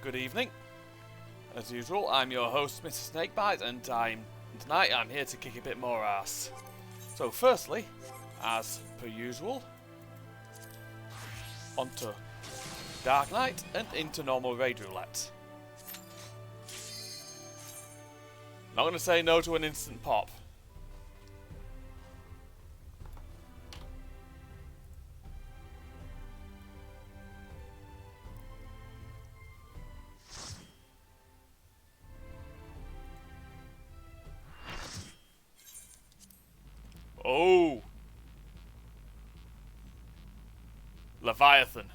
Good evening. As usual, I'm your host, Mr. Snakebite, and tonight I'm here to kick a bit more ass. So firstly, as per usual, onto Dark Knight and into normal Raid Roulette. Not going to say no to an instant pop. Oh! Leviathan.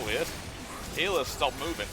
Weird. Healers stop moving.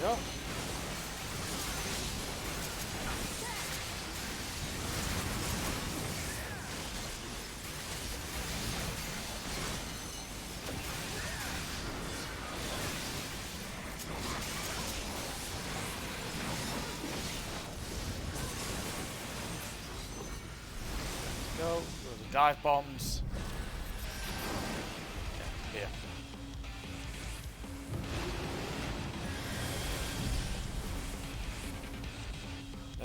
Go. Go. The dive bombs. Yeah, here.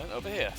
And over here.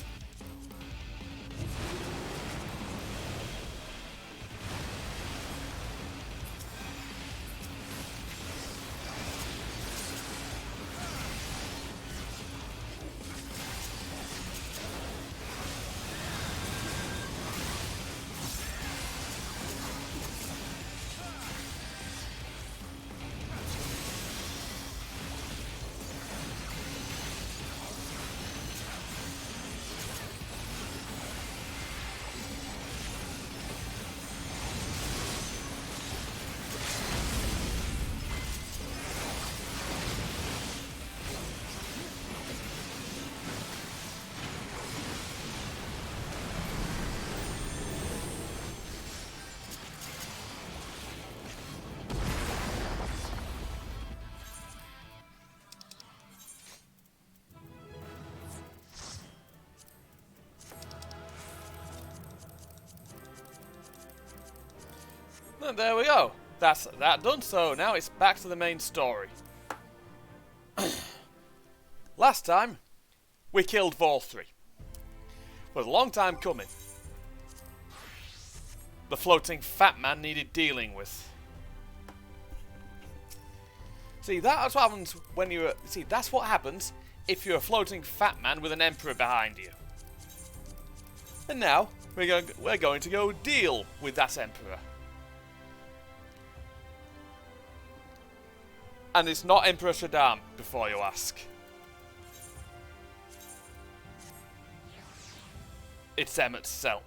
And there we go. That's that done. So now it's back to the main story. Last time, we killed Vol 3. It was a long time coming. The floating fat man needed dealing with. See, that's what happens when you're... See, that's what happens if you're a floating fat man with an emperor behind you. And now, we're going to go deal with that emperor. And it's not Emperor Shaddam, before you ask. It's Emmett Selk.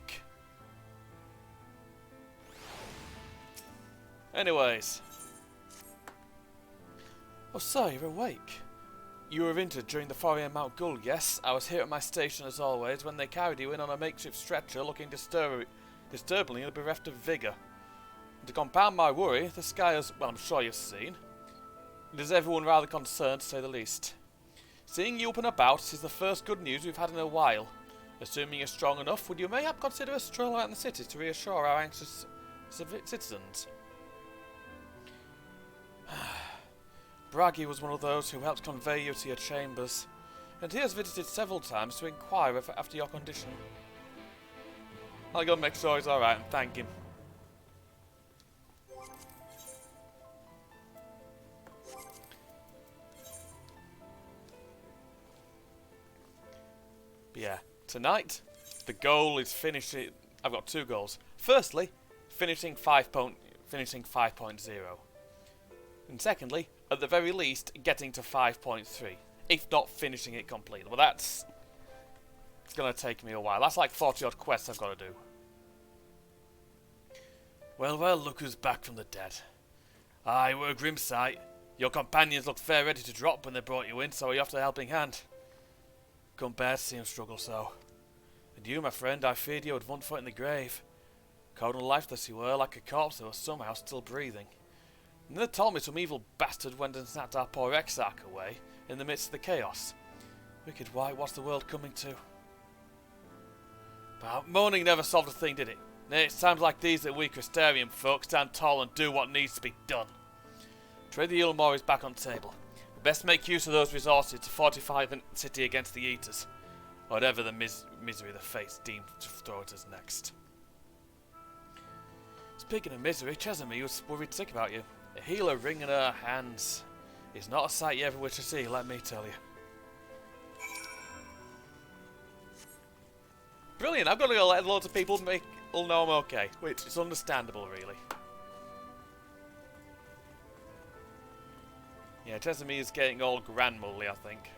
Anyways. Oh, so you're awake. You were injured during the foray in Mount Gull, yes? I was here at my station as always when they carried you in on a makeshift stretcher looking disturbingly bereft of vigour. And to compound my worry, the sky has, well, I'm sure you've seen. It is everyone rather concerned, to say the least. Seeing you up and about is the first good news we've had in a while. Assuming you're strong enough, would you mayhap consider a stroll out in the city to reassure our anxious citizens? Braggy was one of those who helped convey you to your chambers, and he has visited several times to inquire after your condition. I'll go make sure he's alright and thank him. But yeah, tonight, the goal is finishing... I've got two goals. Firstly, finishing 5.0. And secondly, at the very least, getting to 5.3. If not finishing it completely. Well, that's... It's going to take me a while. That's like 40 odd quests I've got to do. Well, well, look who's back from the dead. Aye, we're a grim sight. Your companions looked fair ready to drop when they brought you in, so you offered a helping hand. Couldn't bear to see him struggle so. And you, my friend, I feared you had one foot in the grave. Cold and lifeless you were, like a corpse that was somehow still breathing. And they told me some evil bastard went and snapped our poor exarch away in the midst of the chaos. Wicked white, what's the world coming to? But mourning never solved a thing, did it? Nay, it's times like these that we Crystarian folk stand tall and do what needs to be done. Trade the Ilmore is back on table. We best make use of those resources to fortify the city against the Eaters. Whatever the misery the fates deem to throw at us next. Speaking of misery, Chesamie was worried sick about you. A healer wringing her hands is not a sight you ever wish to see, let me tell you. Brilliant, I've got to go let loads of people know I'm okay, which is understandable, really. Yeah, Chesamie is getting all grandmotherly, I think.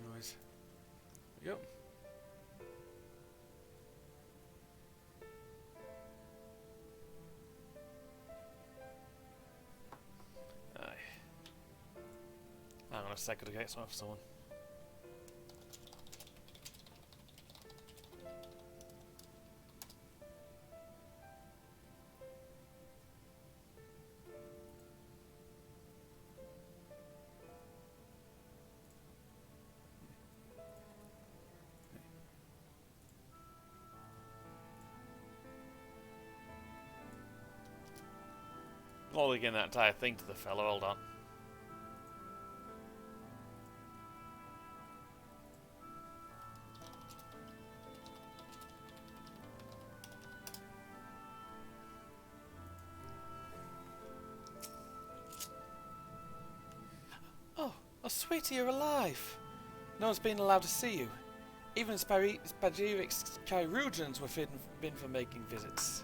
Anyways, here we go. Hang on a second to get some off someone. Not again that entire thing to the fellow, hold on. Oh, sweetie, you're alive! No one's been allowed to see you. Even Spagiric's Chirurgeons were forbidden for making visits.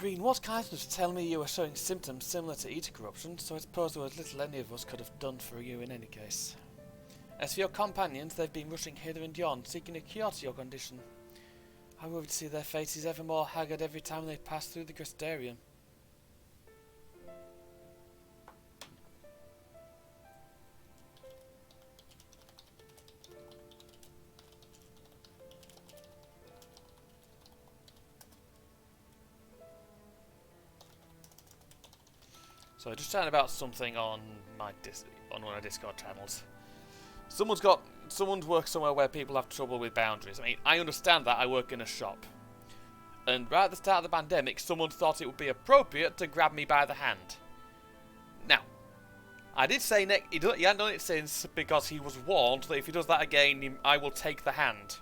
Queen was kind enough to tell me you were showing symptoms similar to eater corruption, so I suppose there was little any of us could have done for you in any case. As for your companions, they've been rushing hither and yon, seeking a cure to your condition. I worry to see their faces ever more haggard every time they pass through the Crystarium. So just chatting about something on my on one of my Discord channels. Someone's worked somewhere where people have trouble with boundaries. I mean, I understand that. I work in a shop. And right at the start of the pandemic, someone thought it would be appropriate to grab me by the hand. Now, I did say he hadn't done it since because he was warned that if he does that again, I will take the hand.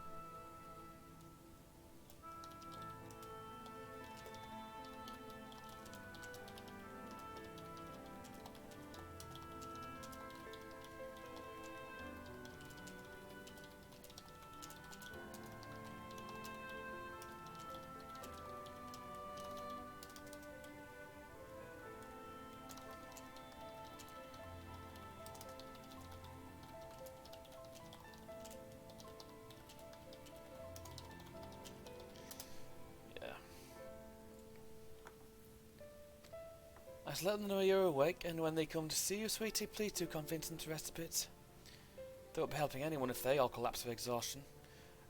Just let them know you're awake, and when they come to see you, sweetie, please do convince them to rest a bit. They won't be helping anyone if they all collapse of exhaustion.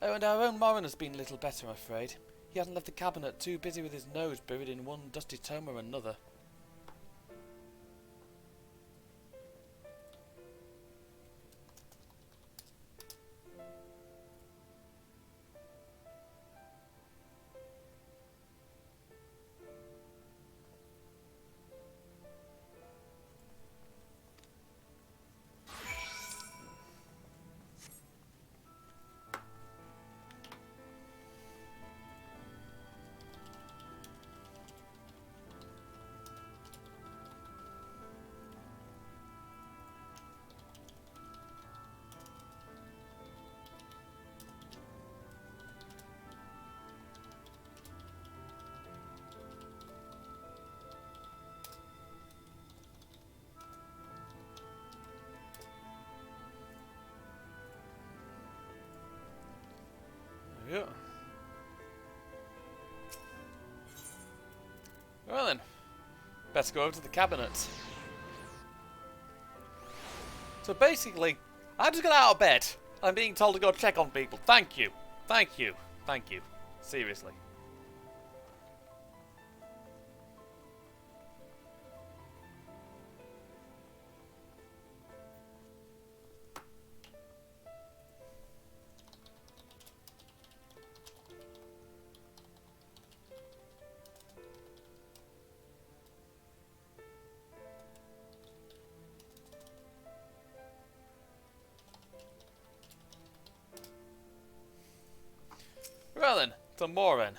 Oh, and our own Morin has been a little better, I'm afraid. He hasn't left the cabinet, too busy with his nose buried in one dusty tome or another. Yeah. Well then, best go over to the cabinet. So basically, I just got out of bed. I'm being told to go check on people. Thank you. Thank you. Thank you. Seriously. Well then, to Morin.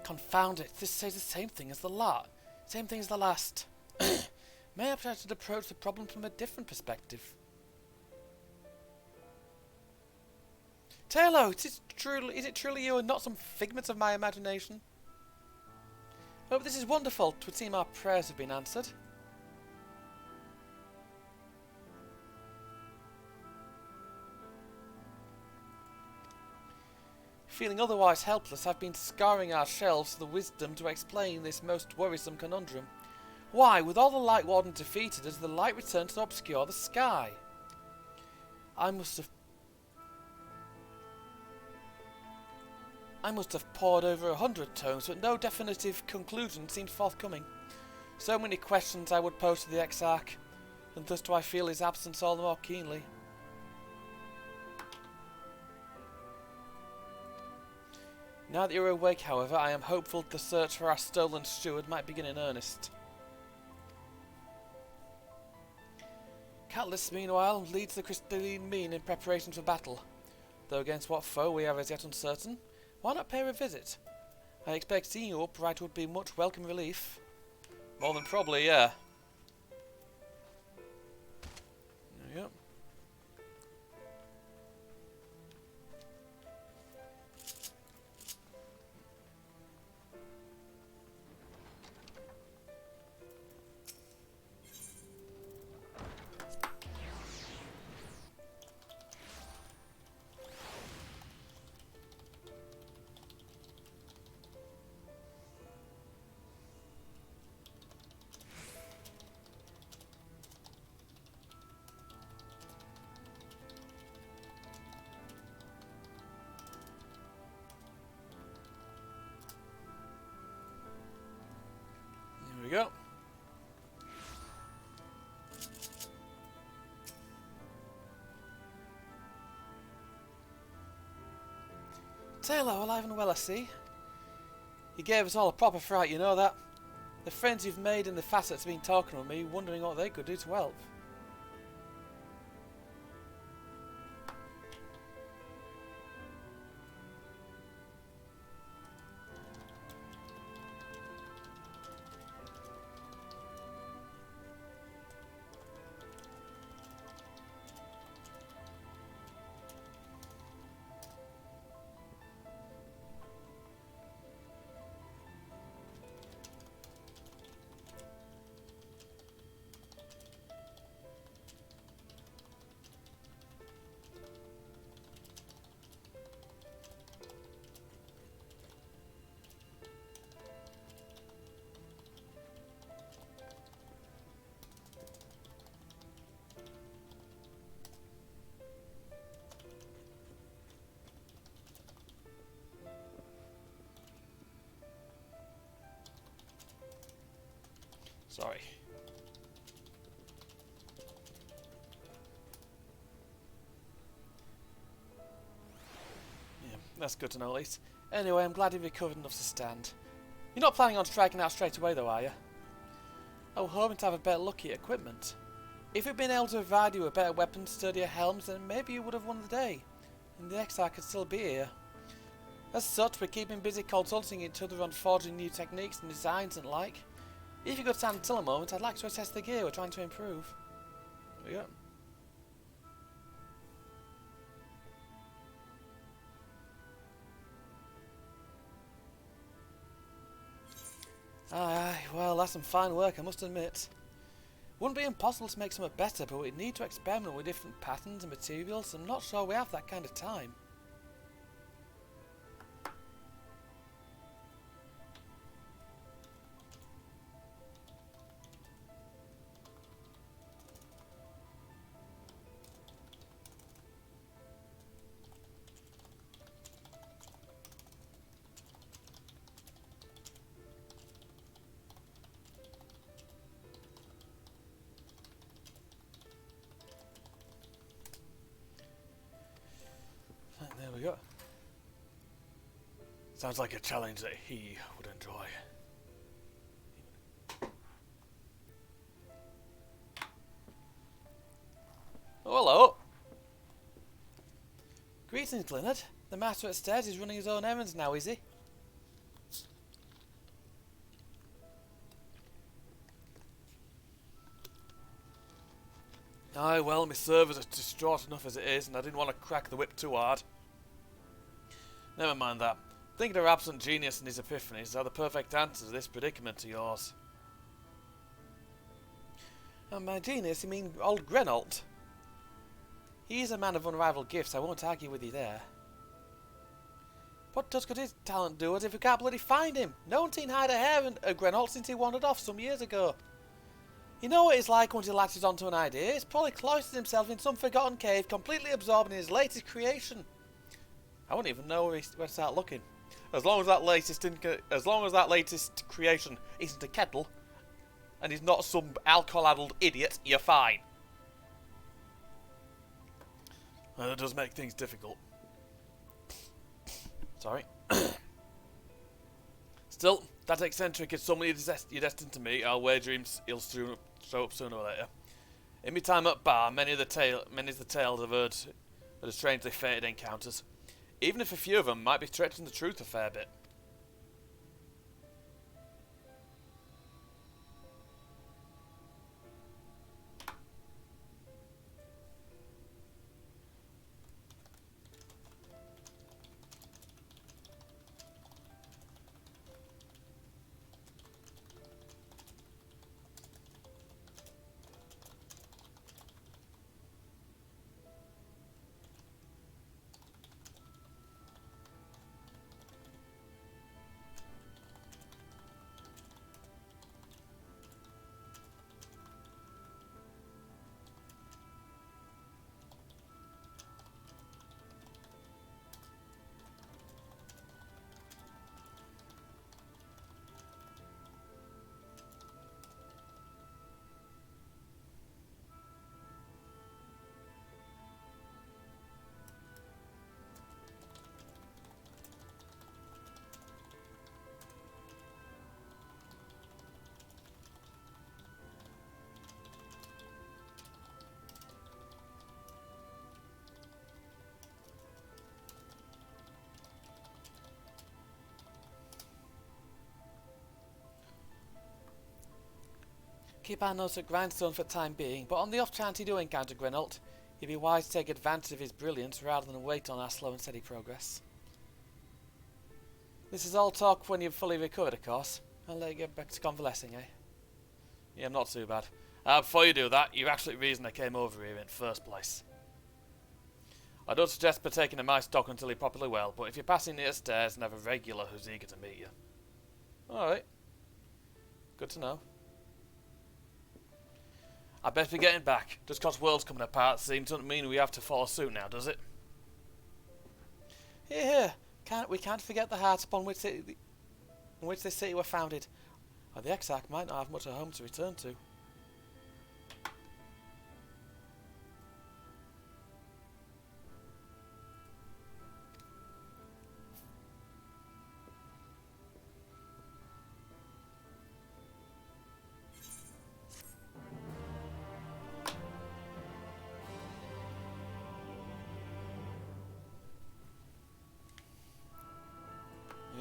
Confound it, this says the same thing as the lot. Same thing as the last. May I perhaps approach the problem from a different perspective? Taylor, is it truly you and not some figment of my imagination? Oh, but this is wonderful. 'Twould seem our prayers have been answered. Feeling otherwise helpless, I've been scouring our shelves for the wisdom to explain this most worrisome conundrum. Why, with all the Light Warden defeated, does the light return to obscure the sky? I must have pored over 100 tomes, but no definitive conclusion seemed forthcoming. So many questions I would pose to the Exarch, and thus do I feel his absence all the more keenly. Now that you're awake, however, I am hopeful the search for our stolen steward might begin in earnest. Catalyst, meanwhile, leads the crystalline mean in preparation for battle. Though against what foe we are as yet uncertain, why not pay her a visit? I expect seeing you upright would be much welcome relief. More than probably, yeah. Yep. go. Taylor, alive and well, I see. You gave us all a proper fright, you know that? The friends you've made and the facets have been talking with me, wondering what they could do to help. Sorry. Yeah, that's good to know at least. Anyway, I'm glad you've recovered enough to stand. You're not planning on striking out straight away though, are you? I was hoping to have a better look at your equipment. If we'd been able to provide you with better weapons, sturdier helms, then maybe you would have won the day. And the Exile could still be here. As such, we're keeping busy consulting each other on forging new techniques and designs and like. If you could stand still a moment, I'd like to assess the gear we're trying to improve. There we go. Aye, well, that's some fine work, I must admit. Wouldn't be impossible to make something better, but we'd need to experiment with different patterns and materials. I'm not sure we have that kind of time. There we go. Sounds like a challenge that he would enjoy. Oh, hello. Greetings, Leonard. The master at stairs is running his own errands now, is he? Aye, well, my servers are distraught enough as it is, and I didn't want to crack the whip too hard. Never mind that. Thinking of our absent genius and his epiphanies are the perfect answer to this predicament of yours. And by genius, you mean old Grenault? He's a man of unrivaled gifts, I won't argue with you there. What does could his talent do us if we can't bloody find him? No one seen hide a hair of Grenault since he wandered off some years ago. You know what it's like once he latches onto an idea? He's probably cloistered himself in some forgotten cave, completely absorbed in his latest creation. I wouldn't even know where to start looking. As long as that latest creation isn't a kettle, and he's not some alcohol-addled idiot, you're fine. Well, that does make things difficult. Sorry. Still, that eccentric is someone you're destined to meet. I'll wager he'll show up sooner or later. In my time at bar, many's the tales I've heard of strangely fated encounters. Even if a few of them might be stretching the truth a fair bit. Keep our nose at grindstone for the time being, but on the off chance you do encounter Grenalt, you'd be wise to take advantage of his brilliance rather than wait on our slow and steady progress. This is all talk when you've fully recovered, of course. I'll let you get back to convalescing, eh? Yeah, I'm not too bad. Before you do that, you're actually the reason I came over here in the first place. I don't suggest partaking of my stock until you're properly well, but if you're passing near the stairs and have a regular who's eager to meet you. Alright. Good to know. I best be getting back. Just cause world's coming apart seems doesn't mean we have to follow suit now, does it? Here, we can't forget the heart upon which this city were founded. Or the Exarch might not have much of a home to return to.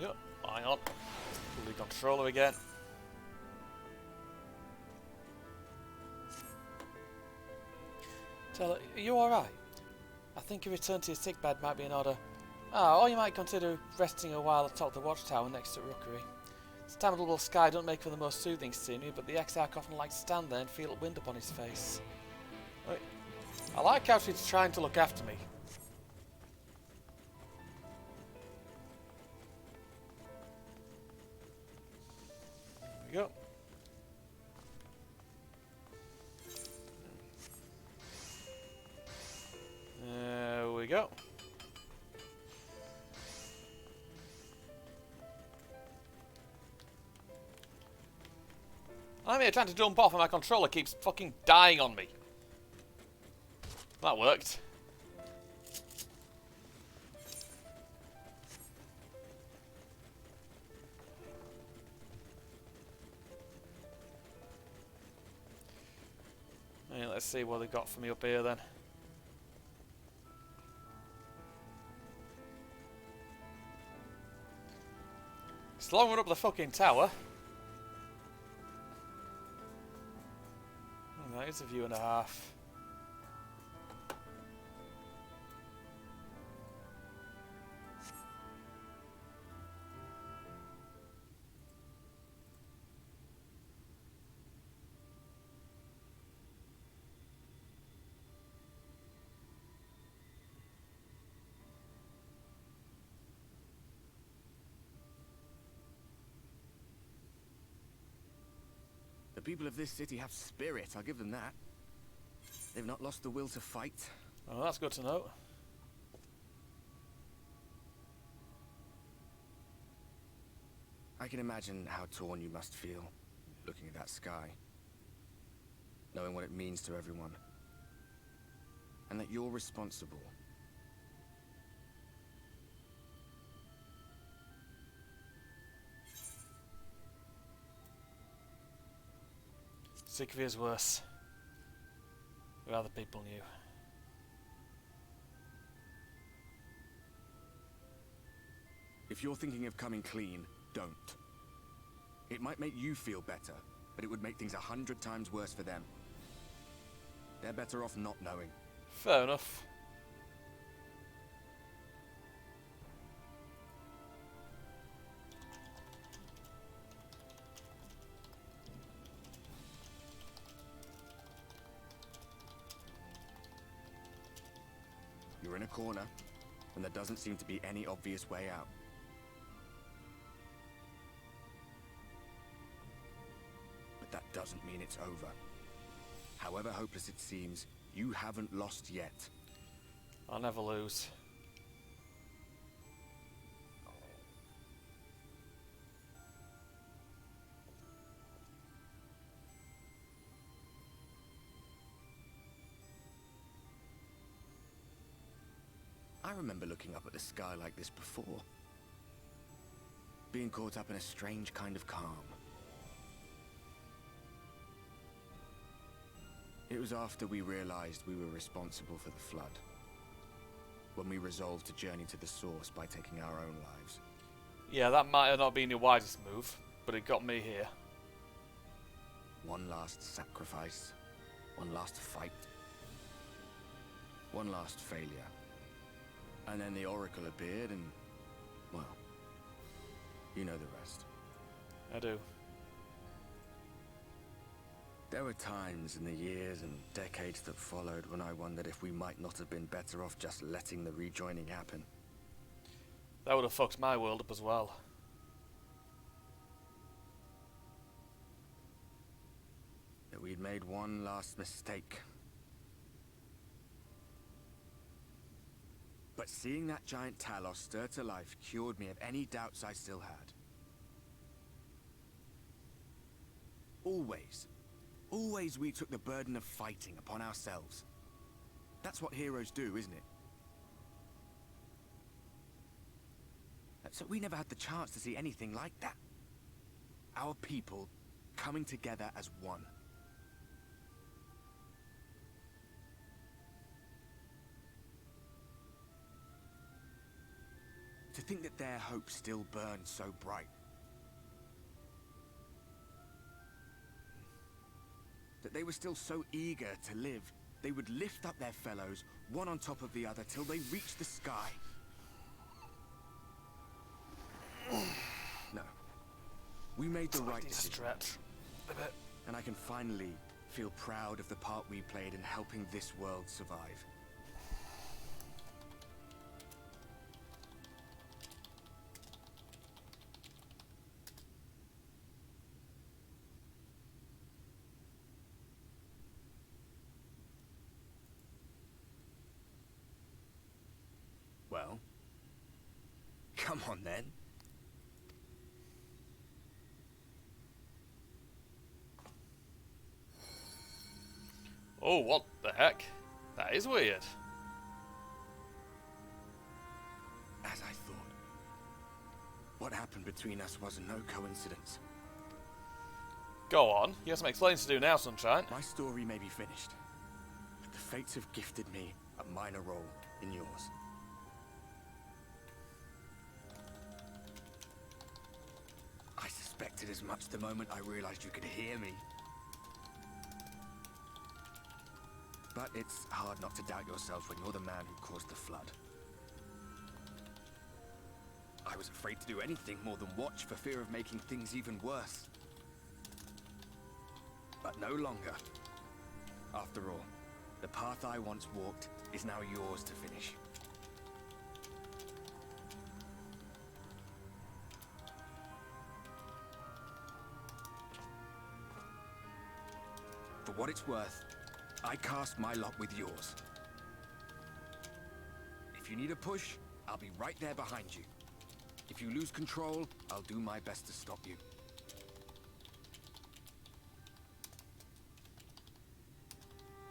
Yep, hang on. Fully controller again. Tell her, are you alright? I think a return to your sickbed might be in order. Or you might consider resting a while atop the watchtower next to Rookery. This damnable sky don't make for the most soothing scenery, but the Exarch often likes to stand there and feel the wind upon his face. I like how she's trying to look after me. There we go. There we go. I'm here trying to jump off and my controller keeps fucking dying on me. That worked. Hey, let's see what they got for me up here then. It's long run up the fucking tower. Oh, that is a view and a half. The people of this city have spirit, I'll give them that. They've not lost the will to fight. Oh, that's good to know. I can imagine how torn you must feel, looking at that sky. Knowing what it means to everyone. And that you're responsible. Sikvir's worse. Who other people knew. If you're thinking of coming clean, don't. It might make you feel better, but it would make things 100 times worse for them. They're better off not knowing. Fair enough. You're in a corner, and there doesn't seem to be any obvious way out. But that doesn't mean it's over. However hopeless it seems, you haven't lost yet. I'll never lose. I remember looking up at the sky like this before. Being caught up in a strange kind of calm. It was after we realized we were responsible for the flood. When we resolved to journey to the source by taking our own lives. Yeah, that might have not been your wisest move, but it got me here. One last sacrifice. One last fight. One last failure. And then the Oracle appeared and, well, you know the rest. I do. There were times in the years and decades that followed when I wondered if we might not have been better off just letting the rejoining happen. That would have fucked my world up as well. That we'd made one last mistake. But seeing that giant Talos stir to life cured me of any doubts I still had. Always we took the burden of fighting upon ourselves. That's what heroes do, isn't it? So we never had the chance to see anything like that. Our people coming together as one. To think that their hope still burns so bright. That they were still so eager to live, they would lift up their fellows, one on top of the other, till they reached the sky. No. We made the right decision. Stretch a bit. And I can finally feel proud of the part we played in helping this world survive. Well, come on then. Oh, what the heck? That is weird. As I thought. What happened between us was no coincidence. Go on. You have some explaining to do now, Sunshine. My story may be finished, but the fates have gifted me a minor role in yours. I suspected as much the moment I realized you could hear me. But it's hard not to doubt yourself when you're the man who caused the flood. I was afraid to do anything more than watch for fear of making things even worse. But no longer. After all, the path I once walked is now yours to finish. For what it's worth, I cast my lot with yours. If you need a push, I'll be right there behind you. If you lose control, I'll do my best to stop you.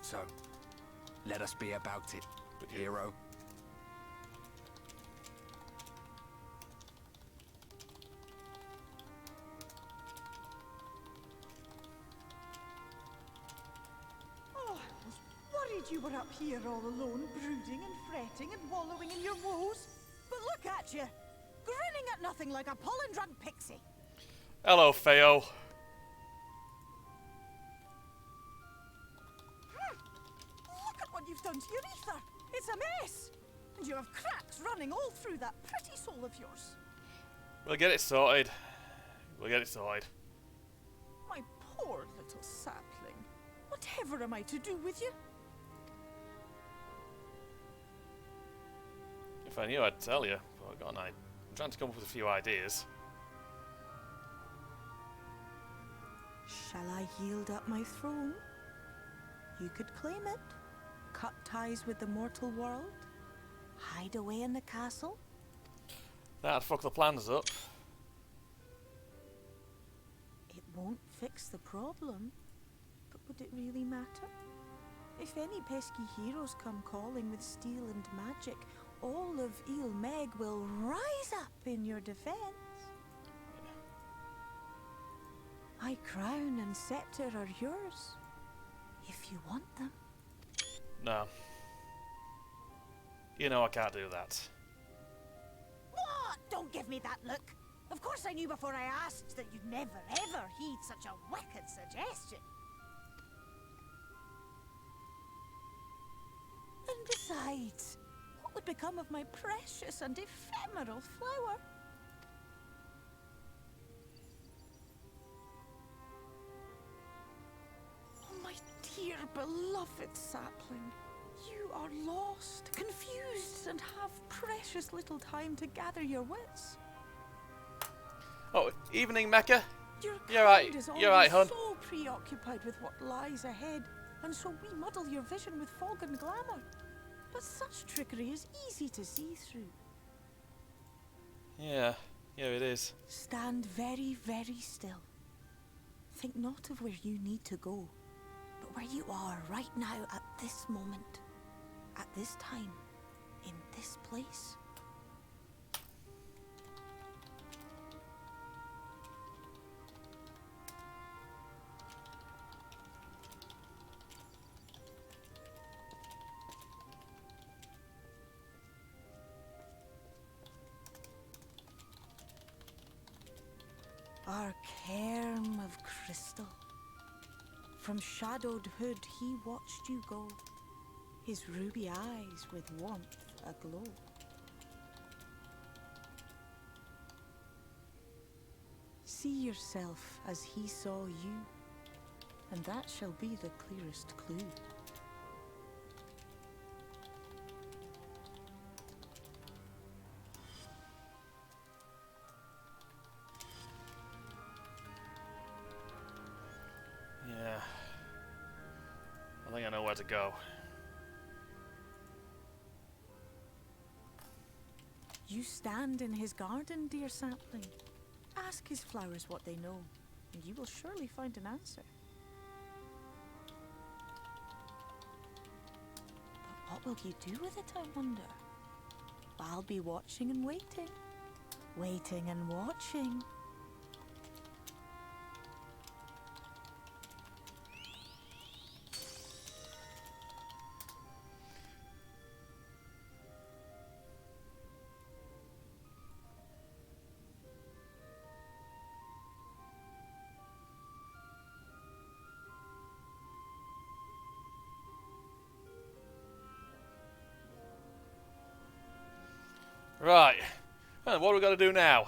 So, let us be about it, hero. You were up here all alone, brooding and fretting and wallowing in your woes. But look at you, grinning at nothing like a pollen-drunk pixie. Hello, Feo. Look at what you've done to your ether. It's a mess. And you have cracks running all through that pretty soul of yours. We'll get it sorted. We'll get it sorted. My poor little sapling. Whatever am I to do with you? If I knew, I'd tell you. But go on, I'm trying to come up with a few ideas. Shall I yield up my throne? You could claim it, cut ties with the mortal world, hide away in the castle. That'd fuck the plans up. It won't fix the problem, but would it really matter? If any pesky heroes come calling with steel and magic, all of Il Meg will rise up in your defense. My crown and scepter are yours, if you want them. No. You know I can't do that. What? Don't give me that look. Of course I knew before I asked that you'd never ever heed such a wicked suggestion. And besides, what would become of my precious and ephemeral flower? Oh, my dear beloved sapling. You are lost, confused, and have precious little time to gather your wits. Oh, evening, Mecca. Your You're right. kind is You're right, always hon. so preoccupied with what lies ahead, and so we muddle your vision with fog and glamour. But such trickery is easy to see through. Yeah, it is. Stand very, very still. Think not of where you need to go, but where you are right now at this moment, at this time, in this place. Our cairn of crystal. From shadowed hood he watched you go, his ruby eyes with warmth aglow. See yourself as he saw you, and that shall be the clearest clue. Yeah. I think I know where to go. You stand in his garden, dear sapling. Ask his flowers what they know, and you will surely find an answer. But what will you do with it, I wonder? I'll be watching and waiting. Waiting and watching. Right. Well, what are we going to do now?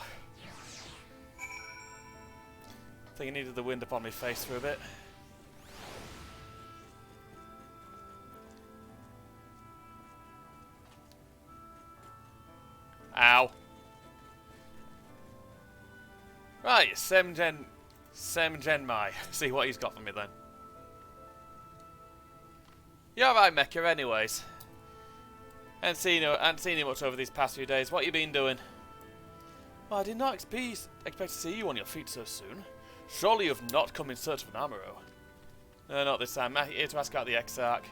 I think I needed the wind upon my face for a bit. Ow. Right, Sem Gen Mai. See what he's got for me then. You're alright, Mecca, anyways. Ain't seen you much over these past few days. What you been doing? Well, I did not expect to see you on your feet so soon. Surely you've not come in search of an armourer. No, not this time. I'm here to ask about the Exarch.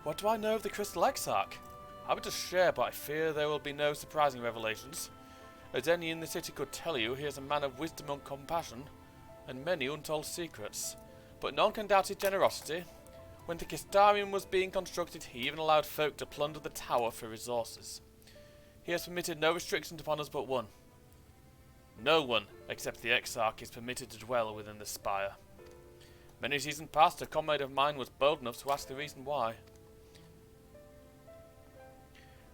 What do I know of the Crystal Exarch? I would just share, but I fear there will be no surprising revelations. As any in the city could tell you, he is a man of wisdom and compassion, and many untold secrets. But none can doubt his generosity. When the Kistarium was being constructed, he even allowed folk to plunder the tower for resources. He has permitted no restrictions upon us but one. No one, except the Exarch, is permitted to dwell within the spire. Many seasons past, a comrade of mine was bold enough to ask the reason why.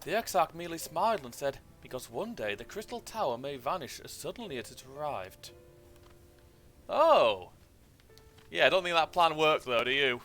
The Exarch merely smiled and said, because one day the crystal tower may vanish as suddenly as it arrived. Oh! Yeah, I don't think that plan worked though, do you?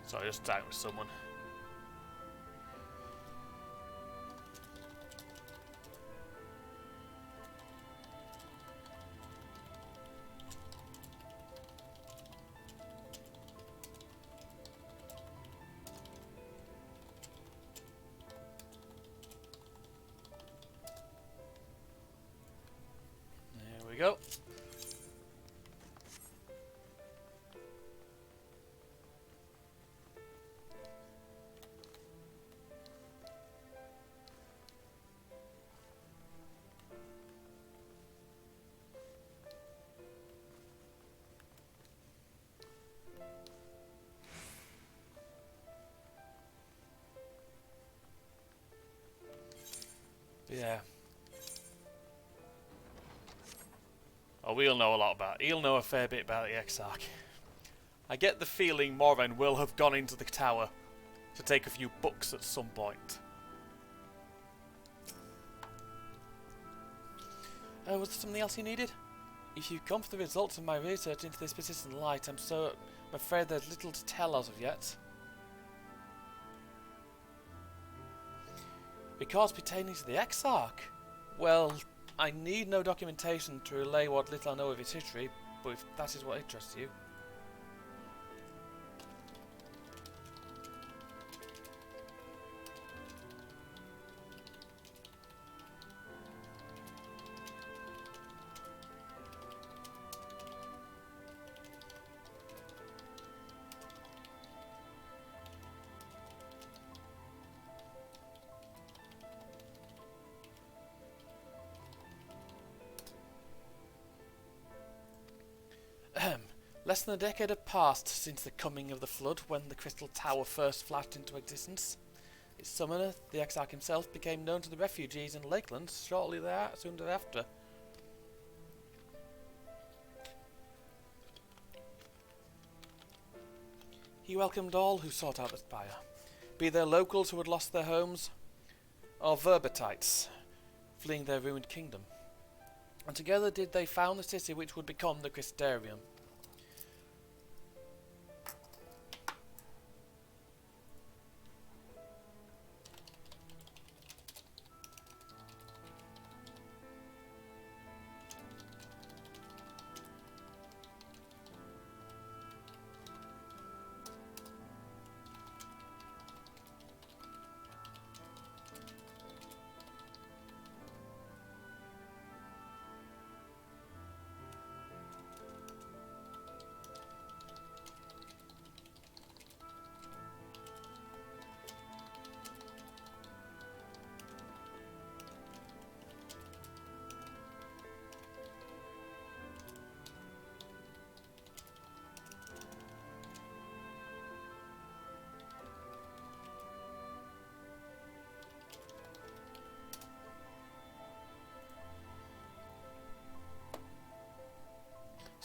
Sorry, just chatting with someone. we go. Yeah. Oh, we'll know a lot about it. He'll know a fair bit about the Exarch. I get the feeling Morin will have gone into the tower to take a few books at some point. Was there something else you needed? If you've come for the results of my research into this persistent light, I'm afraid there's little to tell as of yet. Records pertaining to the Exarch? Well, I need no documentation to relay what little I know of its history, but if that is what interests you. Less than a decade had passed since the coming of the Flood, when the Crystal Tower first flashed into existence. Its summoner, the Exarch himself, became known to the refugees in Lakeland shortly soon thereafter. He welcomed all who sought out the spire, be they locals who had lost their homes, or Verbatites fleeing their ruined kingdom. And together did they found the city which would become the Crystarium.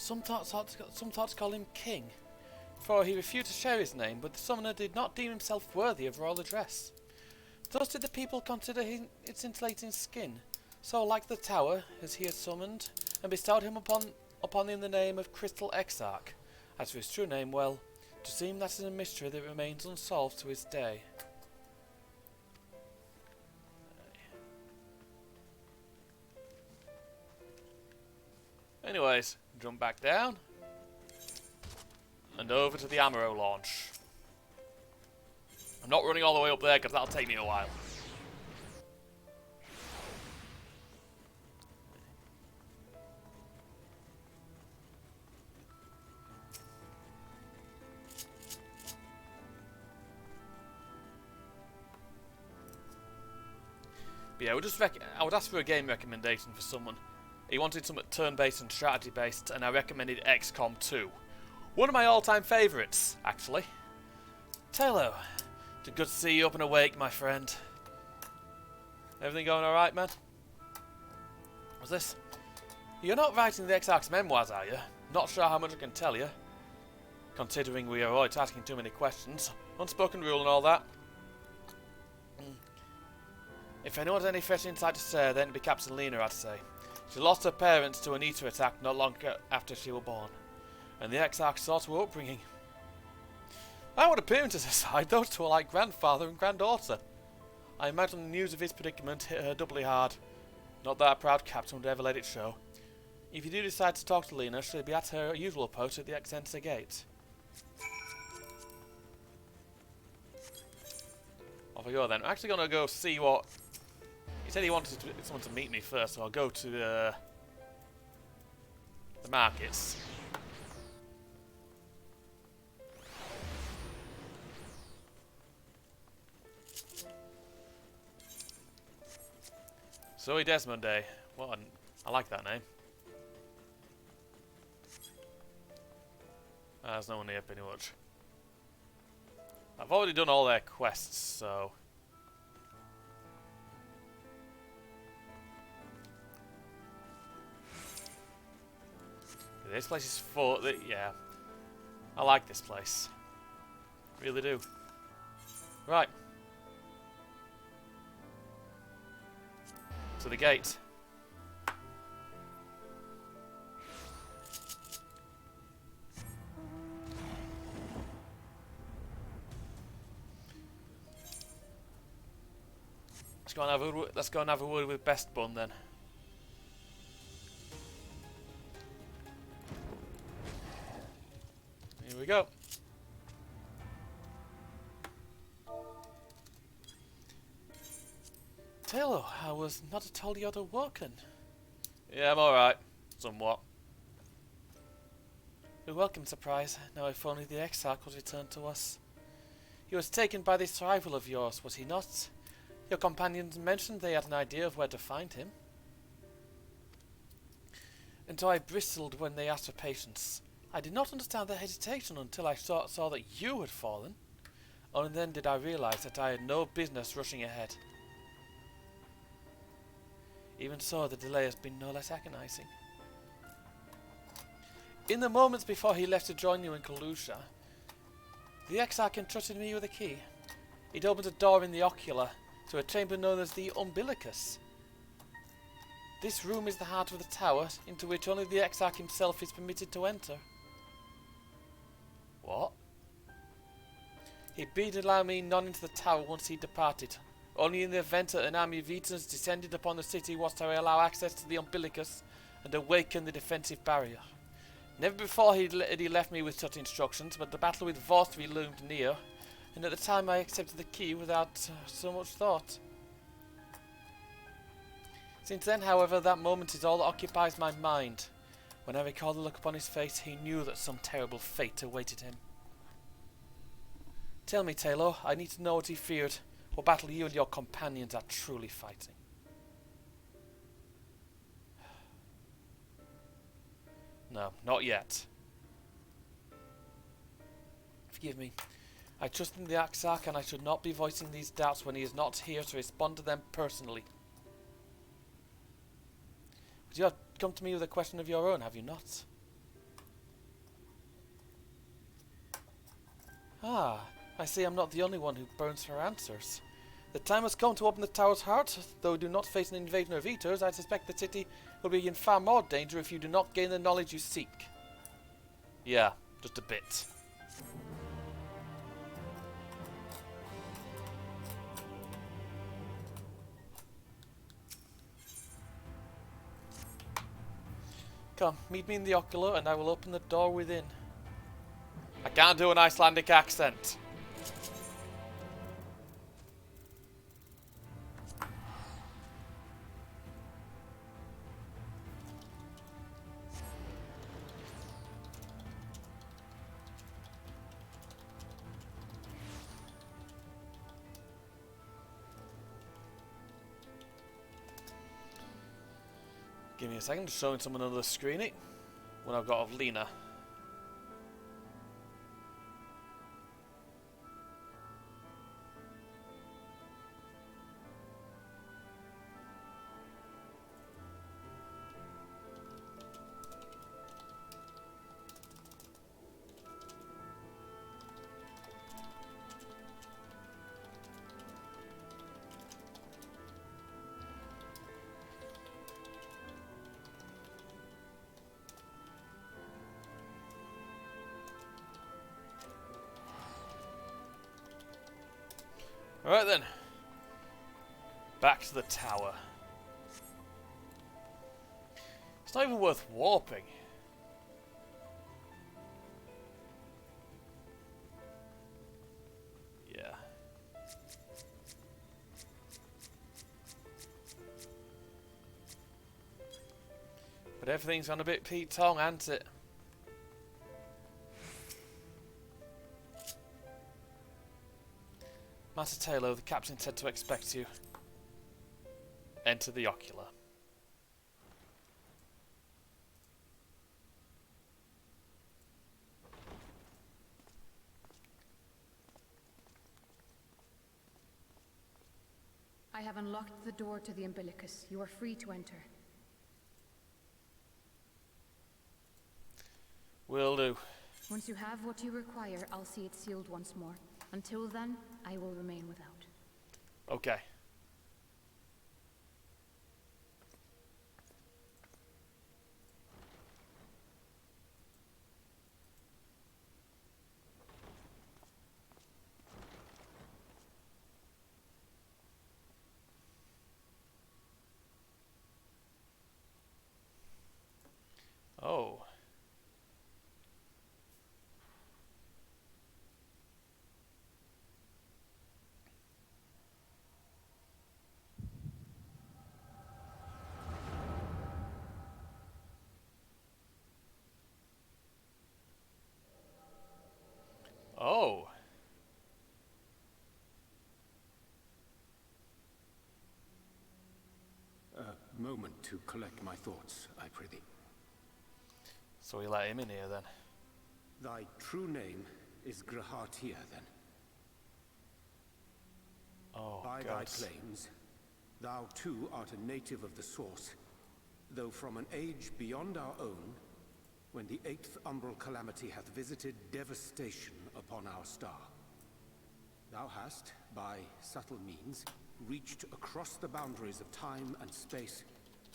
Some thoughts call him king, for he refused to share his name, but the summoner did not deem himself worthy of royal address. Thus did the people consider its insulating skin, so like the tower, as he had summoned, and bestowed him upon him the name of Crystal Exarch. As for his true name, well, to seem that is a mystery that remains unsolved to this day. Anyways, jump back down and over to the Amaro launch. I'm not running all the way up there because that'll take me a while. But yeah, I would ask for a game recommendation for someone. He wanted something turn-based and strategy-based, and I recommended XCOM 2. One of my all-time favourites, actually. Taylor, it's good to see you up and awake, my friend. Everything going alright, man? What's this? You're not writing the Exarch's memoirs, are you? Not sure how much I can tell you. Considering we are always asking too many questions. Unspoken rule and all that. If anyone's any fresh insight to say, then it'd be Captain Lena, I'd say. She lost her parents to an eater attack not long after she was born, and the Exarch saw to her upbringing. Outward appearances aside, those two are like grandfather and granddaughter. I imagine the news of his predicament hit her doubly hard. Not that a proud captain would ever let it show. If you do decide to talk to Lena, she'll be at her usual post at the Exenser Gate. Off I go then. I'm actually going to go see what... He said he wanted someone to meet me first, so I'll go to The markets. Zoe Desmond Day. I like that name. There's no one here pretty much. I've already done all their quests, so... This place is full. Yeah. I like this place. Really do. Right. To the gate. Let's go and have a word with Best Bun then. Here we go. Taylor, I was not at all yet awoken. Yeah, I'm alright. Somewhat. A welcome surprise. Now if only the Exarch was returned to us. He was taken by this rival of yours, was he not? Your companions mentioned they had an idea of where to find him. And so I bristled when they asked for patience. I did not understand their hesitation until I saw that you had fallen. Only then did I realize that I had no business rushing ahead. Even so, the delay has been no less agonizing. In the moments before he left to join you in Kalusha, the Exarch entrusted me with a key. It opened a door in the ocular to a chamber known as the Umbilicus. This room is the heart of the tower, into which only the Exarch himself is permitted to enter. What? He bid allow me none into the tower once he departed. Only in the event that an army of Eternals descended upon the city was to allow access to the Umbilicus and awaken the defensive barrier. Never before had he left me with such instructions, but the battle with Vorthri loomed near, and at the time I accepted the key without so much thought. Since then, however, that moment is all that occupies my mind. When I recall the look upon his face, he knew that some terrible fate awaited him. Tell me, Taylor, I need to know what he feared, what battle you and your companions are truly fighting. No, not yet. Forgive me. I trust in the Exarch, and I should not be voicing these doubts when he is not here to respond to them personally. But you have come to me with a question of your own, have you not? Ah, I see I'm not the only one who burns for answers. The time has come to open the tower's heart. Though we do not face an invasion of eaters, I suspect the city will be in far more danger if you do not gain the knowledge you seek. Yeah, just a bit. Come, meet me in the ocular and I will open the door within. I can't do an Icelandic accent. Give me a second, just showing someone another screening. When I've got of Lena. Alright then. Back to the tower. It's not even worth warping. Yeah. But everything's gone a bit Pete Tong, hasn't it? Master Taylor, the captain said to expect you. Enter the ocular. I have unlocked the door to the umbilicus. You are free to enter. Will do. Once you have what you require, I'll see it sealed once more. Until then, I will remain without. Okay. Oh. Oh. A moment to collect my thoughts, I prithee. So we let him in here then. Thy true name is Grahatir, then. Oh, By God. thy claims, thou too art a native of the Source, though from an age beyond our own, when the 8th umbral calamity hath visited devastation upon our star. Thou hast, by subtle means, reached across the boundaries of time and space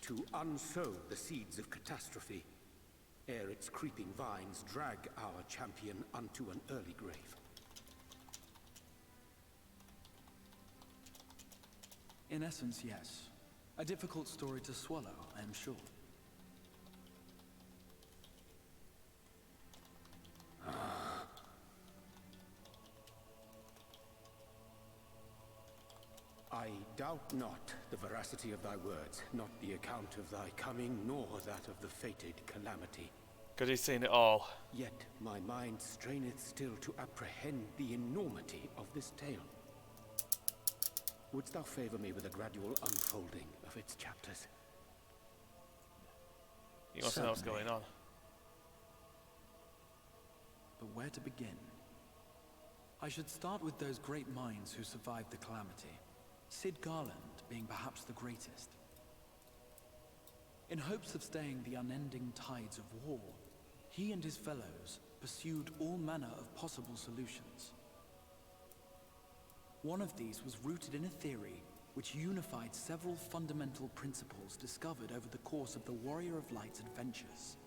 to unsow the seeds of catastrophe, ere its creeping vines drag our champion unto an early grave. In essence, yes. A difficult story to swallow, I am sure. I doubt not the veracity of thy words, not the account of thy coming, nor that of the fated calamity. Because he's seen it all. Yet my mind straineth still to apprehend the enormity of this tale. Wouldst thou favor me with a gradual unfolding of its chapters? He wants to know what's going on. But where to begin? I should start with those great minds who survived the calamity. Sid Garland being perhaps the greatest. In hopes of staying the unending tides of war, he and his fellows pursued all manner of possible solutions. One of these was rooted in a theory which unified several fundamental principles discovered over the course of the Warrior of Light's adventures.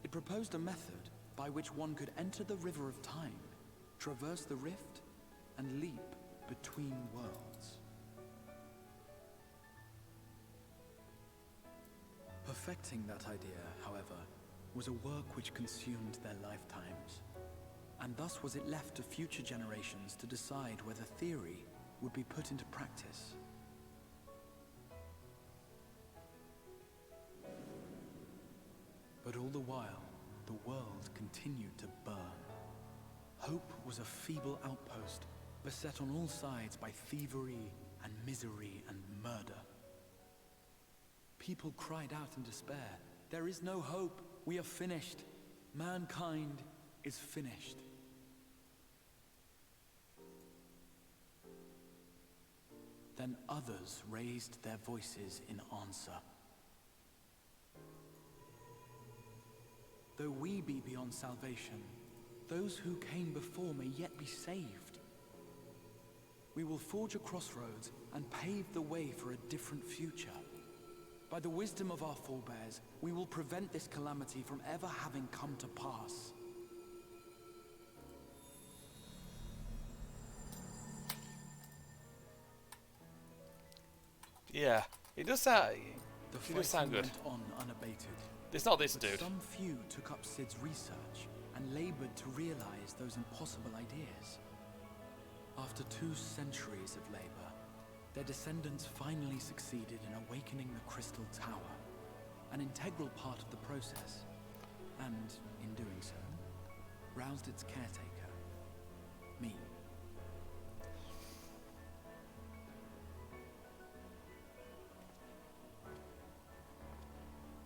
It proposed a method by which one could enter the River of Time, traverse the rift, and leap between worlds. Perfecting that idea, however, was a work which consumed their lifetimes, and thus was it left to future generations to decide whether theory would be put into practice. But all the while, the world continued to burn. Hope was a feeble outpost, beset on all sides by thievery and misery and murder. People cried out in despair, "There is no hope, we are finished. Mankind is finished." Then others raised their voices in answer. Though we be beyond salvation, those who came before may yet be saved. We will forge a crossroads and pave the way for a different future. By the wisdom of our forebears, we will prevent this calamity from ever having come to pass. Yeah, it does sound. The It does sound fighting good. went on unabated. It's not this But dude. some few took up Sid's research and labored to realize those impossible ideas. After 2 centuries of labor, their descendants finally succeeded in awakening the Crystal Tower, an integral part of the process, and, in doing so, roused its caretaker, me.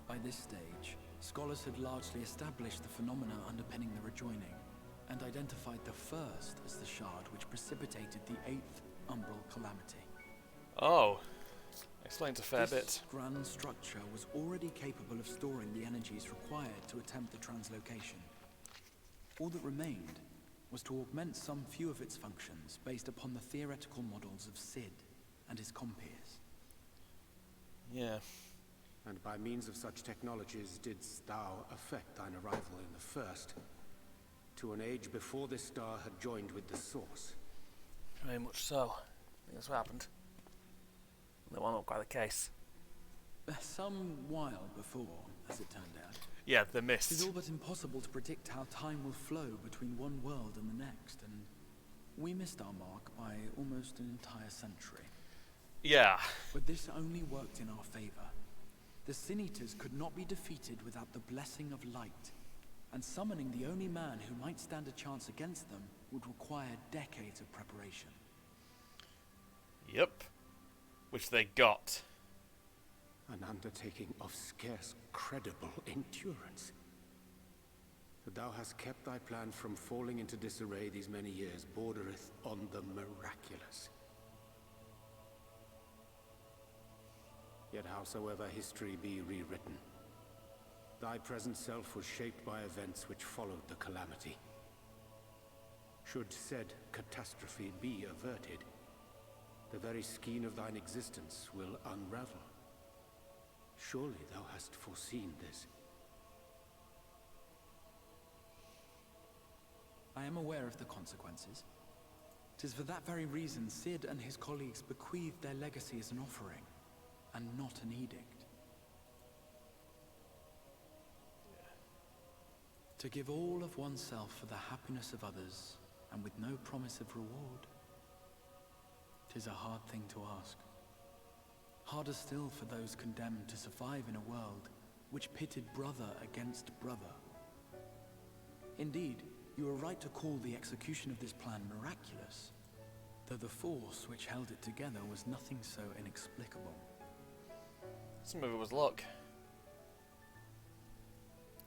By this stage, scholars had largely established the phenomena underpinning the rejoining, and identified the first as the shard which precipitated the 8th Umbral Calamity. Oh, explains a fair bit. This grand structure was already capable of storing the energies required to attempt the translocation. All that remained was to augment some few of its functions based upon the theoretical models of Sid and his compeers. Yeah. And by means of such technologies didst thou effect thine arrival in the first, to an age before this star had joined with the source. Very much so. I think that's what happened. That was not quite the case. Some while before, as it turned out. Yeah, the It is mist. all but impossible to predict how time will flow between one world and the next, and we missed our mark by almost an entire century. Yeah. But this only worked in our favor. The Sin Eaters could not be defeated without the blessing of light, and summoning the only man who might stand a chance against them would require decades of preparation. Yep. Which they got. An undertaking of scarce credible endurance. That thou hast kept thy plan from falling into disarray these many years bordereth on the miraculous. Yet howsoever history be rewritten, thy present self was shaped by events which followed the calamity. Should said catastrophe be averted, the very skein of thine existence will unravel. Surely thou hast foreseen this. I am aware of the consequences. 'Tis for that very reason Sid and his colleagues bequeathed their legacy as an offering, and not an edict. To give all of oneself for the happiness of others, and with no promise of reward. 'Tis a hard thing to ask. Harder still for those condemned to survive in a world which pitted brother against brother. Indeed, you are right to call the execution of this plan miraculous, though the force which held it together was nothing so inexplicable. Some of it was luck.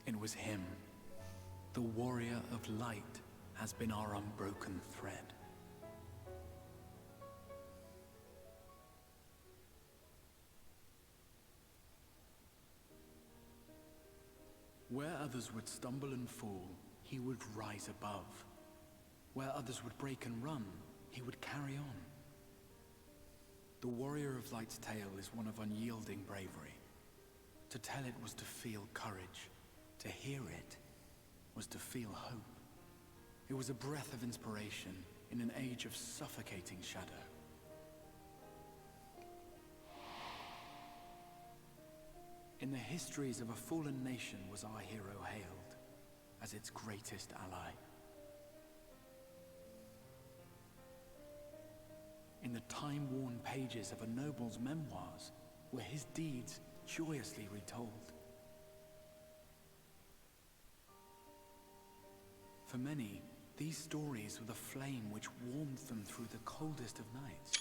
It was him. The warrior of light has been our unbroken thread. Where others would stumble and fall, he would rise above. Where others would break and run, he would carry on. The warrior of light's tale is one of unyielding bravery. To tell it was to feel courage. To hear it was to feel hope. It was a breath of inspiration in an age of suffocating shadow. In the histories of a fallen nation was our hero hailed as its greatest ally. In the time-worn pages of a noble's memoirs were his deeds joyously retold. For many, these stories were the flame which warmed them through the coldest of nights.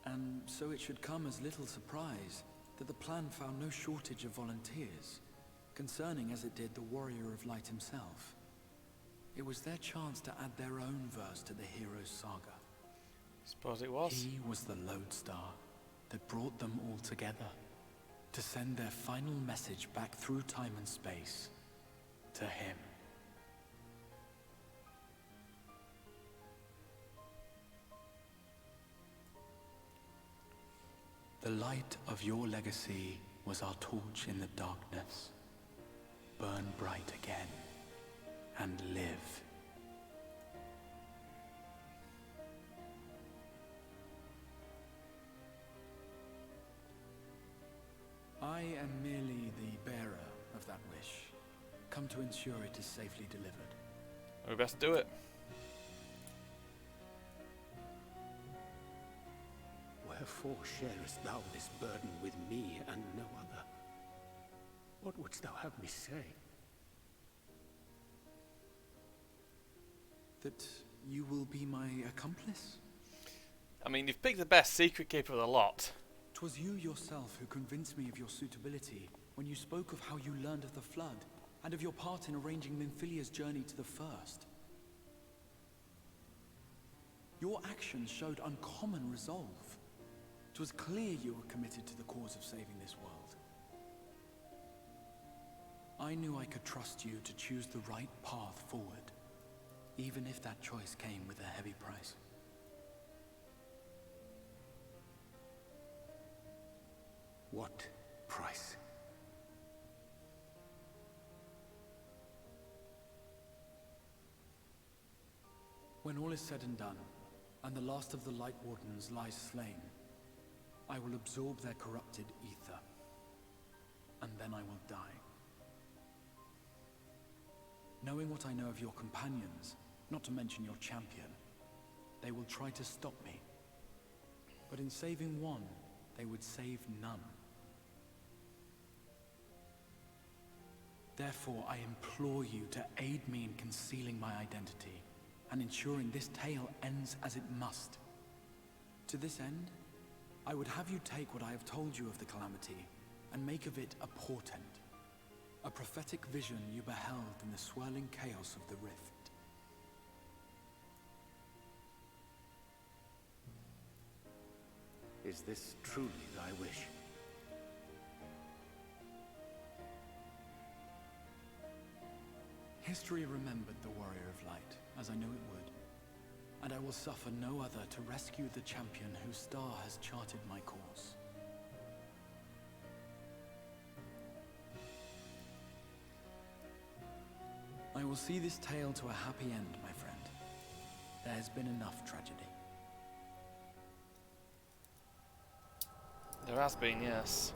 And so it should come as little surprise that the plan found no shortage of volunteers, concerning as it did the warrior of light himself. It was their chance to add their own verse to the hero's saga. Suppose it was. He was the lodestar that brought them all together, to send their final message back through time and space to him. The light of your legacy was our torch in the darkness. Burn bright again and live. I am merely the bearer of that wish, come to ensure it is safely delivered. We best do it. Wherefore sharest thou this burden with me and no other? What wouldst thou have me say? That you will be my accomplice? I mean, you've picked the best secret keeper of the lot. 'Twas you yourself who convinced me of your suitability when you spoke of how you learned of the Flood, and of your part in arranging Minfilia's journey to the First. Your actions showed uncommon resolve. 'Twas clear you were committed to the cause of saving this world. I knew I could trust you to choose the right path forward, even if that choice came with a heavy price. What price? When all is said and done, and the last of the Light Wardens lies slain, I will absorb their corrupted ether, and then I will die. Knowing what I know of your companions, not to mention your champion, they will try to stop me. But in saving one, they would save none. Therefore, I implore you to aid me in concealing my identity, and ensuring this tale ends as it must. To this end, I would have you take what I have told you of the Calamity, and make of it a portent. A prophetic vision you beheld in the swirling chaos of the Rift. Is this truly thy wish? History remembered the Warrior of Light, as I knew it would. And I will suffer no other to rescue the champion whose star has charted my course. I will see this tale to a happy end, my friend. There has been enough tragedy. There has been, yes.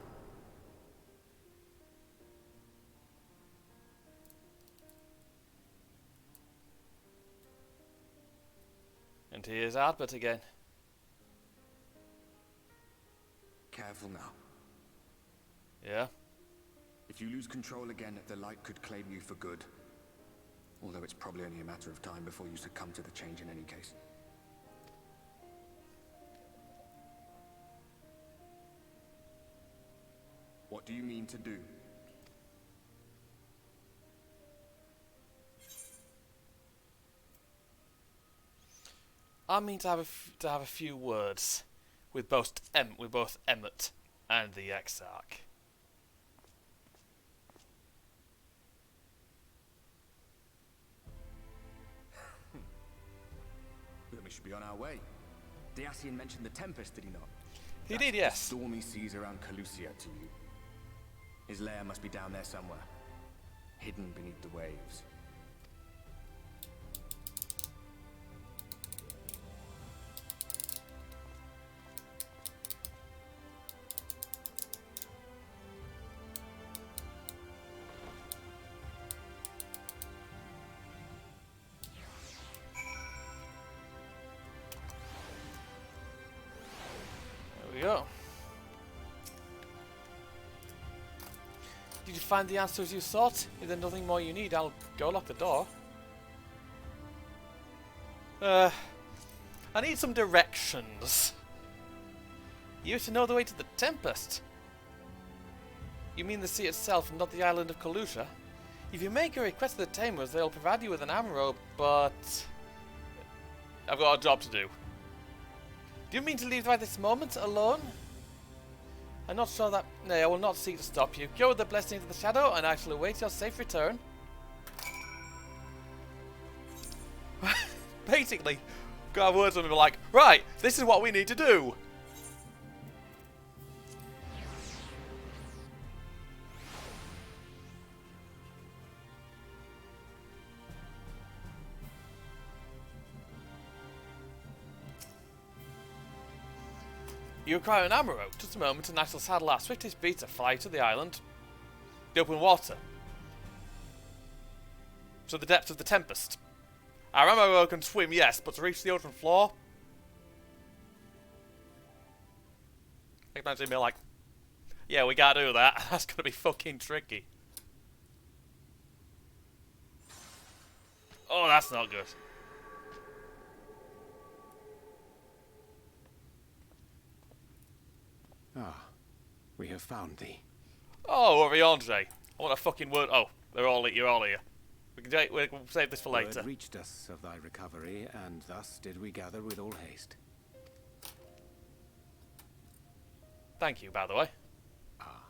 And here's Albert again. Careful now. Yeah? If you lose control again, the Light could claim you for good. Although it's probably only a matter of time before you succumb to the change in any case. What do you mean to do? I mean to have a few words with both Emmett and the Exarch. Then we should be on our way. Dacian mentioned the Tempest, did he not? He That's did, yes. the stormy seas around Calusia to you. His lair must be down there somewhere, hidden beneath the waves. There we go. Did you find the answers you sought? If there's nothing more you need, I'll go lock the door. I need some directions. You to know the way to the Tempest? You mean the sea itself, not the island of Calusia? If you make a request to the Tamers, they'll provide you with an arrow, but I've got a job to do. Do you mean to leave by this moment, alone? I'm not sure that... Nay, I will not seek to stop you. Go with the blessings of the Shadow, and I shall await your safe return. Basically, got our words on me like, right, this is what we need to do. You require an arrow. Just a moment and I shall saddle our swiftest beast to fly to the island. The open water. To the depths of the Tempest. I remember I can swim, yes, but to reach the ocean floor? Imagine me like, yeah, we gotta do that. That's gonna be fucking tricky. Oh, that's not good. Ah, we have found thee. Oh, Oriange. I want a fucking word. Oh, you're all here. We can save this for later. Word reached us of thy recovery, and thus did we gather with all haste. Thank you, by the way. Ah.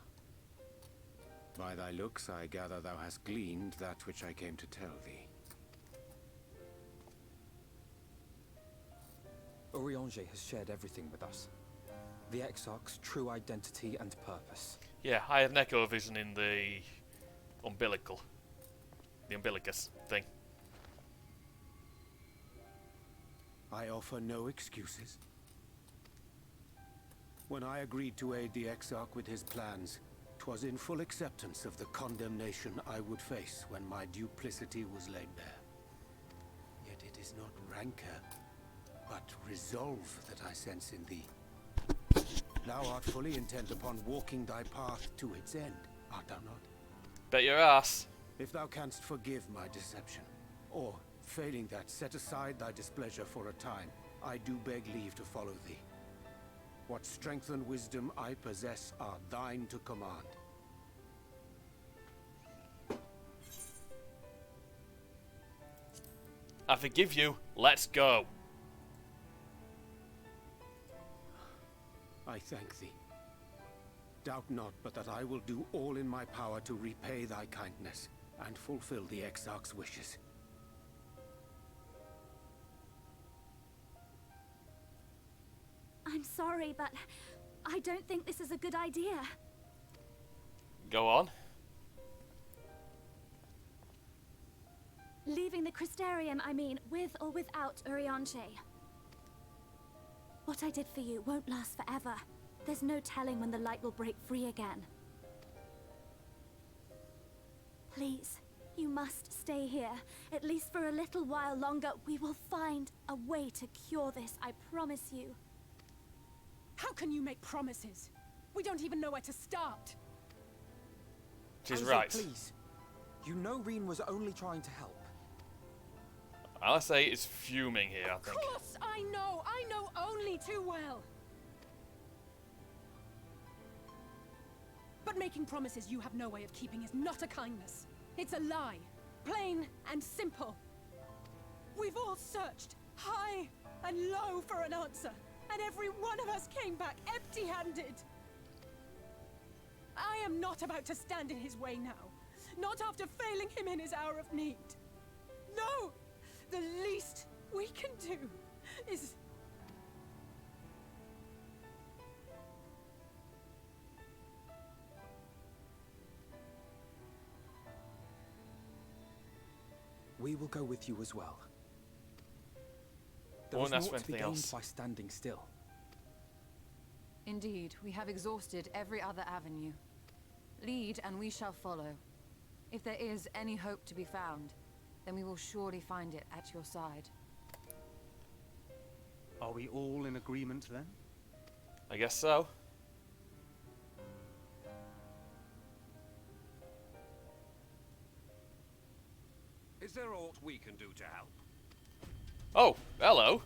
By thy looks, I gather thou hast gleaned that which I came to tell thee. Oriange has shared everything with us. The Exarch's true identity and purpose. Yeah, I had an echo vision in the umbilical. The umbilicus thing. I offer no excuses. When I agreed to aid the Exarch with his plans, 'twas in full acceptance of the condemnation I would face when my duplicity was laid bare. Yet it is not rancor, but resolve that I sense in thee. Thou art fully intent upon walking thy path to its end, art thou not? Bet your ass. If thou canst forgive my deception, or, failing that, set aside thy displeasure for a time, I do beg leave to follow thee. What strength and wisdom I possess are thine to command. I forgive you. Let's go. I thank thee. Doubt not but that I will do all in my power to repay thy kindness and fulfill the Exarch's wishes. I'm sorry, but I don't think this is a good idea. Go on. Leaving the Crystarium, I mean, with or without Oriange. What I did for you won't last forever. There's no telling when the light will break free again. Please, you must stay here. At least for a little while longer. We will find a way to cure this, I promise you. How can you make promises? We don't even know where to start. She's Isaac, right. Please. You know Reen was only trying to help. Alessay is fuming here, I Of think. course, I know only too well. But making promises you have no way of keeping is not a kindness. It's a lie. Plain and simple. We've all searched high and low for an answer, and every one of us came back empty-handed. I am not about to stand in his way now. Not after failing him in his hour of need. No! The least we can do is... We will go with you as well. There Won't is ask for naught to be anything gained else. by standing still. Indeed, we have exhausted every other avenue. Lead, and we shall follow. If there is any hope to be found, then we will surely find it at your side. Are we all in agreement then? I guess so. Is there aught we can do to help? Oh, hello.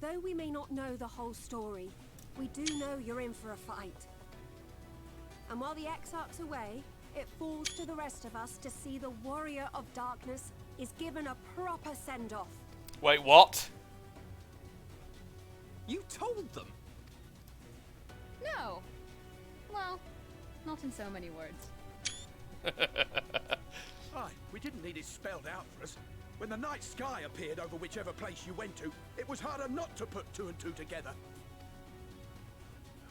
Though we may not know the whole story, we do know you're in for a fight. And while the Exarch's away, it falls to the rest of us to see the Warrior of Darkness is given a proper send-off. Wait, what? You told them! No. Well, not in so many words. Aye, we didn't need it spelled out for us. When the night sky appeared over whichever place you went to, it was harder not to put two and two together.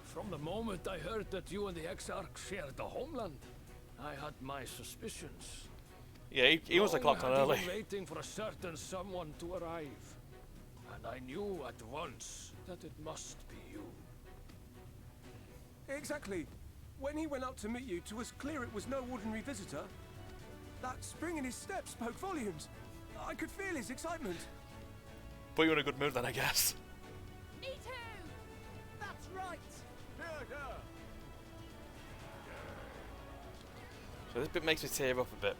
From the moment I heard that you and the Exarch shared the homeland, I had my suspicions. Yeah, he was a clocked on Long had early. been waiting for a certain someone to arrive, and I knew at once that it must be you. Exactly. When he went up to meet you, 'twas clear it was no ordinary visitor. That spring in his step spoke volumes. I could feel his excitement. But you're in a good mood then, I guess. Me too! That's right! So this bit makes me tear up a bit.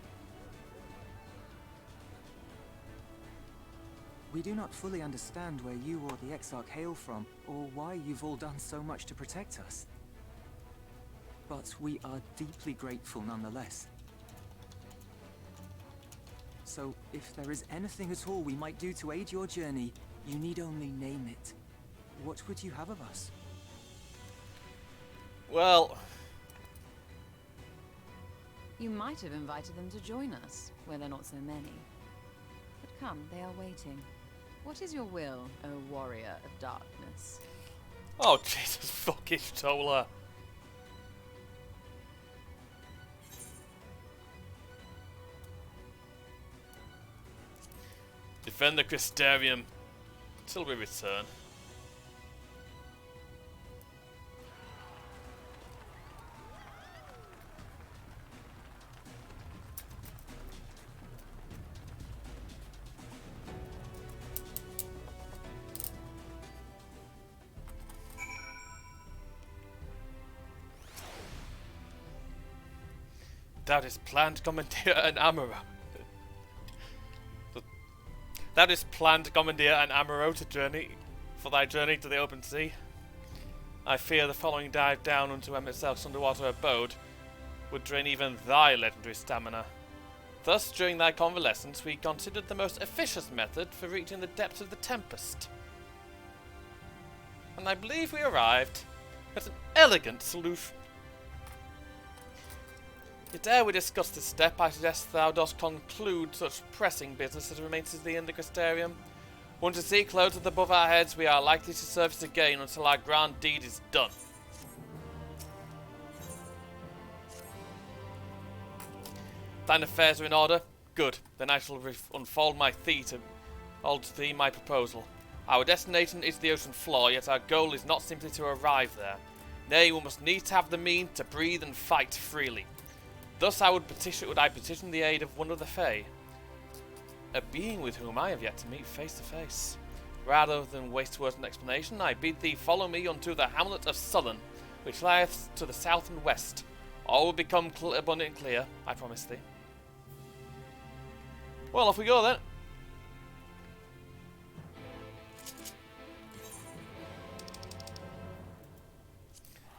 We do not fully understand where you or the Exarch hail from, or why you've all done so much to protect us. But we are deeply grateful nonetheless. So, if there is anything at all we might do to aid your journey, you need only name it. What would you have of us? Well... You might have invited them to join us, where there are not so many. But come, they are waiting. What is your will, O warrior of darkness? Oh, Jesus fucking Tola. Defend the Crystarium till we return. That is planned, Commandeer and Amaro. That is planned, Commandeer and Amaro, for thy journey to the open sea. I fear the following dive down into Emitsel's underwater abode would drain even thy legendary stamina. Thus, during thy convalescence, we considered the most efficient method for reaching the depths of the Tempest. And I believe we arrived at an elegant solution. Yet ere we discuss this step, I suggest thou dost conclude such pressing business as remains to thee in the Crystarium. Once the sea closes above our heads, we are likely to surface again until our grand deed is done. Thine affairs are in order? Good. Then I shall unfold my my proposal. Our destination is the ocean floor, yet our goal is not simply to arrive there. Nay, we must needs have the means to breathe and fight freely. Thus I petition the aid of one of the Fae, a being with whom I have yet to meet face to face. Rather than waste words and explanation, I bid thee follow me unto the hamlet of Sullen, which lieth to the south and west. All will become abundant clear, I promise thee. Well, off we go then.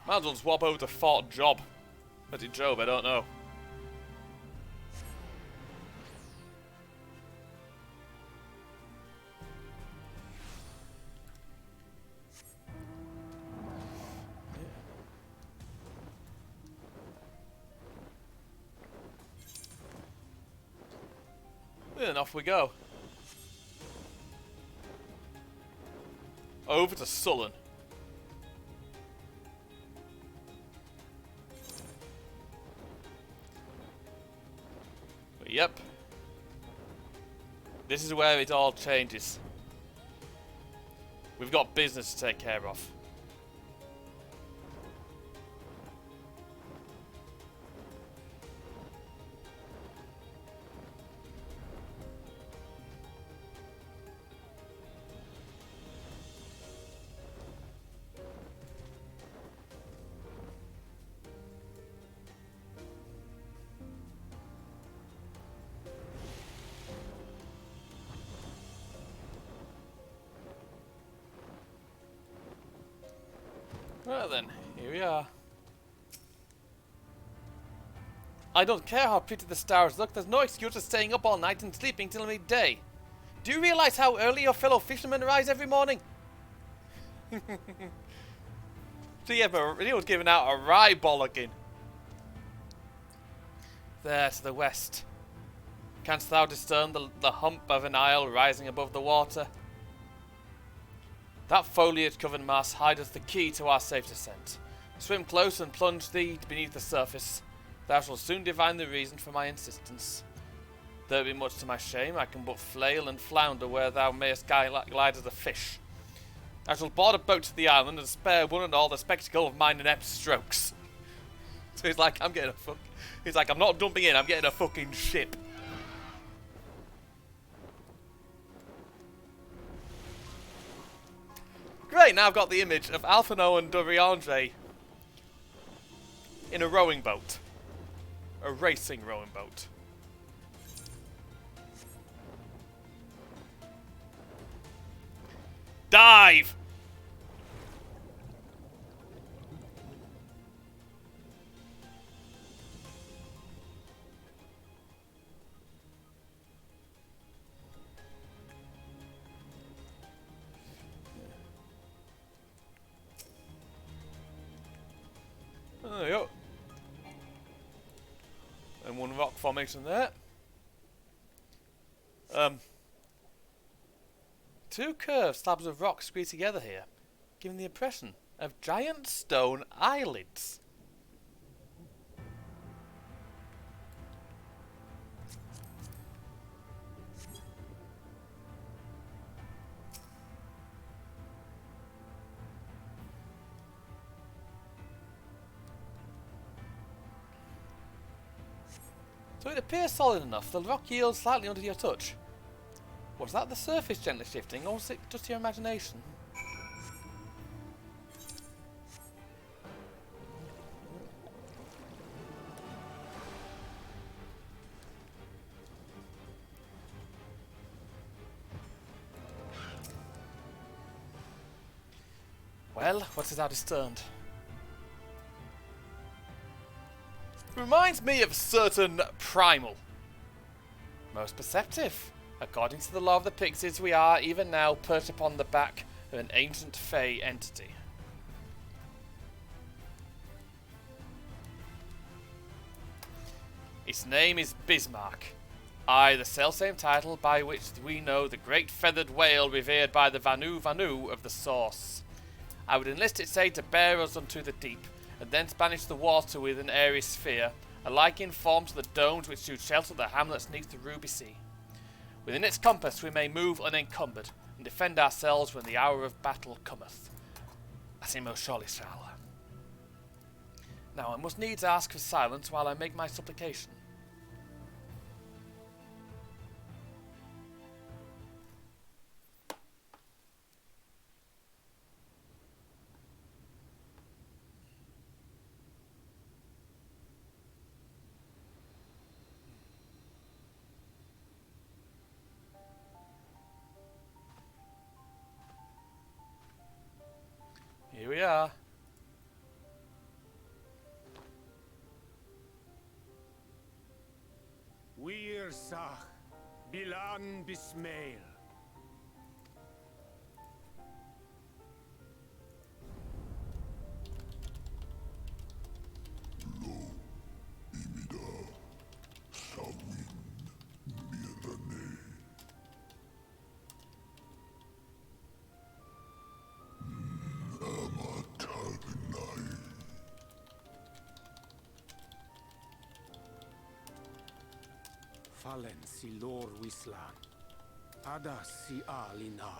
Might as well swap over to Fort Job. But in Job, I don't know. Then off we go. Over to Sullen. Yep. This is where it all changes. We've got business to take care of. Well then, here we are. I don't care how pretty the stars look, there's no excuse for staying up all night and sleeping till midday. Do you realise how early your fellow fishermen rise every morning? So yeah, but he was giving out a wry bollocking. There to the west. Canst thou discern the hump of an isle rising above the water? That foliage-covered mass hideth the key to our safe descent. Swim close and plunge thee beneath the surface. Thou shalt soon divine the reason for my insistence. Though it be much to my shame, I can but flail and flounder where thou mayest glide as a fish. I shall board a boat to the island and spare one and all the spectacle of mine inept strokes. So he's like, I'm getting a fuck. He's like, I'm not dumping in, I'm getting a fucking ship. Great, now I've got the image of Alphino and Doriandre in a rowing boat. A racing rowing boat. Dive! There you go. And one rock formation there. Two curved slabs of rock squeezed together here, giving the impression of giant stone eyelids. So it appears solid enough, the rock yields slightly under your touch. Was that the surface gently shifting, or was it just your imagination? Well, what is our discerned? Reminds me of certain primal. Most perceptive. According to the law of the Pixies, we are, even now, perched upon the back of an ancient Fey entity. Its name is Bismarck. Aye, the selfsame title by which we know the great feathered whale revered by the Vanu Vanu of the Source. I would enlist its aid to bear us unto the deep, and thence banish the water with an airy sphere, alike in form to the domes which do shelter the hamlets neath the ruby sea. Within its compass we may move unencumbered, and defend ourselves when the hour of battle cometh. As he most surely shall. Now I must needs ask for silence while I make my supplication. Here we are. Wir Sach, Bilan Bismail. Fallen si lor wislan. Ada si alina.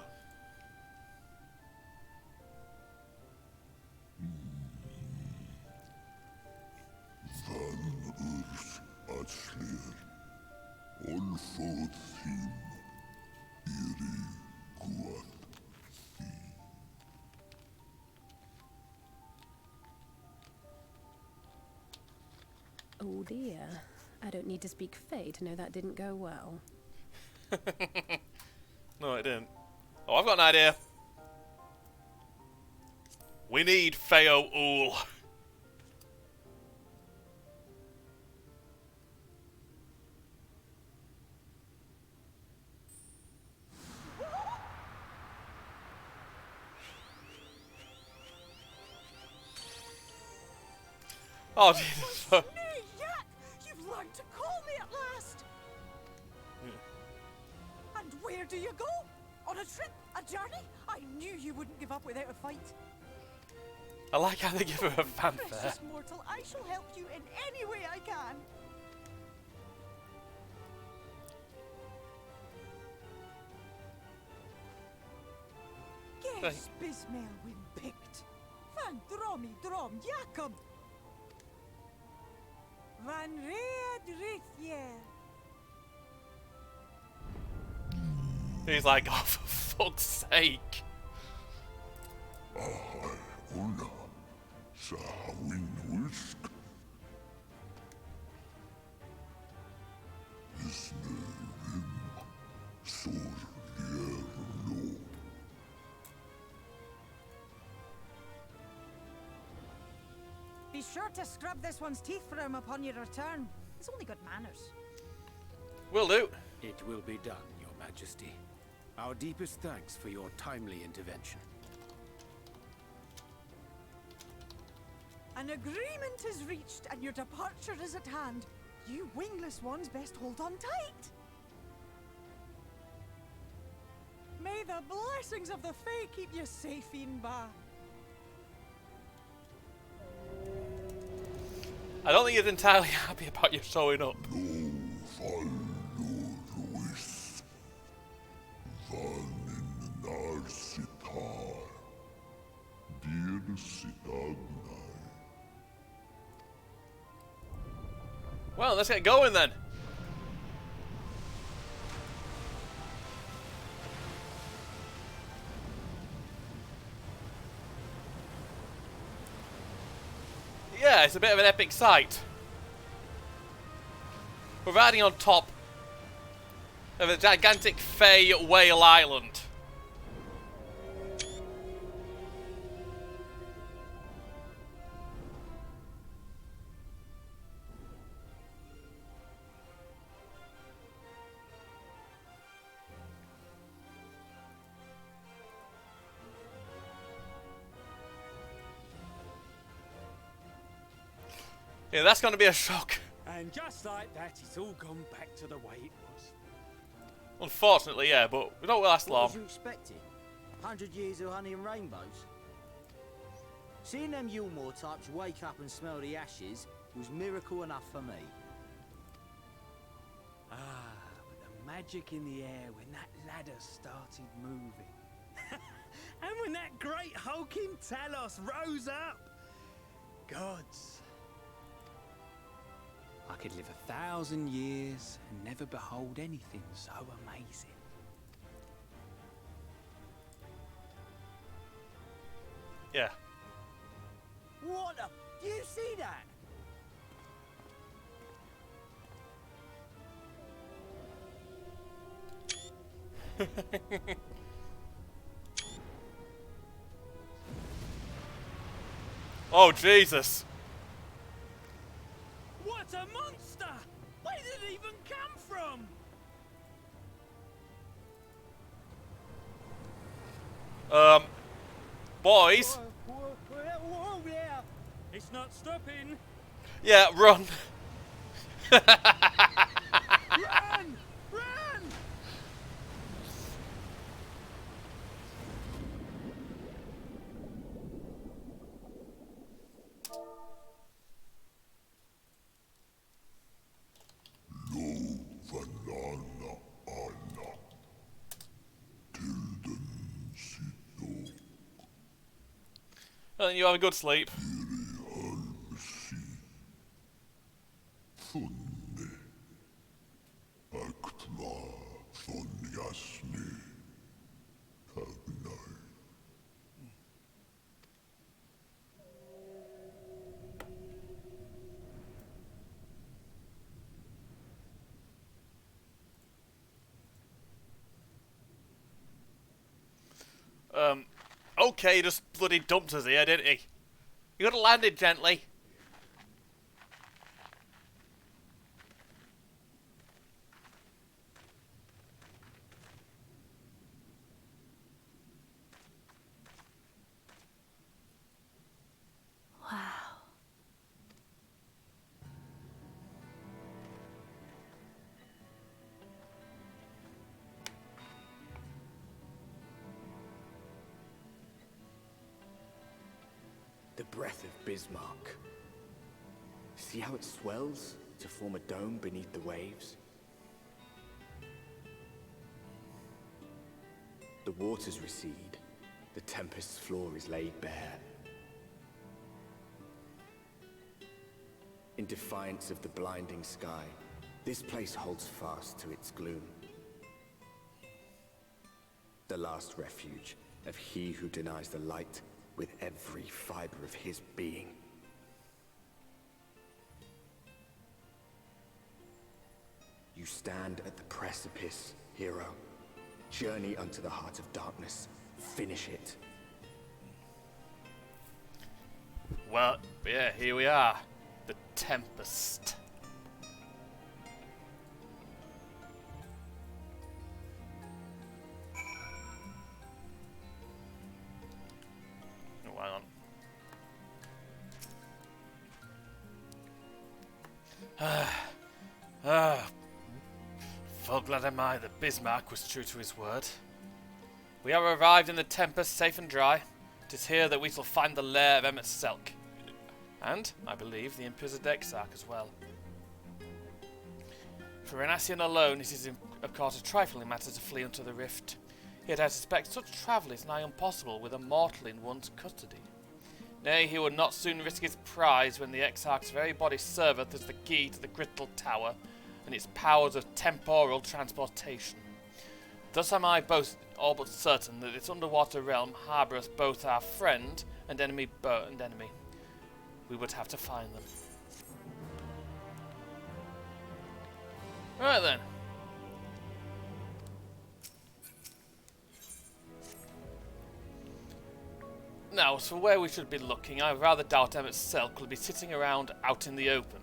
Van urs atslir. Olfod thim. Iri guath thi. Oh dear. I don't need to speak Fey to know that didn't go well. No, it didn't. Oh, I've got an idea. We need Feo Ool. Oh, Jesus. Me, Yak! You've learned to call me at last! And where do you go? On a trip? A journey? I knew you wouldn't give up without a fight. I like how they give her a fanfare. Precious mortal, I shall help you in any way I can. Guess Bismail win picked. Van dromi drom Jacob. Van Readrithje. He's like, oh, for fuck's sake. Una, Sahawin Whisk. Isnerim, Sorierno. Be sure to scrub this one's teeth for him upon your return. It's only good manners. Will do. It will be done, Your Majesty. Our deepest thanks for your timely intervention. An agreement is reached and your departure is at hand. You wingless ones best hold on tight. May the blessings of the Fae keep you safe in Ba. I don't think he's entirely happy about you showing up. No Valluruis. Van in Narsitar. Dear Sitagnai. Well, let's get going then. Yeah, it's a bit of an epic sight. We're riding on top of a gigantic Fey whale island. Yeah, that's going to be a shock. And just like that, it's all gone back to the way it was. Unfortunately, yeah, but we don't last long. What was you expecting? 100 years of honey and rainbows? Seeing them Yulmore types wake up and smell the ashes was miracle enough for me. Ah, but the magic in the air when that ladder started moving. And when that great hulking Talos rose up. Gods. I could live 1,000 years and never behold anything so amazing. Yeah. What the? Do you see that? Oh, Jesus. What a monster! Where did it even come from? Boys. Whoa, yeah. It's not stopping. Yeah, run. Run! Run! Lo Vanana Anna. Tilden Sito. And you have a good sleep. Funne. Aktma von Jasne. Agnai. Okay, he just bloody dumped us here, didn't he? You could have landed gently. Wow. The breath of Bismarck. See how it swells to form a dome beneath the waves? The waters recede. The tempest's floor is laid bare. In defiance of the blinding sky, this place holds fast to its gloom. The last refuge of he who denies the light with every fiber of his being. You stand at the precipice, hero. Journey unto the heart of darkness. Finish it. Well, yeah, here we are. The Tempest. Oh, hang on. Full glad am I that Bismarck was true to his word. We have arrived in the Tempest, safe and dry. 'Tis here that we shall find the lair of Emmett Selk. And, I believe, the imprisoned Exarch as well. For Renassian alone, it is of course a trifling matter to flee unto the rift. Yet I suspect such travel is nigh impossible with a mortal in one's custody. Nay, he would not soon risk his prize when the Exarch's very body serveth as the key to the Crystal Tower and its powers of temporal transportation. Thus am I all but certain that this underwater realm harboureth both our friend and enemy. We would have to find them. Right then. Now, as for where we should be looking, I rather doubt Emmett Selk will be sitting around out in the open.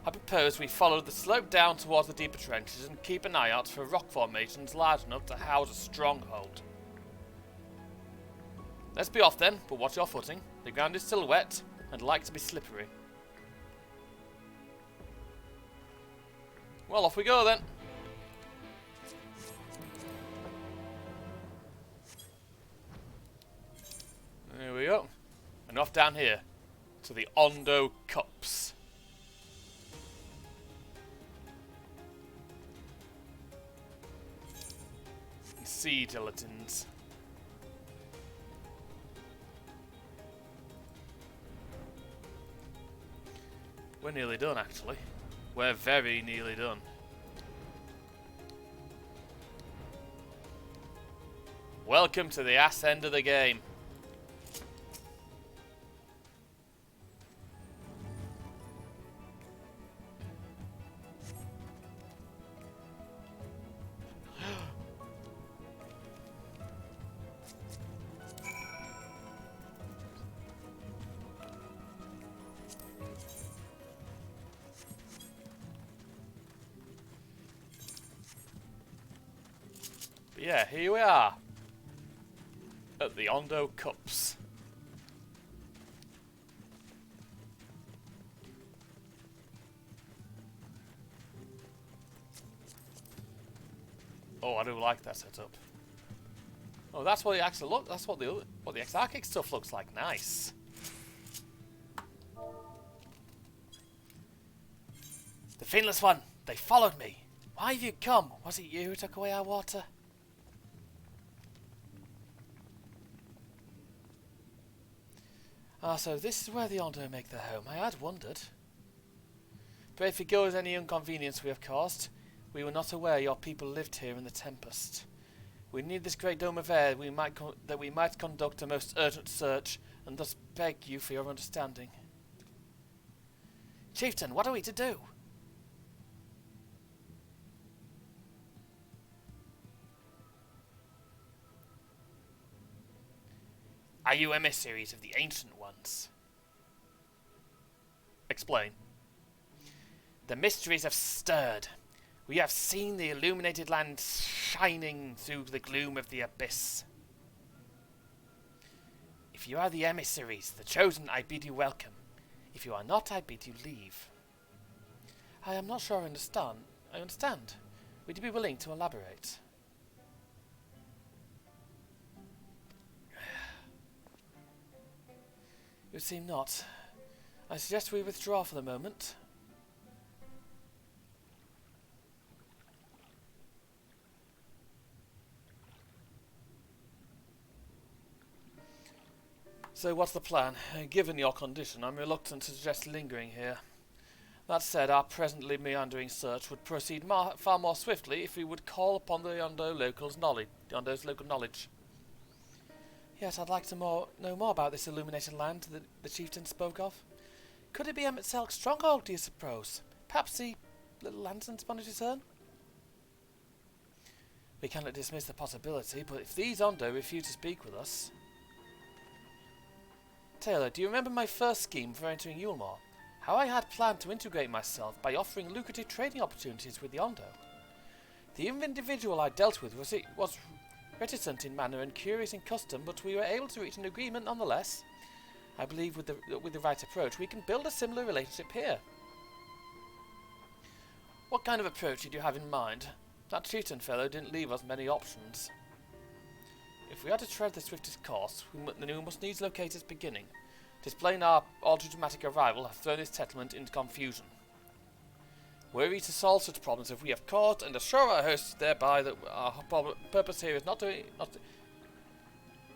I propose we follow the slope down towards the deeper trenches and keep an eye out for rock formations large enough to house a stronghold. Let's be off then, but watch your footing. The ground is still wet and like to be slippery. Well, off we go then. There we go. And off down here to the Ondo Cups. Sea gelatins. We're nearly done, actually. We're very nearly done. Welcome to the ass end of the game. Yeah, here we are at the Ondo Cups. Oh, I do like that setup. Oh, that's what the actual look. That's what the Exarchic stuff looks like. Nice. The Finless One. They followed me. Why have you come? Was it you who took away our water? Ah, so this is where the Ondo make their home. I had wondered. Pray forgive us any inconvenience we have caused. We were not aware your people lived here in the Tempest. We need this great dome of air that we might conduct a most urgent search, and thus beg you for your understanding. Chieftain, what are we to do? Are you emissaries of the Ancient Ones? Explain. The mysteries have stirred. We have seen the illuminated land shining through the gloom of the abyss. If you are the emissaries, the chosen, I bid you welcome. If you are not, I bid you leave. I am not sure I understand. Would you be willing to elaborate? It would seem not. I suggest we withdraw for the moment. So what's the plan? Given your condition, I'm reluctant to suggest lingering here. That said, our presently meandering search would proceed far more swiftly if we would call upon the Yondo's local knowledge. Yes, I'd like to know more about this illuminated land that the chieftain spoke of. Could it be Emmett Selk's stronghold, do you suppose? Perhaps the little lantern's upon his return? We cannot dismiss the possibility, but if these Ondo refuse to speak with us... Taylor, do you remember my first scheme for entering Yulmore? How I had planned to integrate myself by offering lucrative trading opportunities with the Ondo. The individual I dealt with was reticent in manner and curious in custom, but we were able to reach an agreement nonetheless. I believe with the right approach we can build a similar relationship here. What kind of approach did you have in mind? That chieftain fellow didn't leave us many options. If we are to tread the swiftest course, we must needs locate its beginning. Displaying our all-too-dramatic arrival has thrown this settlement into confusion. Were we to solve such problems as we have caused, and assure our hosts thereby that our purpose here is not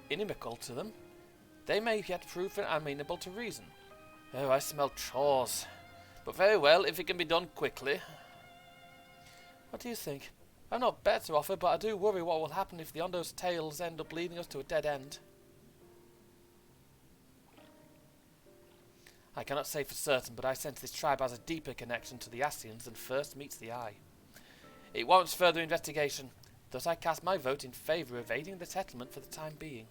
inimical to them, they may yet prove amenable to reason. Oh, I smell chores. But very well, if it can be done quickly. What do you think? I've not bet to offer, but I do worry what will happen if the Ondo's tales end up leading us to a dead end. I cannot say for certain, but I sense this tribe has a deeper connection to the Ascians than first meets the eye. It warrants further investigation, thus I cast my vote in favour of aiding the settlement for the time being.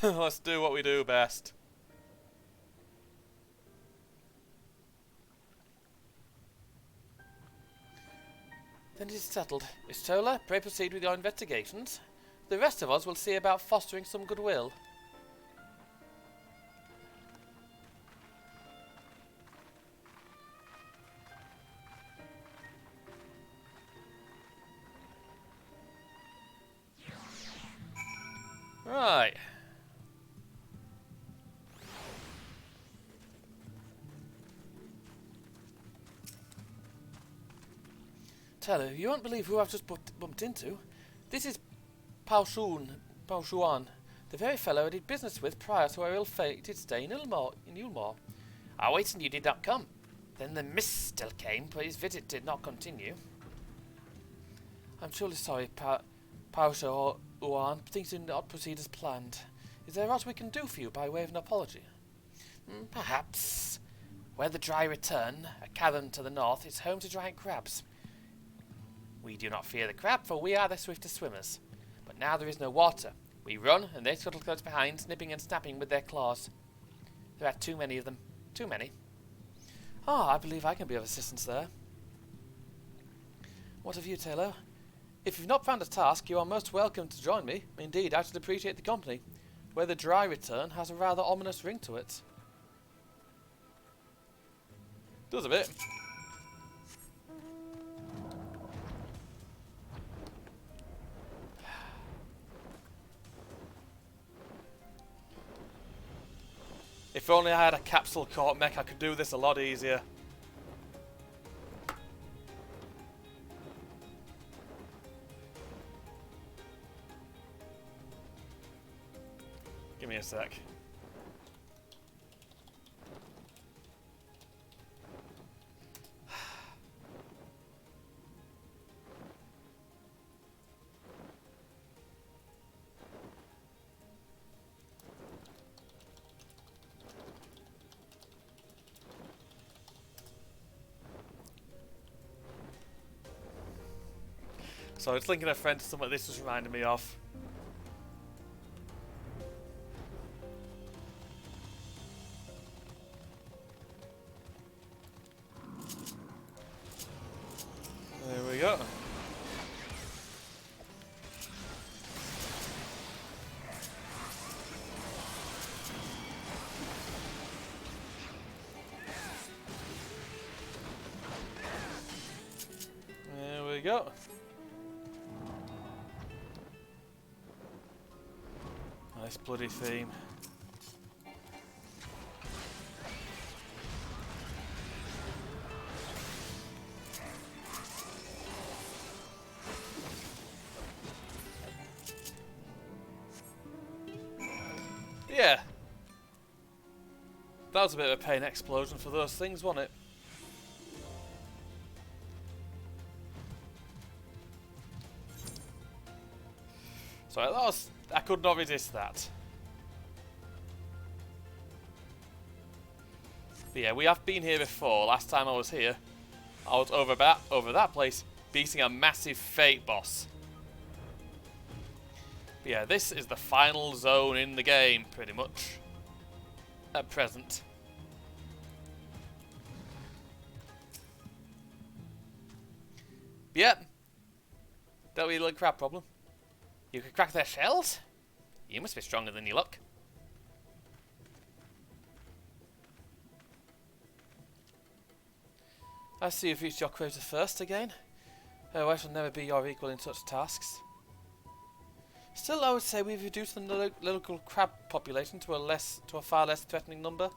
Let's do what we do best. Then it is settled. Istola, pray proceed with your investigations. The rest of us will see about fostering some goodwill. Right. Taylor, you won't believe who I've just bumped into. This is Pao Shuan, the very fellow I did business with prior to our ill-fated stay in Yulmore. I waited and you did not come. Then the mist still came, but his visit did not continue. I'm truly sorry, Pao Shuan. Things did not proceed as planned. Is there aught we can do for you by way of an apology? Perhaps. Where the Dry return, a cavern to the north, is home to giant crabs. We do not fear the crab, for we are the swiftest swimmers. But now there is no water. We run, and they scuttle close behind, snipping and snapping with their claws. There are too many of them. Too many. Ah, I believe I can be of assistance there. What of you, Taylor? If you've not found a task, you are most welcome to join me. Indeed, I should appreciate the company. Where the Dry return has a rather ominous ring to it. Does a bit. If only I had a capsule court mech, I could do this a lot easier. Give me a sec. So I was linking a friend to something this was reminding me of. There we go. There we go. Nice bloody theme. Yeah. That was a bit of a pain explosion for those things, wasn't it? Sorry, I could not resist that. But yeah, we have been here before. Last time I was here, I was over that place, beating a massive fate boss. But yeah, this is the final zone in the game, pretty much. At present. But yeah. Don't be a little crab problem. You can crack their shells? You must be stronger than you look. I see you've reached your quota first again. Oh, I shall never be your equal in such tasks. Still, I would say we've reduced the local crab population to a far less threatening number.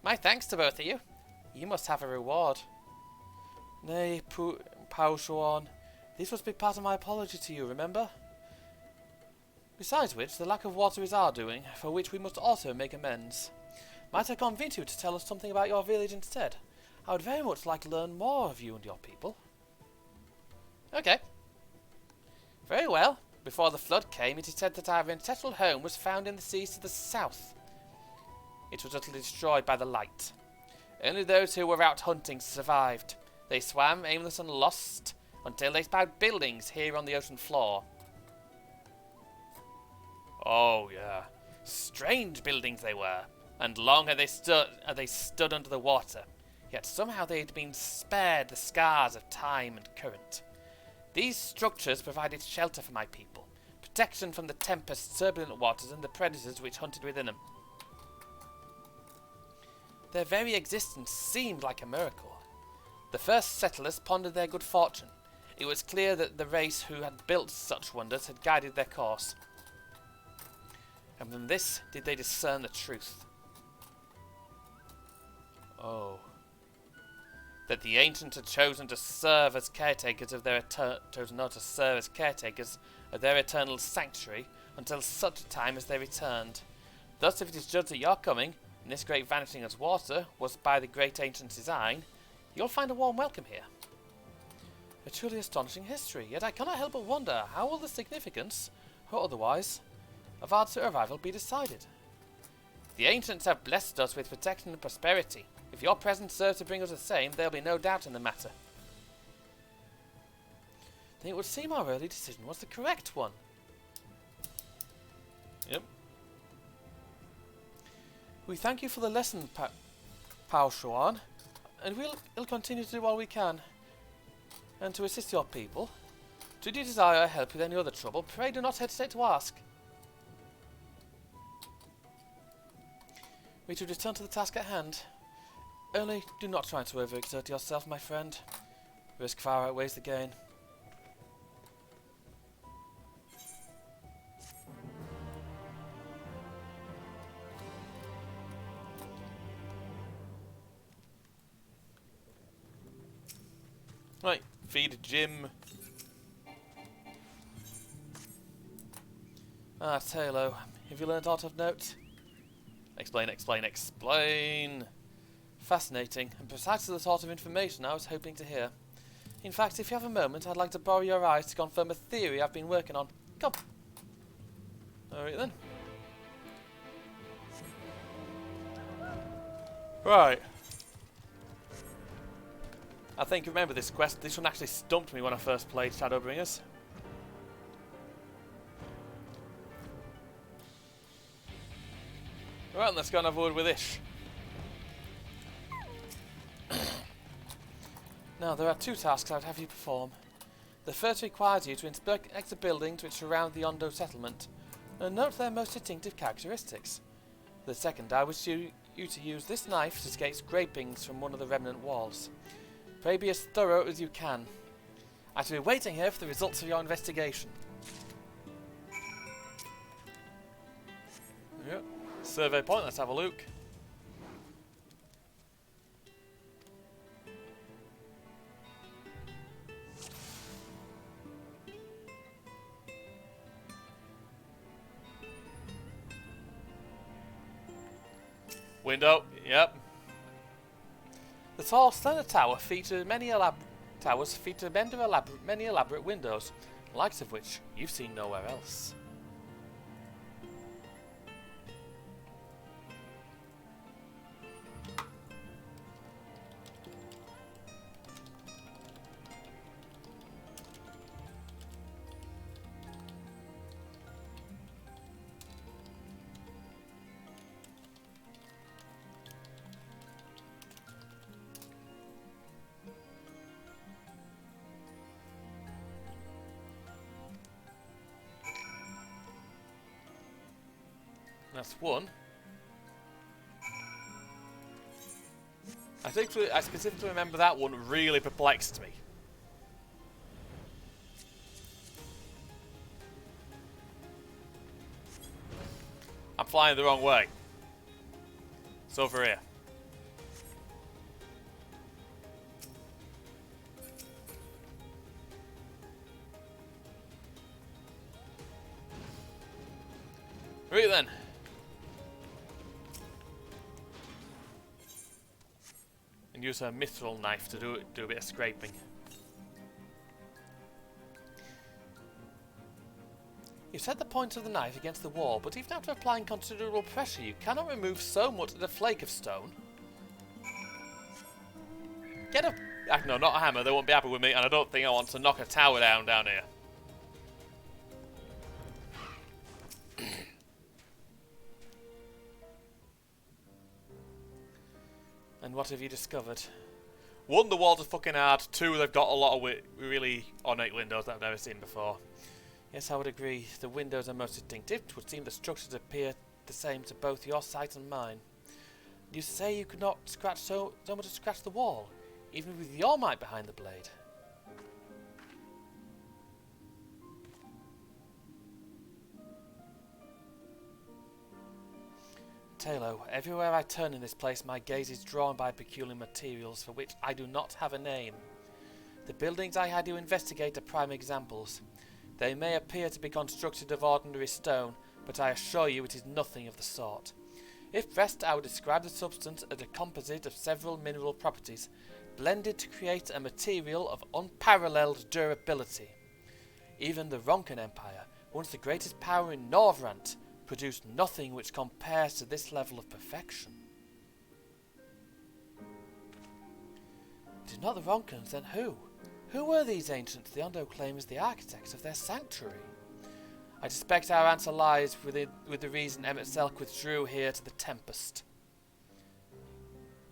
My thanks to both of you. You must have a reward. Nay, Pao Shuan, this must be part of my apology to you, remember? Besides which, the lack of water is our doing, for which we must also make amends. Might I convince you to tell us something about your village instead? I would very much like to learn more of you and your people. Okay. Very well. Before the flood came, it is said that our ancestral home was found in the seas to the south. It was utterly destroyed by the light. Only those who were out hunting survived. They swam, aimless and lost, until they spied buildings here on the ocean floor. Oh, yeah. Strange buildings they were, and long had they stood under the water. Yet somehow they had been spared the scars of time and current. These structures provided shelter for my people, protection from the tempest's turbulent waters and the predators which hunted within them. Their very existence seemed like a miracle. The first settlers pondered their good fortune. It was clear that the race who had built such wonders had guided their course. And from this did they discern the truth. Oh. That the ancients had chosen to serve as caretakers of their eternal sanctuary until such a time as they returned. Thus, if it is judged that your coming, and this great vanishing as water, was by the great ancient's design, you'll find a warm welcome here. A truly astonishing history, yet I cannot help but wonder how will the significance, or otherwise, of our survival be decided. The ancients have blessed us with protection and prosperity. If your presence serves to bring us the same, there'll be no doubt in the matter. Then it would seem our early decision was the correct one. Yep. We thank you for the lesson, Pao Shuan, and we'll continue to do all we can. And to assist your people. Should you desire help with any other trouble, pray do not hesitate to ask. We should return to the task at hand. Only do not try to overexert yourself, my friend. Risk far outweighs the gain. Right, feed Jim. Ah, Talo, have you learned aught of note? Explain, explain, explain. Fascinating, and precisely the sort of information I was hoping to hear. In fact, if you have a moment, I'd like to borrow your eyes to confirm a theory I've been working on. Come. Alright then. Right. I think you remember this quest. This one actually stumped me when I first played Shadowbringers. Right, let's go and have a word with Ish. Now, there are two tasks I would have you perform. The first requires you to inspect the buildings which surround the Ondo settlement, and note their most distinctive characteristics. The second, I wish you to use this knife to escape scrapings from one of the remnant walls. Pray be as thorough as you can. I shall be waiting here for the results of your investigation. Yep. Survey point, let's have a look. Window, yep. The tall, slender tower features many elaborate windows, the likes of which you've seen nowhere else. That's one. I specifically remember that one really perplexed me. I'm flying the wrong way. It's over here. Right then. And use her mithril knife to do a bit of scraping. You set the point of the knife against the wall, but even after applying considerable pressure, you cannot remove so much as a flake of stone. Get a... no, not a hammer, they won't be happy with me, and I don't think I want to knock a tower down here. And what have you discovered? One, the walls are fucking hard. Two, they've got a lot of really ornate windows that I've never seen before. Yes, I would agree. The windows are most distinctive. It would seem the structures appear the same to both your sight and mine. You say you could not scratch so much as scratch the wall, even with your might behind the blade. Talo, everywhere I turn in this place, my gaze is drawn by peculiar materials for which I do not have a name. The buildings I had you investigate are prime examples. They may appear to be constructed of ordinary stone, but I assure you it is nothing of the sort. If pressed, I would describe the substance as a composite of several mineral properties, blended to create a material of unparalleled durability. Even the Ronkan Empire, once the greatest power in Norvrant, produced nothing which compares to this level of perfection. It is not the Ronkans, then who? Who were these ancients the Ondo claim as the architects of their sanctuary? I suspect our answer lies with the reason Emmett Selk withdrew here to the Tempest.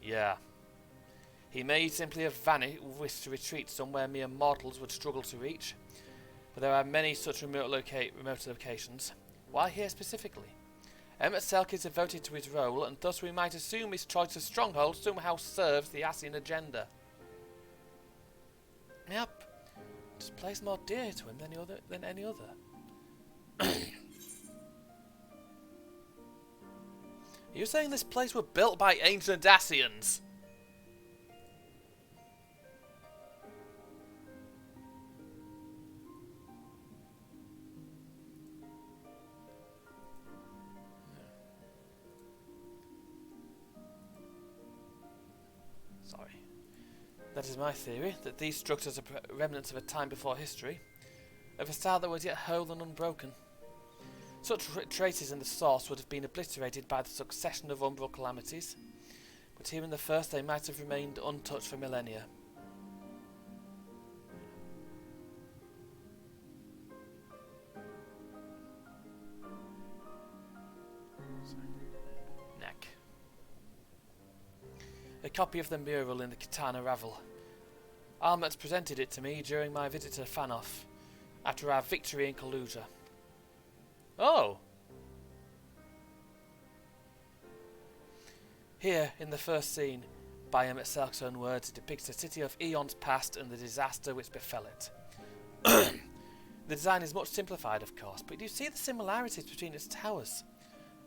Yeah. He may simply have wished to retreat somewhere mere mortals would struggle to reach, but there are many such remote locations. Why here specifically? Emmett Selk is devoted to his role, and thus we might assume his choice of stronghold somehow serves the Ascian agenda. Yep. This place more dear to him than any other. Are you saying this place was built by ancient Ascians? Sorry. That is my theory, that these structures are remnants of a time before history, of a style that was yet whole and unbroken. Such traces in the source would have been obliterated by the succession of umbral calamities, but here in the first they might have remained untouched for millennia. Neck. A copy of the mural in the Katana Ravel. Armet presented it to me during my visit to Fanoff, after our victory in Kaluja. Oh! Here, in the first scene, by Emmett Selk's own words, it depicts a city of eons past and the disaster which befell it. The design is much simplified, of course, but do you see the similarities between its towers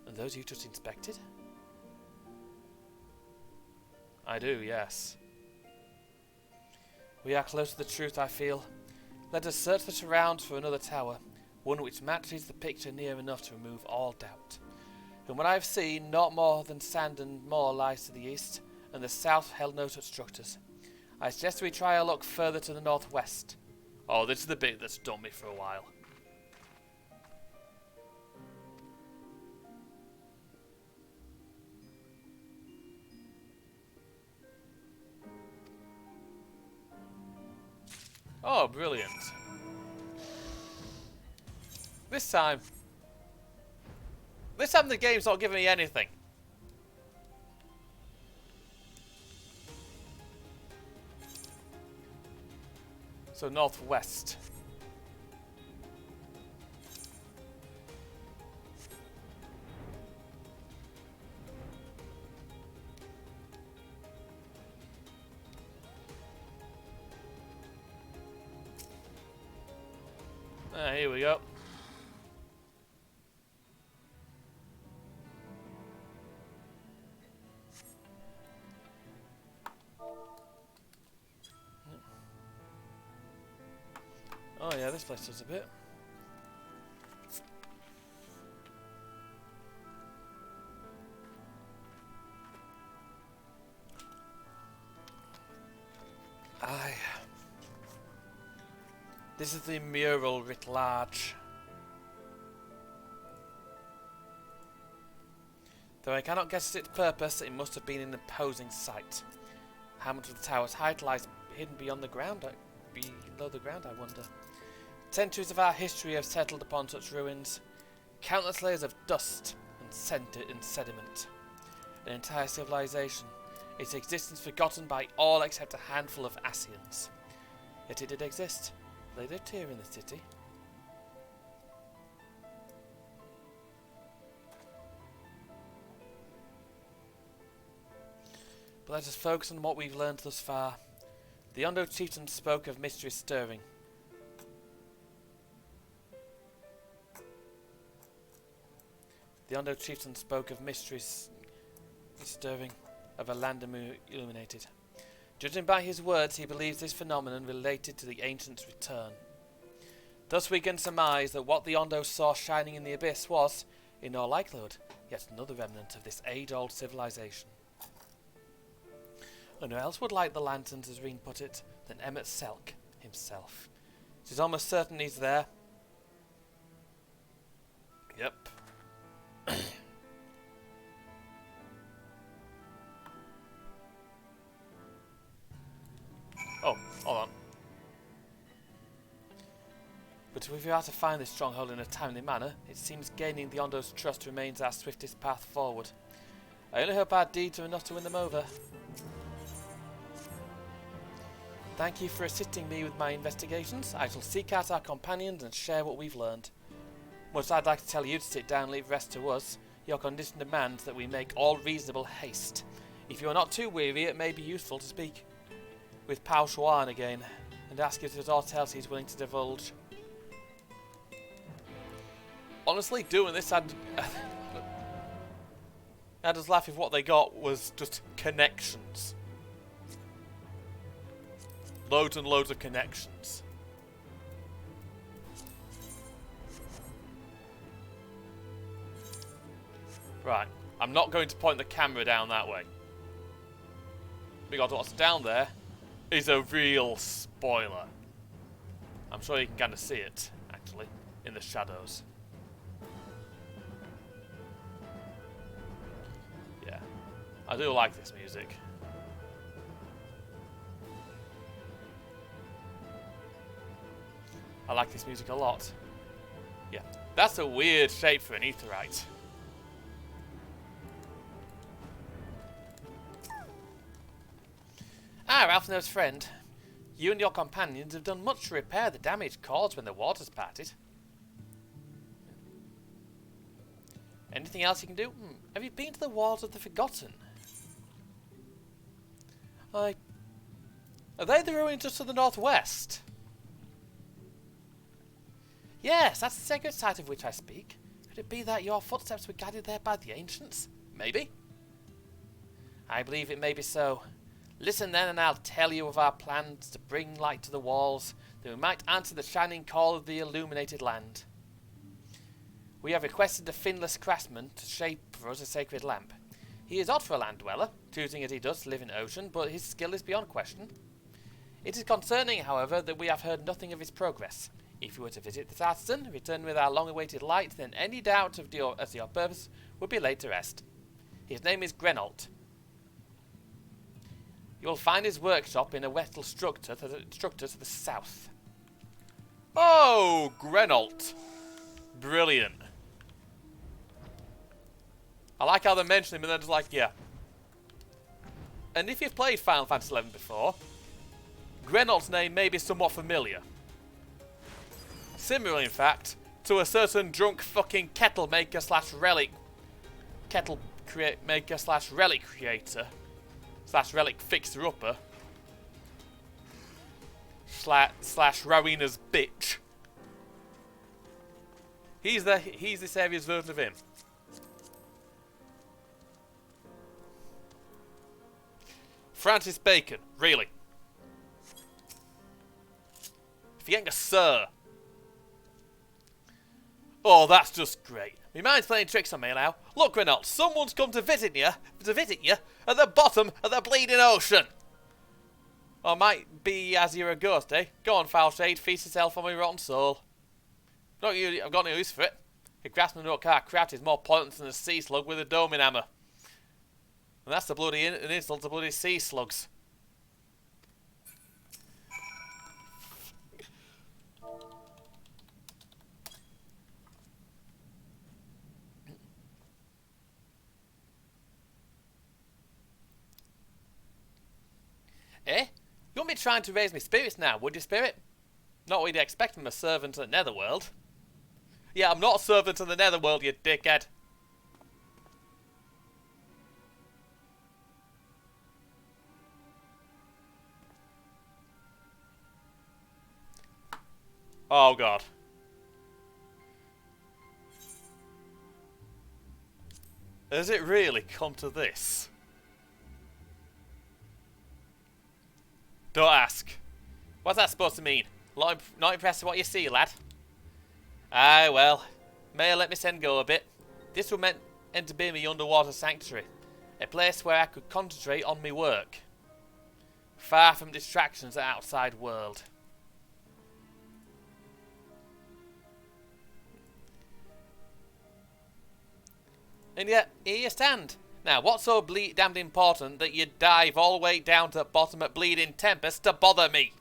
and those you just inspected? I do, yes. We are close to the truth, I feel. Let us search the surrounds for another tower, one which matches the picture near enough to remove all doubt. From what I have seen, not more than sand and moor lies to the east, and the south held no such structures. I suggest we try a look further to the northwest. Oh, this is the bit that's done me for a while. Oh, brilliant. This time the game's not giving me anything. So northwest. Here we go. Oh yeah, this place does a bit. Aye. This is the mural writ large. Though I cannot guess at its purpose, it must have been an imposing sight. How much of the tower's height lies hidden beyond the ground? Below the ground, I wonder. Centuries of our history have settled upon such ruins. Countless layers of dust and sediment. An entire civilization. Its existence forgotten by all except a handful of Asians. Yet it did exist. They lived here in the city. But let us focus on what we've learned thus far. The Ondo chieftain spoke of mysteries stirring. The Ondo chieftain spoke of mysteries stirring of a land illuminated. Judging by his words, he believes this phenomenon related to the ancients' return. Thus we can surmise that what the Ondo saw shining in the abyss was, in all likelihood, yet another remnant of this age-old civilization. And who else would light the lanterns, as Reen put it, than Emmett Selk himself? It is almost certain he's there. Yep. Oh, hold on. But if we are to find this stronghold in a timely manner, it seems gaining the Ondo's trust remains our swiftest path forward. I only hope our deeds are enough to win them over. Thank you for assisting me with my investigations. I shall seek out our companions and share what we've learned. Much I'd like to tell you to sit down and leave the rest to us. Your condition demands that we make all reasonable haste. If you are not too weary, it may be useful to speak with Pao Shuan again, and ask if there's aught else he's willing to divulge. Honestly, doing this, I'd just laugh if what they got was just connections. Loads and loads of connections. Right, I'm not going to point the camera down that way, because what's down there is a real spoiler. I'm sure you can kind of see it, actually, in the shadows. Yeah, I do like this music. I like this music a lot. Yeah, that's a weird shape for an aetheryte. Ah, Ralph's friend. You and your companions have done much to repair the damage caused when the waters parted. Anything else you can do? Have you been to the Walls of the Forgotten? Are they the ruins just to the northwest? Yes, that's the sacred site of which I speak. Could it be that your footsteps were guided there by the ancients? Maybe. I believe it may be so. Listen then, and I'll tell you of our plans to bring light to the walls, that we might answer the shining call of the illuminated land. We have requested the finless craftsman to shape for us a sacred lamp. He is odd for a land dweller, choosing as he does to live in ocean, but his skill is beyond question. It is concerning, however, that we have heard nothing of his progress. If you were to visit this artisan, return with our long-awaited light, then any doubt as to your purpose would be laid to rest. His name is Grenault. You will find his workshop in a metal structure to the south. Oh, Grenault. Brilliant. I like how they mention him and they're just like, yeah. And if you've played Final Fantasy XI before, Grenault's name may be somewhat familiar. Similar, in fact, to a certain drunk fucking kettle maker slash relic maker slash relic creator slash relic fixer upper slash Rowena's bitch. He's this area's version of him. Francis Bacon, really. If you're getting a sir. Oh, that's just great. My mind's playing tricks on me now. Look, Renault, someone's come to visit you at the bottom of the bleeding ocean. Or might be as you're a ghost, eh? Go on, foul shade, feast yourself on my rotten soul. I've got no use for it. A craftsman who can't craft is more pointless than a sea slug with a doming hammer. And that's the bloody an insult to bloody sea slugs. Eh? You won't be trying to raise me spirits now, would you, spirit? Not what you'd expect from a servant of the netherworld. Yeah, I'm not a servant of the netherworld, you dickhead. Oh god. Has it really come to this? Don't ask. What's that supposed to mean? Not impressed with what you see, lad? Aye, well. May I let me send go a bit? This was meant to be my underwater sanctuary. A place where I could concentrate on my work. Far from distractions of the outside world. And yet, here you stand. Now, what's so damned important that you dive all the way down to the bottom at Bleeding Tempest to bother me?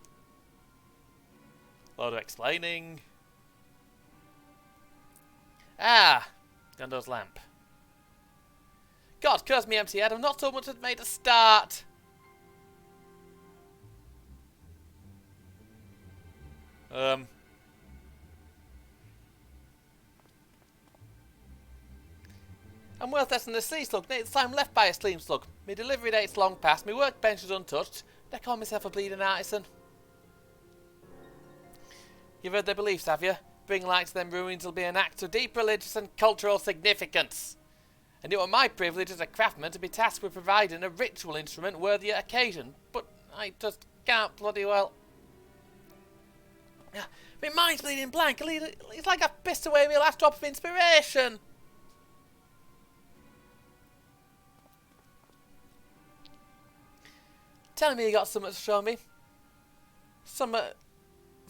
Load of explaining. Ah, Gundo's lamp. God, curse me empty head, I've not so much as made a start. I'm worth less than a sea slug. Next time left by a steam slug. My delivery date's long past. My workbench is untouched. I call myself a bleeding artisan. You've heard their beliefs, have you? Bring light to them ruins will be an act of deep religious and cultural significance. And it were my privilege as a craftsman to be tasked with providing a ritual instrument worthy of occasion. But I just can't bloody well. My mind's bleeding blank. It's like I've pissed away my last drop of inspiration. Tell me you got something to show me. Something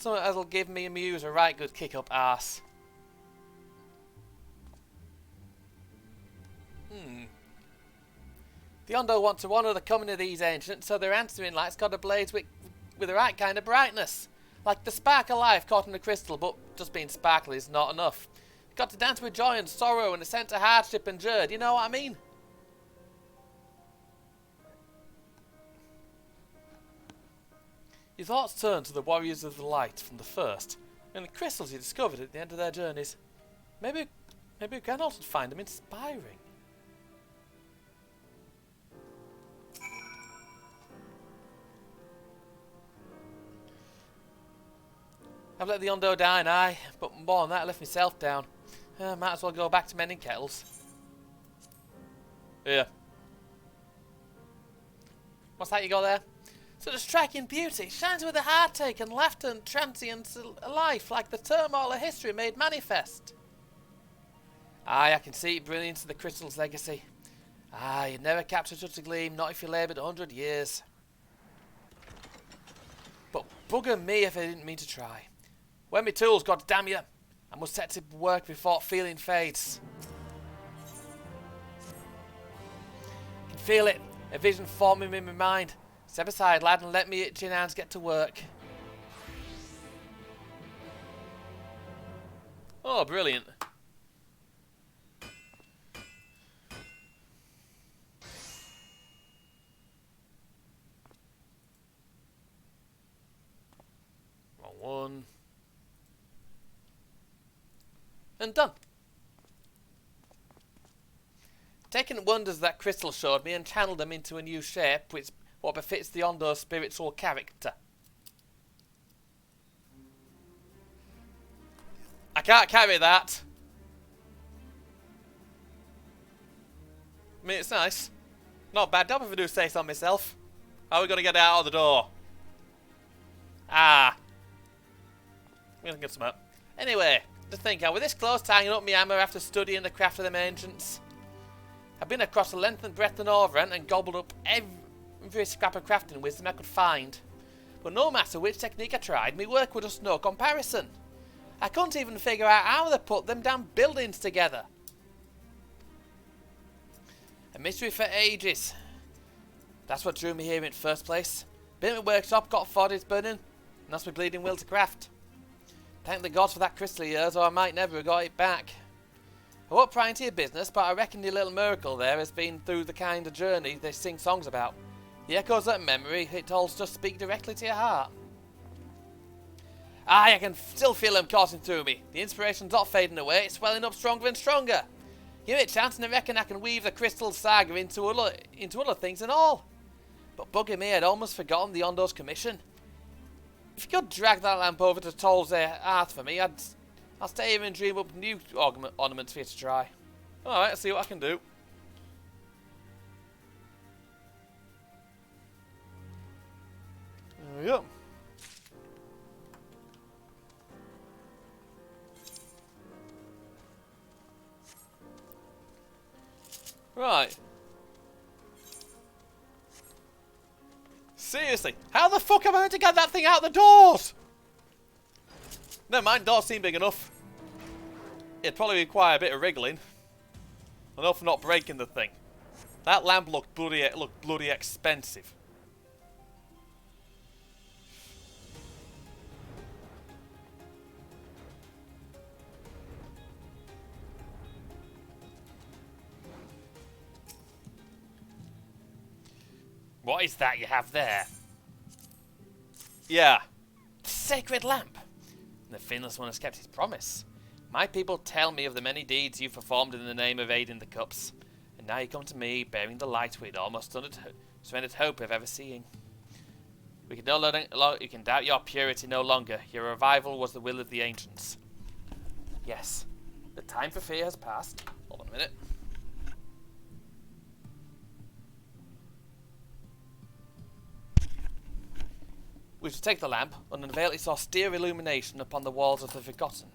that'll give me a muse a right good kick up arse. The Ondo want to honour the coming of these ancients, so their answering light's got a blaze with the right kind of brightness. Like the spark of life caught in a crystal, but just being sparkly is not enough. Got to dance with joy and sorrow and a sense of hardship endured, you know what I mean? Your thoughts turn to the warriors of the light from the first, and the crystals you discovered at the end of their journeys. Maybe Grenault would find them inspiring. I've let the Ondo down, aye, but more than that I left myself down. Might as well go back to mending kettles. Yeah. What's that you got there? Such a striking beauty, shines with a heartache and laughter and transience life, like the turmoil of history made manifest. Aye, I can see it brilliant to the crystal's legacy. Aye, you'd never capture such a gleam, not if you laboured 100 years. But bugger me if I didn't mean to try. Where me tools, god damn you! I must set to work before feeling fades. I can feel it, a vision forming in my mind. Step aside, lad, and let me itching hands get to work. Oh, brilliant. Wrong one. And done. Taking wonders that crystal showed me and channeled them into a new shape, which what befits the Ondo's spiritual character. I can't carry that. I mean, it's nice. Not a bad job if I do say so myself. How are we going to get it out of the door? Ah. I'm going to get some up. Anyway, to think, I was this close to hanging up my hammer after studying the craft of them ancients. I've been across the length and breadth of Northrend and gobbled up every scrap of crafting wisdom I could find. But no matter which technique I tried, my work was just no comparison. I couldn't even figure out how they put them damn buildings together. A mystery for ages. That's what drew me here in the first place. Been in my workshop, got foddies burning, and that's my bleeding will to craft. Thank the gods for that crystal of yours, or I might never have got it back. I won't pry into your business, but I reckon the little miracle there has been through the kind of journey they sing songs about. The echoes of memory, it all just speak directly to your heart. Aye, I can still feel them coursing through me. The inspiration's not fading away, it's swelling up stronger and stronger. Give it a chance and I reckon I can weave the crystal saga into other things and all. But bugger me, I'd almost forgotten the Ondo's commission. If you could drag that lamp over to Toll's hearth for me, I'll stay here and dream up new ornaments for you to try. Alright, let's see what I can do. There we go. Right. Seriously, how the fuck am I going to get that thing out the doors? Never mind, doors seem big enough. It'd probably require a bit of wriggling. Enough for not breaking the thing. That lamp looked bloody expensive. What is that you have there? Yeah. The sacred lamp. The finless one has kept his promise. My people tell me of the many deeds you've performed in the name of aiding the cups. And now you come to me, bearing the light we'd almost surrendered hope of ever seeing. We can you can doubt your purity no longer. Your revival was the will of the ancients. Yes. The time for fear has passed. Hold on a minute. We should take the lamp and unveil its austere illumination upon the walls of the Forgotten.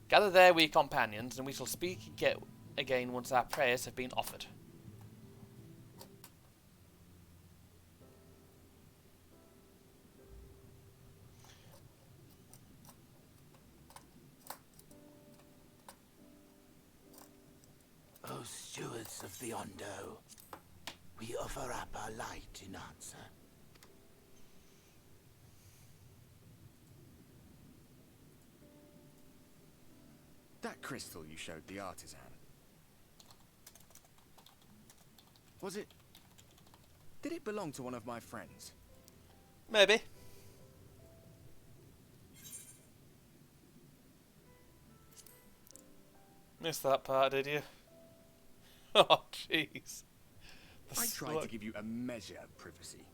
Gather there, we companions, and we shall speak again once our prayers have been offered. O stewards of the Ondo, we offer up our light in answer. That crystal you showed the artisan. Was it... Did it belong to one of my friends? Maybe. Missed that part, did you? Oh, jeez. I tried to give you a measure of privacy.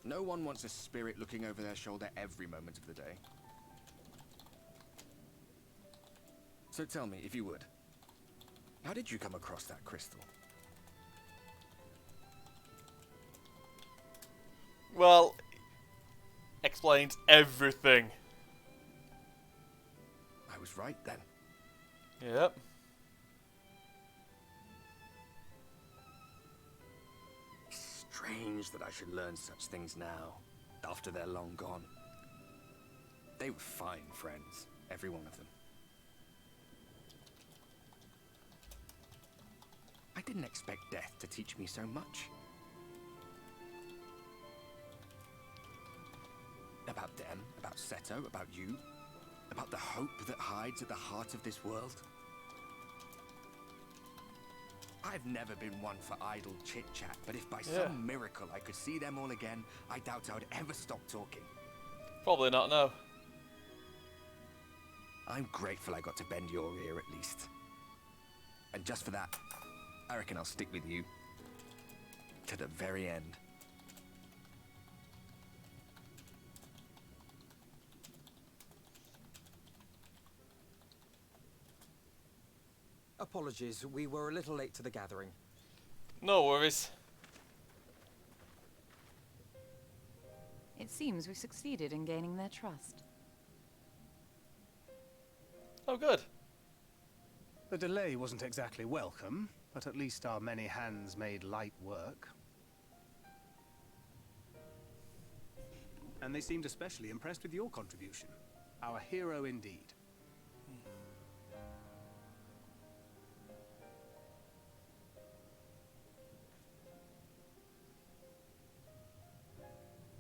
No one wants a spirit looking over their shoulder every moment of the day. So tell me, if you would, how did you come across that crystal? Well, explains everything. I was right then. Yep. strange that I should learn such things now, after they're long gone. They were fine friends, every one of them. I didn't expect death to teach me so much. About them, about Seto, about you, about the hope that hides at the heart of this world. I've never been one for idle chit-chat, but if by some miracle I could see them all again, I doubt I would ever stop talking. Probably not, no. I'm grateful I got to bend your ear at least. And just for that, I reckon I'll stick with you. To the very end. Apologies, we were a little late to the gathering. No worries. It seems we succeeded in gaining their trust. Oh, good. The delay wasn't exactly welcome, but at least our many hands made light work. And they seemed especially impressed with your contribution. Our hero indeed.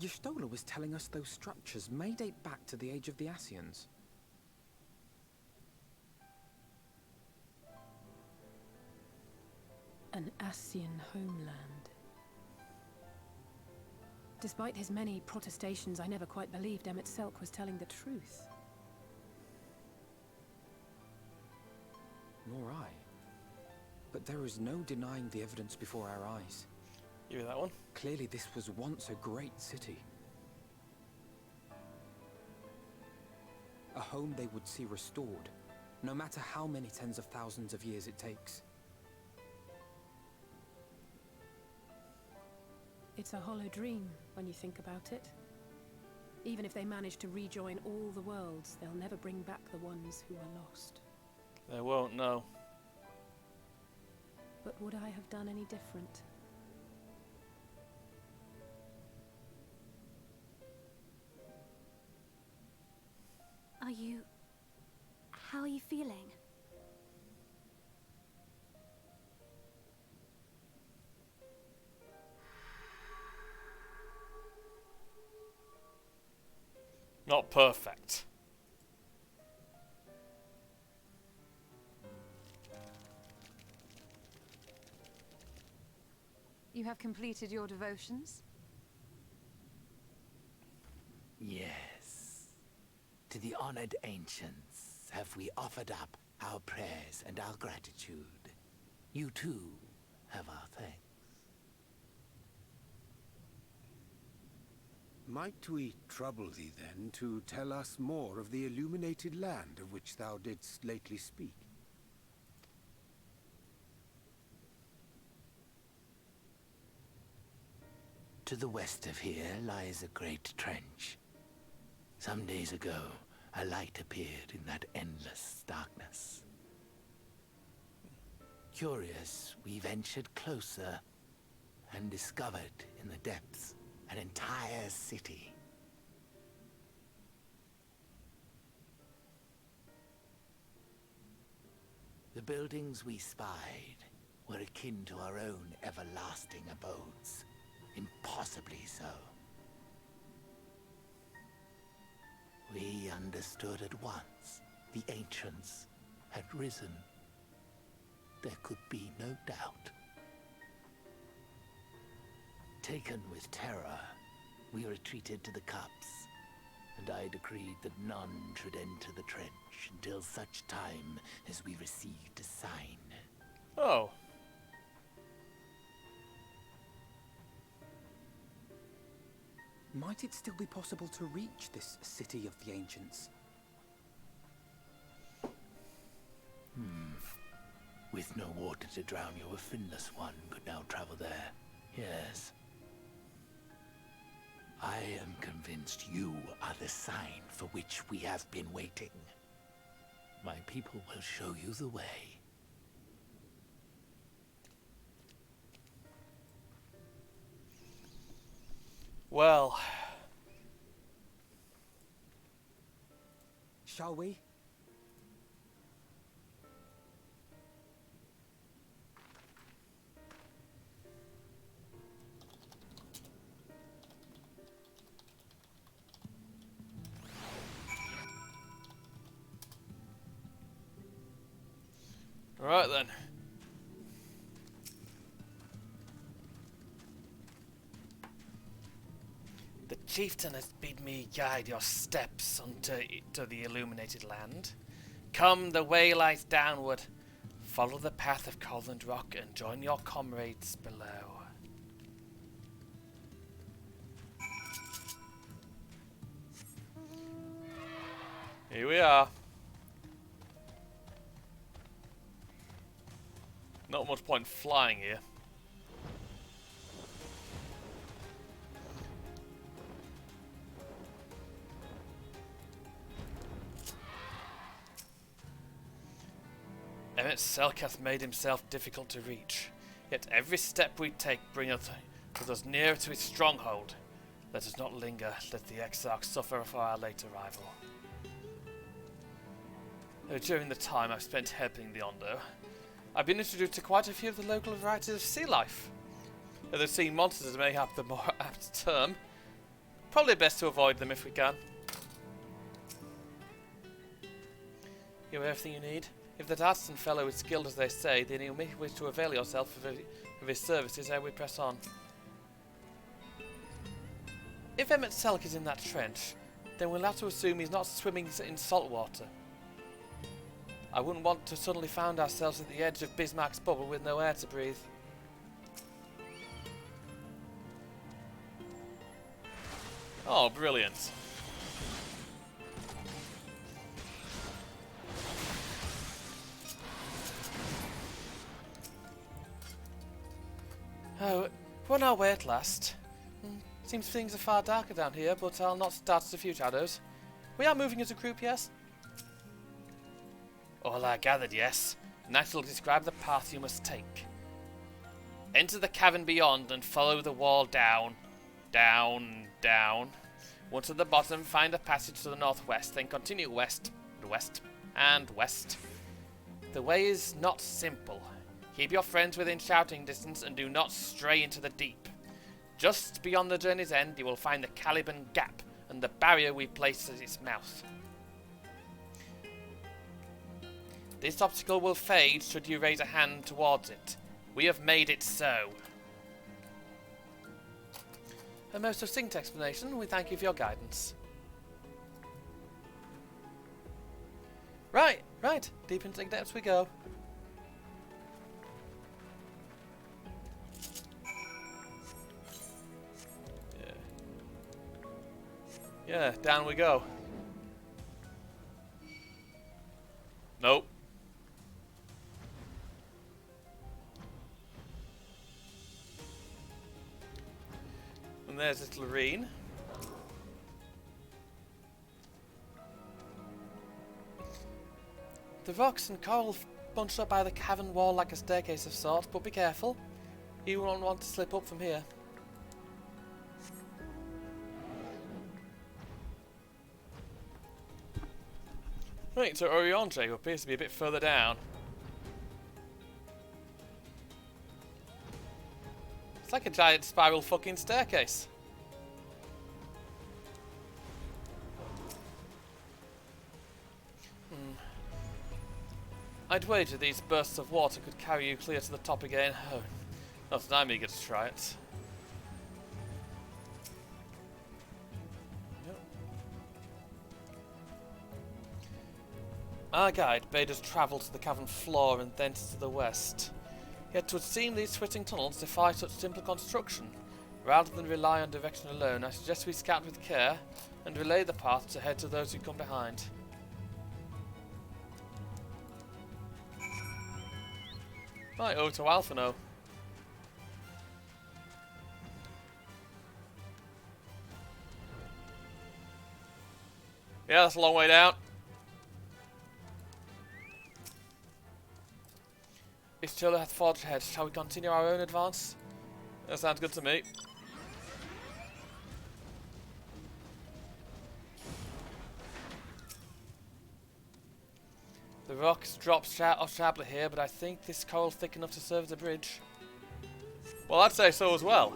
Y'shtola was telling us those structures may date back to the age of the Ascians. An Ascian homeland. Despite his many protestations, I never quite believed Emmett Selk was telling the truth. Nor I. But there is no denying the evidence before our eyes. You hear that one? Clearly this was once a great city. A home they would see restored, no matter how many tens of thousands of years it takes. It's a hollow dream when you think about it. Even if they manage to rejoin all the worlds, they'll never bring back the ones who are lost. They won't, no. But would I have done any different? How are you feeling? Not perfect. You have completed your devotions? Yes. To the honored ancients have we offered up our prayers and our gratitude. You too have our thanks. Might we trouble thee then to tell us more of the illuminated land of which thou didst lately speak? To the west of here lies a great trench. Some days ago, a light appeared in that endless darkness. Curious, we ventured closer and discovered in the depths an entire city. The buildings we spied were akin to our own everlasting abodes. Impossibly so. We understood at once the ancients had risen. There could be no doubt. Taken with terror, we retreated to the cups, and I decreed that none should enter the trench until such time as we received a sign. Oh. Might it still be possible to reach this city of the ancients? With no water to drown you, a finless one could now travel there. Yes. I am convinced you are the sign for which we have been waiting. My people will show you the way. Well... Shall we? Alright then. The chieftain has bid me guide your steps to the illuminated land. Come, the way lies downward. Follow the path of Covenant Rock and join your comrades below. Here we are. Not much point flying here. Emmett Selk hath made himself difficult to reach, yet every step we take bringeth us nearer to his stronghold. Let us not linger, let the Exarch suffer for our late arrival. During the time I've spent helping the Ondo, I've been introduced to quite a few of the local varieties of sea life. Though sea monsters is mayhap the more apt term, probably best to avoid them if we can. You have everything you need? If that artisan fellow is skilled as they say, then you may wish to avail yourself of his services ere we press on. If Emmett Selk is in that trench, then we'll have to assume he's not swimming in salt water. I wouldn't want to suddenly find ourselves at the edge of Bismarck's bubble with no air to breathe. Oh, brilliant. Oh, we're on our way at last. Seems things are far darker down here, but I'll not start as a few shadows. We are moving as a group, yes? All I gathered, yes. Next will describe the path you must take. Enter the cavern beyond and follow the wall down. Down, down. Once at the bottom, find a passage to the northwest, then continue west, and west, and west. The way is not simple. Keep your friends within shouting distance and do not stray into the deep. Just beyond the journey's end, you will find the Caliban Gap and the barrier we placed at its mouth. This obstacle will fade should you raise a hand towards it. We have made it so. A most succinct explanation. We thank you for your guidance. Right. Deep into the depths we go. Yeah, down we go. Nope. And there's little Reen. The rocks and coral bunched up by the cavern wall like a staircase of sorts, but be careful. You won't want to slip up from here. Right, so Oriente, who appears to be a bit further down. It's like a giant spiral fucking staircase. I'd wager these bursts of water could carry you clear to the top again. Oh, not that I'm eager to try it. Our guide bade us travel to the cavern floor and thence to the west. Yet 'twould seem these twisting tunnels defy such simple construction. Rather than rely on direction alone, I suggest we scout with care and relay the path ahead to those who come behind. Right, over to Alphino. Yeah, that's a long way down. If Chola hath forged ahead, shall we continue our own advance? That sounds good to me. The rocks drop off sharply here, but I think this coral's thick enough to serve as a bridge. Well, I'd say so as well.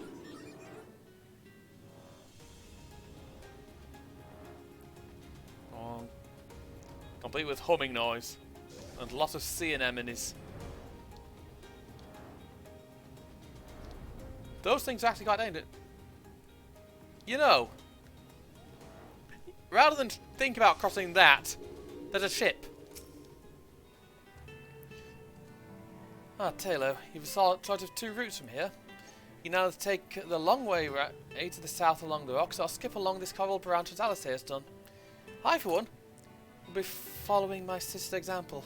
Oh, complete with humming noise and lots of sea anemones. Those things are actually quite dangerous. You know, rather than think about crossing that, there's a ship. Ah, Taylor, you've a choice of 2 routes from here. You now take the long way to the south along the rocks, or skip along this coral branch as Alistair has done. I, for one, will be following my sister's example.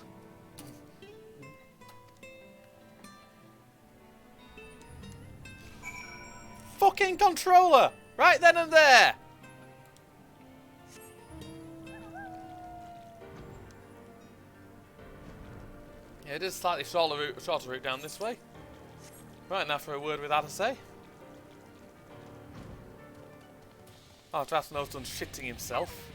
Fucking controller! Right then and there! Yeah, it is a slightly shorter route down this way. Right, now for a word with Alistair. Oh, Drasno's done shitting himself.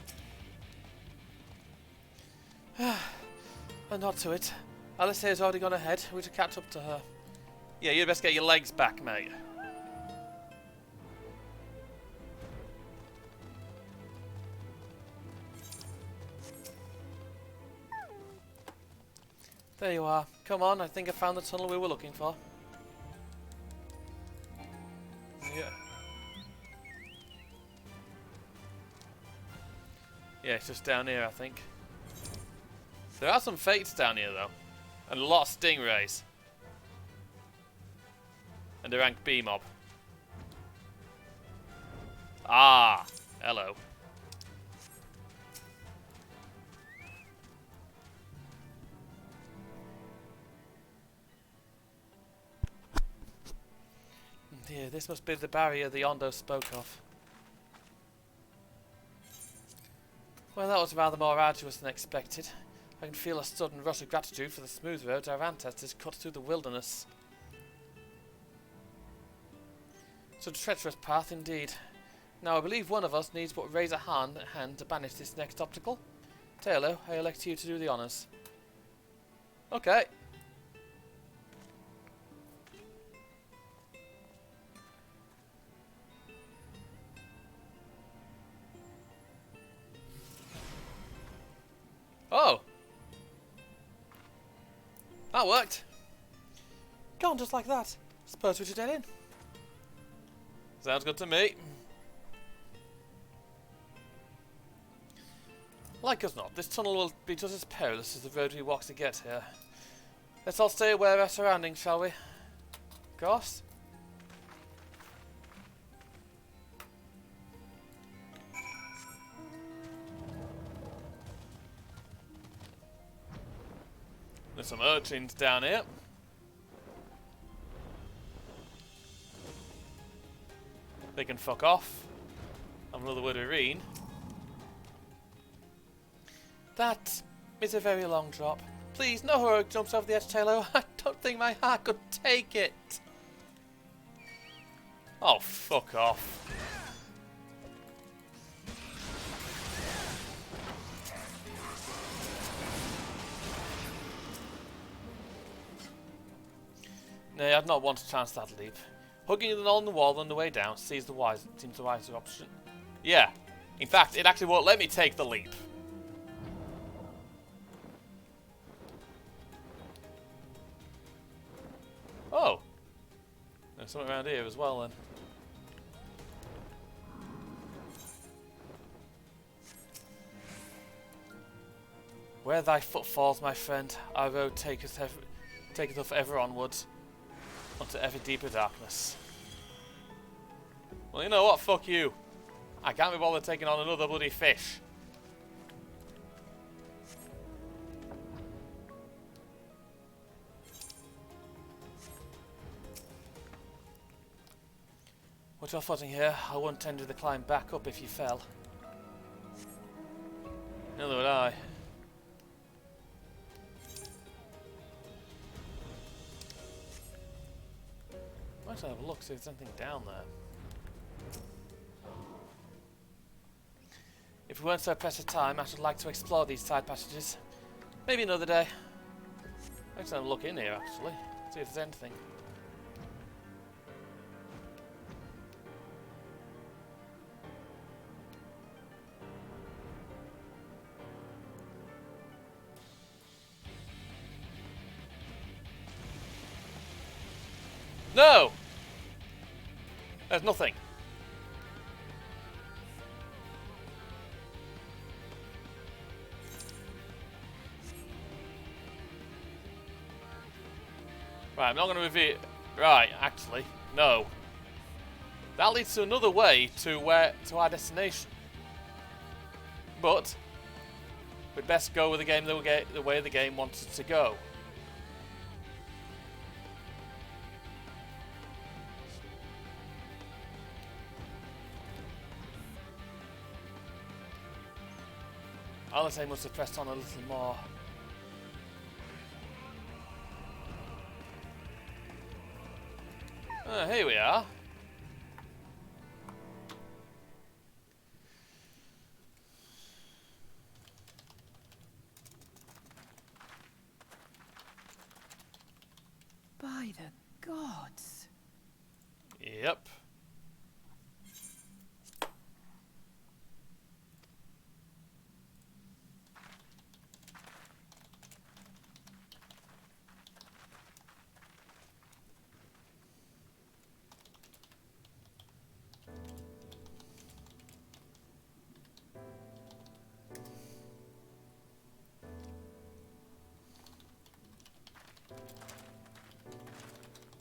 A nod to it. Alistair's already gone ahead. We should catch up to her. Yeah, you'd best get your legs back, mate. There you are. Come on, I think I found the tunnel we were looking for. Yeah. Yeah, it's just down here, I think. There are some fates down here, though. And a lot of stingrays. And a rank B mob. Ah, hello. Yeah, this must be the barrier the Ondo spoke of. Well, that was rather more arduous than expected. I can feel a sudden rush of gratitude for the smooth roads our ancestors cut through the wilderness. Such a treacherous path indeed. Now I believe one of us needs but raise a hand to banish this next obstacle. Taylor, I elect you to do the honours. Okay. Oh! That worked! Gone just like that. Suppose we should head in. Sounds good to me. Like as not, this tunnel will be just as perilous as the road we walked to get here. Let's all stay aware of our surroundings, shall we? Of course. There's some urchins down here. They can fuck off. Have another word with Irene. That is a very long drop. Please, no heroic jumps over the edge, Taylor. I don't think my heart could take it. Oh, fuck off. Nay, I'd not want to chance that leap. Hugging the knoll on the wall on the way down seems the wiser option. Yeah. In fact, it actually won't let me take the leap. Oh. There's something around here as well then. Where thy foot falls, my friend, our road taketh us ever onwards. Onto ever deeper darkness. Well, you know what? Fuck you. I can't be bothered taking on another bloody fish. With your footing here, I wouldn't tend to the climb back up if you fell. Neither would I. Might have a look, see if there's anything down there. If we weren't so pressed for time, I should like to explore these side passages. Maybe another day. Next time look in here actually. See if there's anything. No! There's nothing. Right, I'm not going to reveal. Right, actually, no. That leads to another way to our destination. But we'd best go with the game the way the game wants it to go. Unless I must have pressed on a little more. Here we are. By the gods. Yep.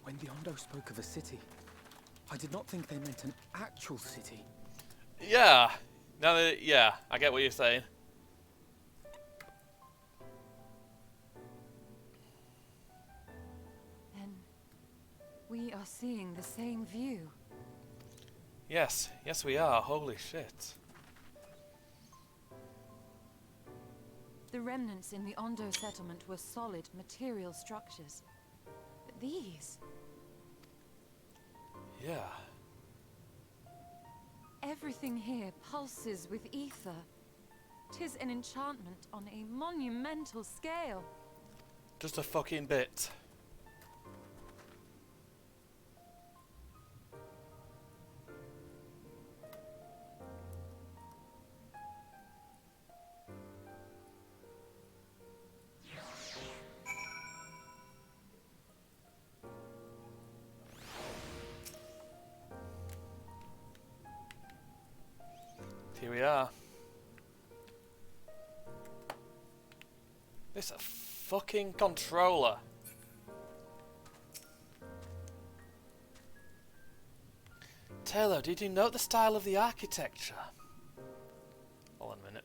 When the Ondo spoke of a city, I did not think they meant an actual city. Yeah. Now that, yeah, I get what you're saying. Then we are seeing the same view. Yes, yes we are. Holy shit. The remnants in the Ondo settlement were solid material structures. But these... Yeah. Everything here pulses with ether. 'Tis an enchantment on a monumental scale. Just a fucking bit. Here we are. This a fucking controller. Taylor, did you note the style of the architecture? Hold on a minute.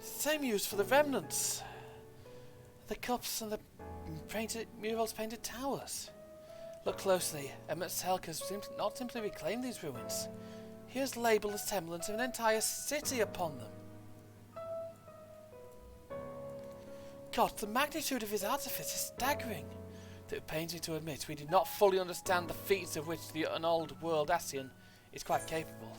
Same used for the remnants. The cups and the murals painted towers. Look closely. Emmett Selk has not simply reclaimed these ruins. He has labelled the semblance of an entire city upon them. God, the magnitude of his artifice is staggering. Though it pains me to admit we do not fully understand the feats of which an old world Ascian is quite capable.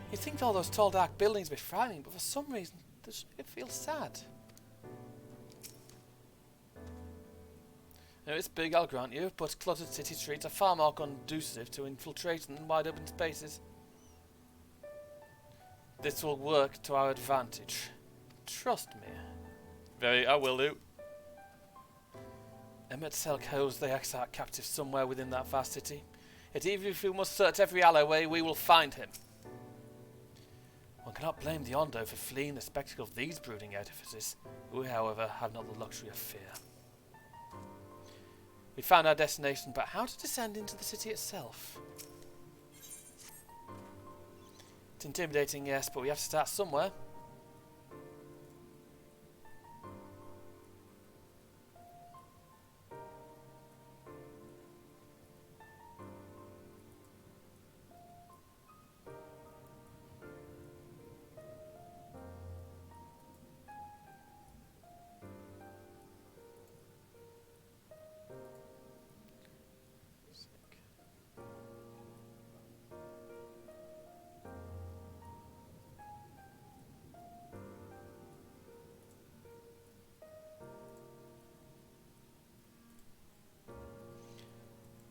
You'd think all those tall dark buildings would be frightening, but for some reason it feels sad. Now it's big, I'll grant you, but cluttered city streets are far more conducive to infiltration than wide open spaces. This will work to our advantage. Trust me. I will do. Emmett Selk holds the Exarch captive somewhere within that vast city. Yet even if we must search every alleyway, we will find him. One cannot blame the Ondo for fleeing the spectacle of these brooding edifices. We, however, have not the luxury of fear. We found our destination, but how to descend into the city itself? It's intimidating, yes, but we have to start somewhere.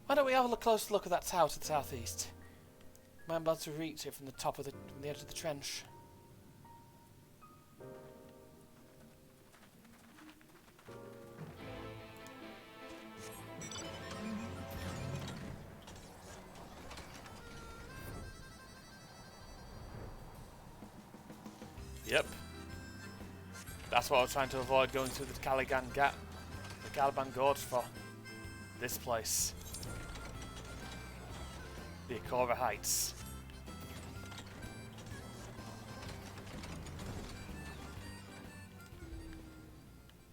Why don't we have a close look at that tower to the southeast? Might be able to reach it from the top of from the edge of the trench. Yep. That's what I was trying to avoid, going through the Caliban Gap, the Caliban Gorge for this place. The Akora Heights.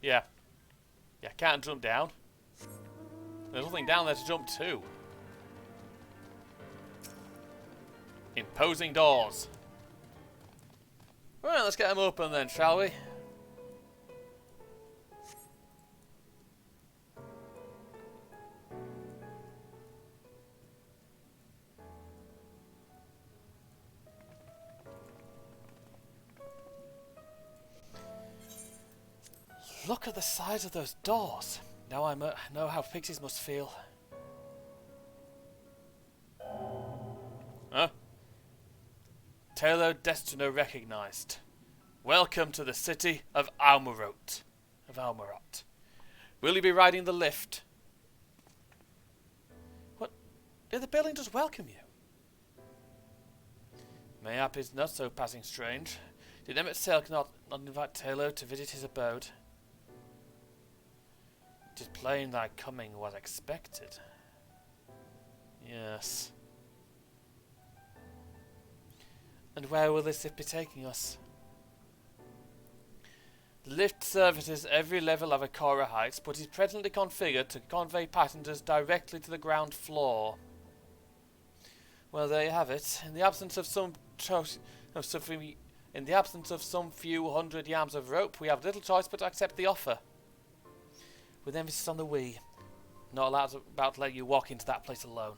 Yeah. Yeah, can't jump down. There's nothing down there to jump to. Imposing doors. Right, let's get them open then, shall we? Look at the size of those doors. Now I know how pixies must feel. Huh? Taylor Destino recognized. Welcome to the city of Almarot. Will you be riding the lift? What? Did the building just welcome you? Mayhap is not so passing strange. Did Emmett Selk not invite Taylor to visit his abode? It is plain thy coming was expected. Yes. And where will this lift be taking us? The lift services every level of Akora Heights, but is presently configured to convey passengers directly to the ground floor. Well, there you have it. In the absence of some few hundred yards of rope, we have little choice but to accept the offer. With emphasis on the we. Not about to let you walk into that place alone.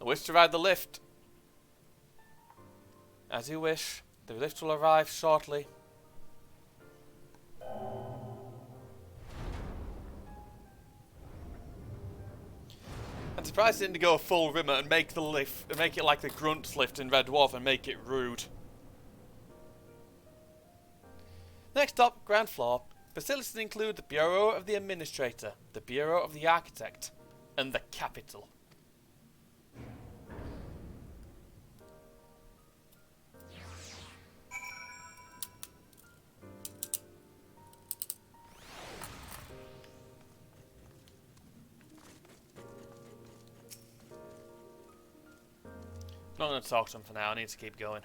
I wish to ride the lift. As you wish. The lift will arrive shortly. I'm surprised it didn't go a full rimmer and make the lift, and make it like the Grunt's lift in Red Dwarf and make it rude. Next up, ground floor. Facilities include the Bureau of the Administrator, the Bureau of the Architect, and the Capitol. I'm not going to talk to him for now, I need to keep going.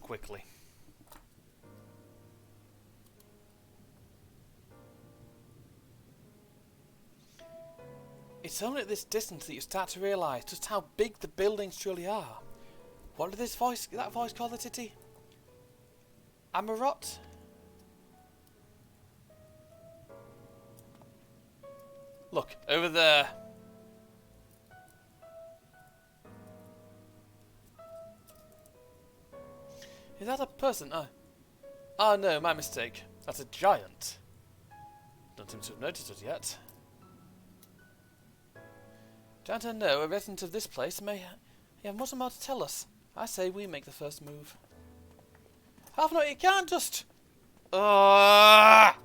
Quickly. It's only at this distance that you start to realise just how big the buildings truly are. What did that voice call the city? Amarot? Look, over there. Is that a person? Oh no, my mistake. That's a giant. Don't seem to have noticed it yet. Don't I know, a resident of this place may have much more to tell us. I say we make the first move. Half no, you can't just... I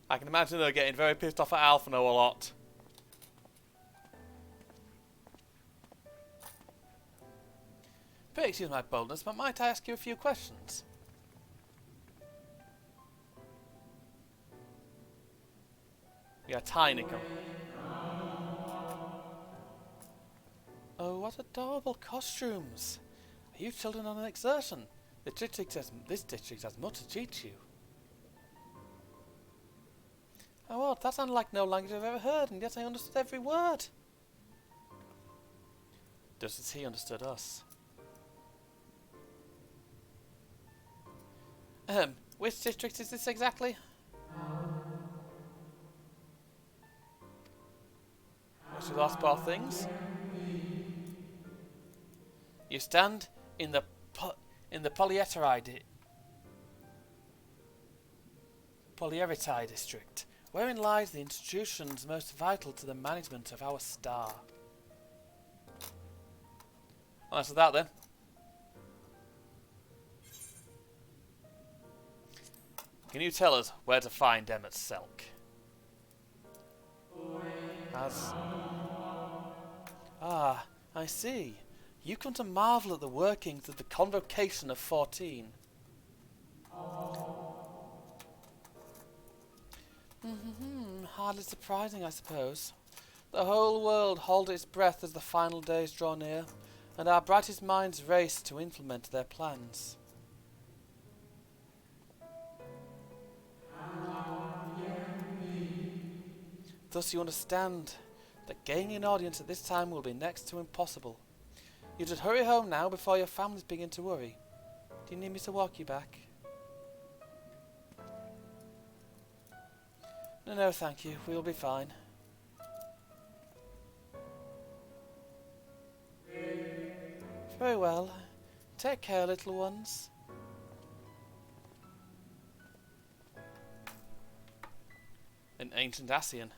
can imagine they're getting very pissed off at Alphino a lot. Please excuse my boldness, but might I ask you a few questions? Yeah, tiny. Oh, what adorable costumes! Are you children on an exertion? This district has much to teach you. Oh, what? That sounded like no language I've ever heard, and yet I understood every word. Just as he understood us. Which district is this exactly? What's your last part of things? You stand in the in the Polyeritide district, wherein lies the institutions most vital to the management of our star. Well, that's that then. Can you tell us where to find Emmett Selk? Ah, I see. You come to marvel at the workings of the Convocation of 14. Hardly surprising, I suppose. The whole world holds its breath as the final days draw near, and our brightest minds race to implement their plans. Thus you understand that gaining an audience at this time will be next to impossible. You should hurry home now before your families begin to worry. Do you need me to walk you back? No, thank you. We'll be fine. Very well. Take care, little ones. An ancient Ascian.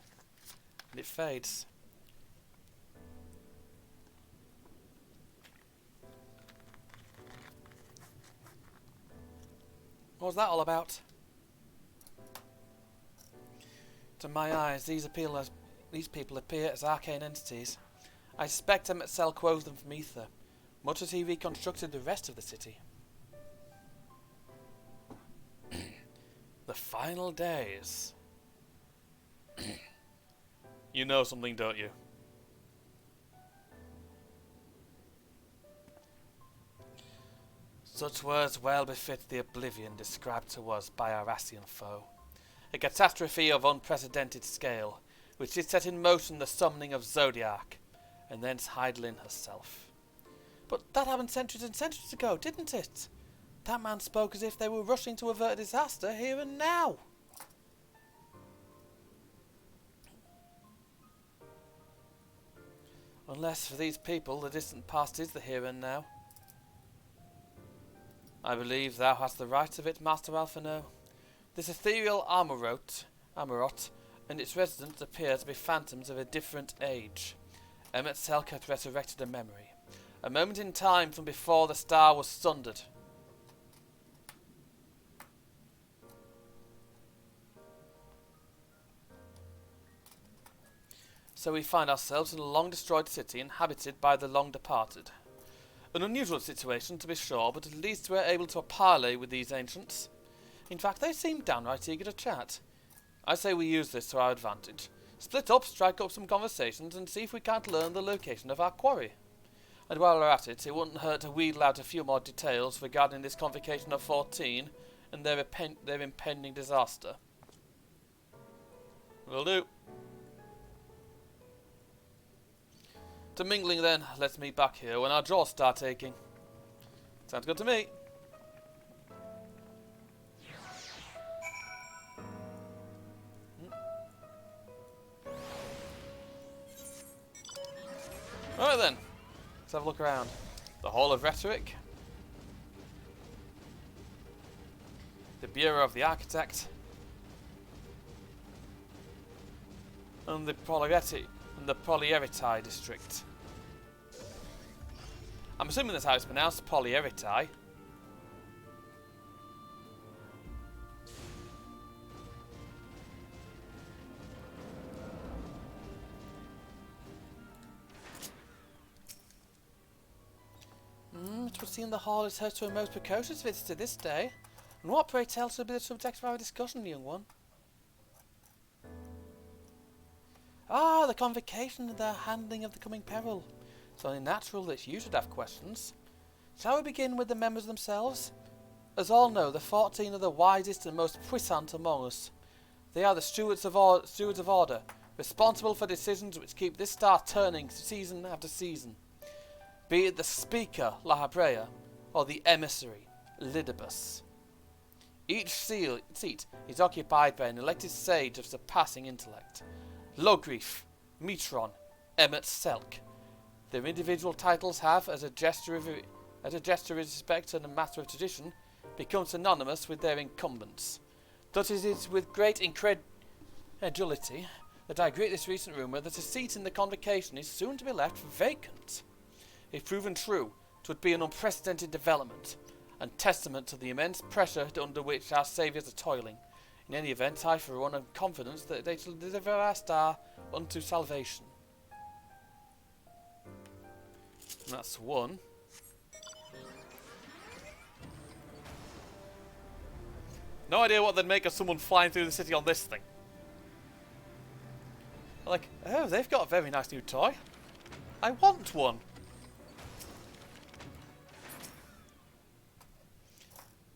And it fades. What was that all about? To my eyes, these people appear as arcane entities. I suspect Emmett Selk wove them from ether, much as he reconstructed the rest of the city. The final days. You know something, don't you? Such words well befit the oblivion described to us by our Ascian foe. A catastrophe of unprecedented scale, which did set in motion the summoning of Zodiac, and thence Heidelin herself. But that happened centuries and centuries ago, didn't it? That man spoke as if they were rushing to avert a disaster here and now. Unless for these people the distant past is the here and now. I believe thou hast the right of it, Master Alphino. This ethereal Amarot and its residents appear to be phantoms of a different age. Emmett Selk hath resurrected a memory, a moment in time from before the star was sundered. So we find ourselves in a long-destroyed city inhabited by the long-departed. An unusual situation, to be sure, but at least we're able to parley with these ancients. In fact, they seem downright eager to chat. I say we use this to our advantage. Split up, strike up some conversations, and see if we can't learn the location of our quarry. And while we're at it, it wouldn't hurt to wheedle out a few more details regarding this Convocation of 14 and their impending disaster. Will do. To mingling then, let's meet back here when our jaws start aching. Sounds good to me. Alright then, let's have a look around. The Hall of Rhetoric, the Bureau of the Architect, and the Polyeritide district. I'm assuming that's how it's pronounced, Polyeritide. It would seem the hall is host to a most precocious visitor this day. And what, pray tell, should be the subject of our discussion, young one? Ah, the Convocation and their handling of the coming peril. It's only natural that you should have questions. Shall we begin with the members themselves? As all know, the 14 are the wisest and most puissant among us. They are the stewards of order, responsible for decisions which keep this star turning season after season. Be it the Speaker, La Habrea, or the Emissary, Lidibus. Each seat is occupied by an elected sage of surpassing intellect. Logrif, Mitron, Emmett Selk. Their individual titles have, as a gesture of as a gesture of respect and a matter of tradition, become synonymous with their incumbents. Thus it is with great incredulity that I greet this recent rumour that a seat in the convocation is soon to be left vacant. If proven true, it would be an unprecedented development, and testament to the immense pressure under which our saviours are toiling. In any event, I for one am confident that they shall deliver our star unto salvation. And that's one. No idea what they'd make of someone flying through the city on this thing. Like, oh, they've got a very nice new toy. I want one.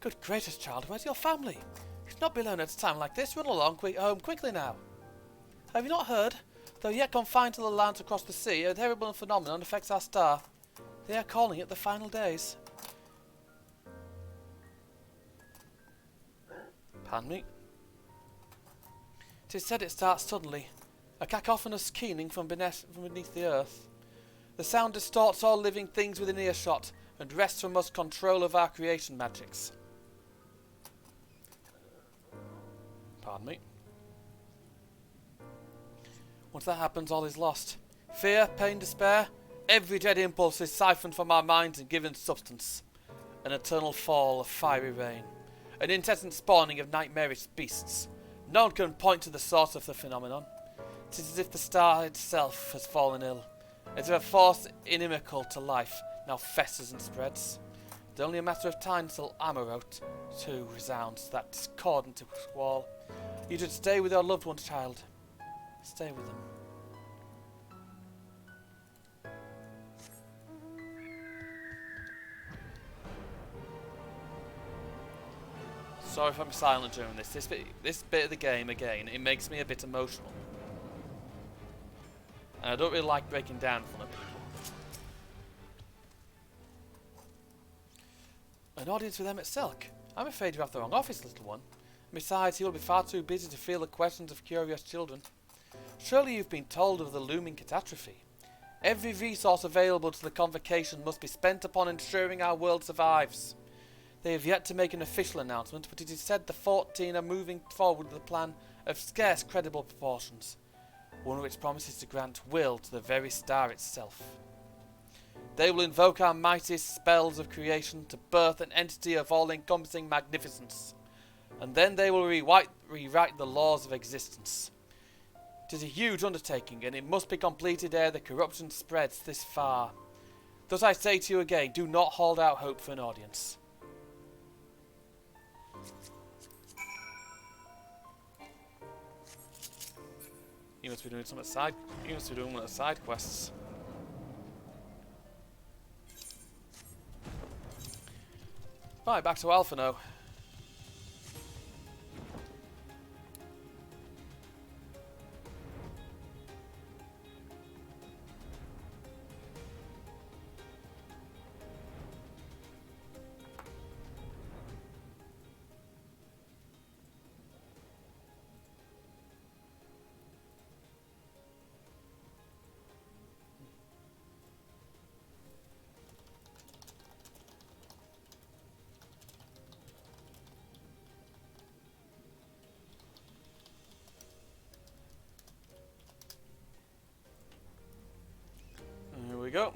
Good gracious, child, where's your family? You should not be alone at a time like this. Run along home quickly now. Have you not heard? Though yet confined to the lands across the sea, a terrible phenomenon affects our star. They are calling it the final days. Pardon me. It is said it starts suddenly, a cacophonous keening from beneath the earth. The sound distorts all living things within earshot, and wrests from us control of our creation magics. Pardon me. Once that happens, all is lost. Fear, pain, despair, every dread impulse is siphoned from our minds and given substance. An eternal fall of fiery rain. An incessant spawning of nightmarish beasts. None can point to the source of the phenomenon. It is as if the star itself has fallen ill. As if a force inimical to life now festers and spreads. It's only a matter of time till Amaroth, too, resounds that discordant squall. You should stay with your loved ones, child. Stay with them. Sorry if I'm silent during this. This bit of the game, again, it makes me a bit emotional. And I don't really like breaking down in front of people. An audience with Emmett Selk. I'm afraid you have the wrong office, little one. Besides, he will be far too busy to field the questions of curious children. Surely you've been told of the looming catastrophe. Every resource available to the convocation must be spent upon ensuring our world survives. They have yet to make an official announcement, but it is said the 14 are moving forward with a plan of scarce credible proportions, one which promises to grant will to the very star itself. They will invoke our mightiest spells of creation to birth an entity of all-encompassing magnificence, and then they will rewrite the laws of existence. It is a huge undertaking, and it must be completed ere the corruption spreads this far. Thus I say to you again, do not hold out hope for an audience. You must be doing some side. You must be doing one of the side quests. Right, back to Alphino. Here we go.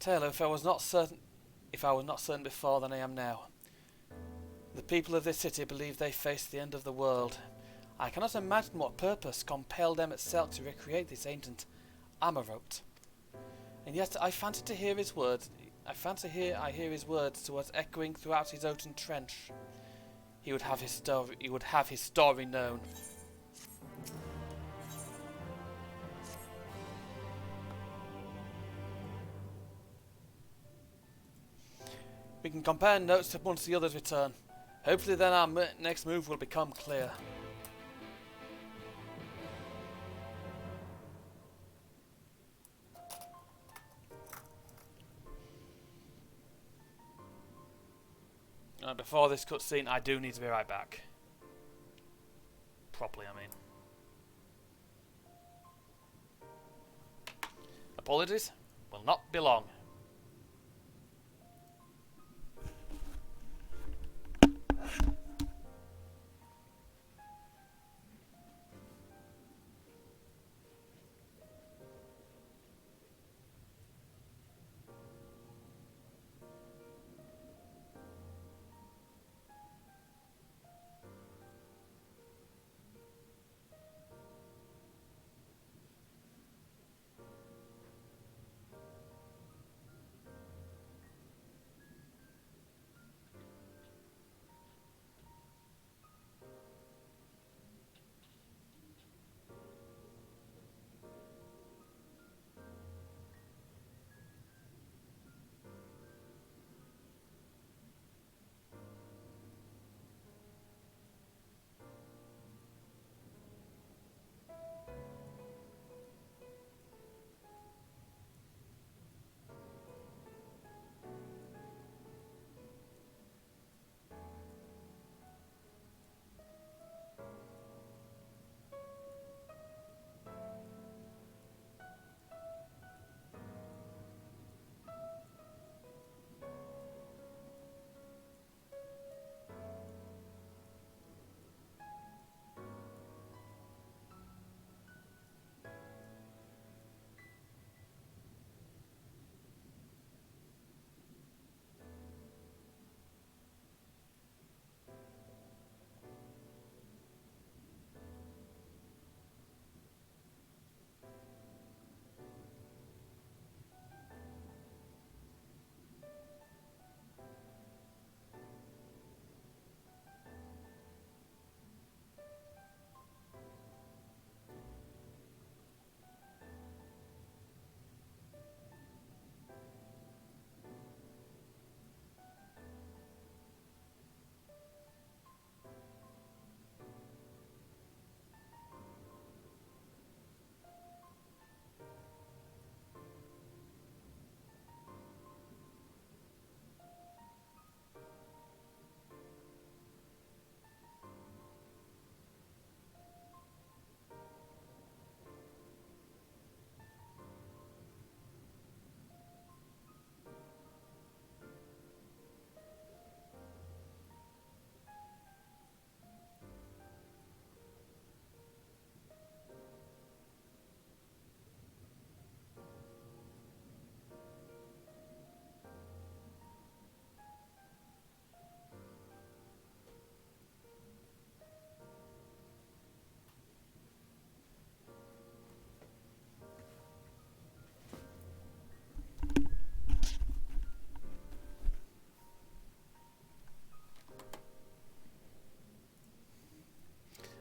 Taylor, if I was not certain before than I am now. The people of this city believe they face the end of the world. I cannot imagine what purpose compelled them itself to recreate this ancient Amaroth. And yet I fancy I hear his words to us echoing throughout his ocean trench. He would have his story known. We can compare notes once the others return. Hopefully then our next move will become clear. Before this cutscene, I do need to be right back. Properly, I mean. apologies will not be long.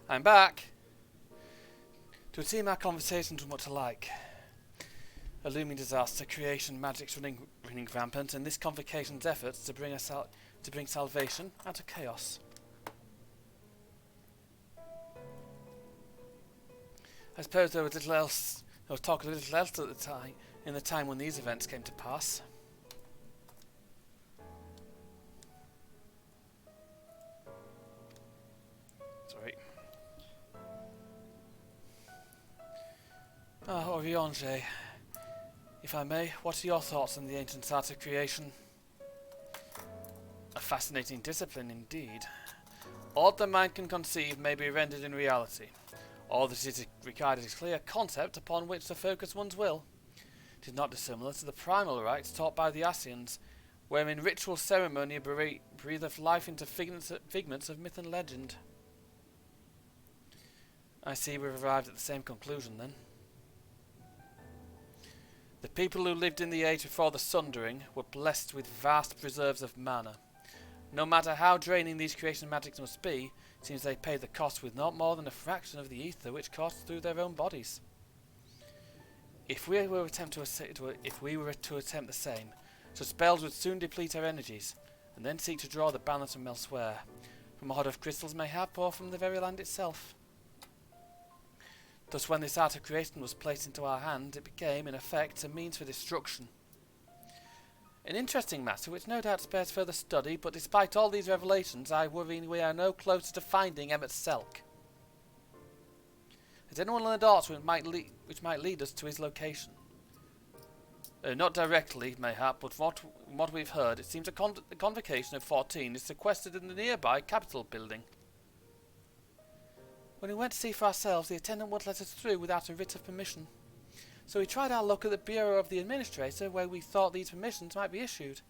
I'm back. To seem our conversations were much alike. A looming disaster, creation, magic's running rampant, and this convocation's efforts to bring salvation out of chaos. I suppose there was talk of little else at the time, in the time when these events came to pass. Sorry. Oriange, if I may, what are your thoughts on the ancient art of creation? A fascinating discipline indeed. All the mind can conceive may be rendered in reality. All that is regarded as clear concept upon which to focus one's will. It is not dissimilar to the primal rites taught by the Asians, wherein ritual ceremony breatheth life into figments of myth and legend. I see we've arrived at the same conclusion then. The people who lived in the age before the Sundering were blessed with vast preserves of mana. No matter how draining these creation magics must be, it seems they paid the cost with not more than a fraction of the ether which coursed through their own bodies. If we were to attempt the same, such spells would soon deplete our energies, and then seek to draw the balance from elsewhere, from a hod of crystals mayhap, or from the very land itself. Thus when this art of creation was placed into our hand, it became, in effect, a means for destruction. An interesting matter which no doubt spares further study, but despite all these revelations, I worry we are no closer to finding Emmett Selk. Has anyone learned aught which might lead us to his location? Not directly, mayhap, but from what we've heard, it seems the convocation of 14 is sequestered in the nearby Capitol building. When we went to see for ourselves, the attendant wouldn't let us through without a writ of permission. So we tried our luck at the Bureau of the Administrator, where we thought these permissions might be issued.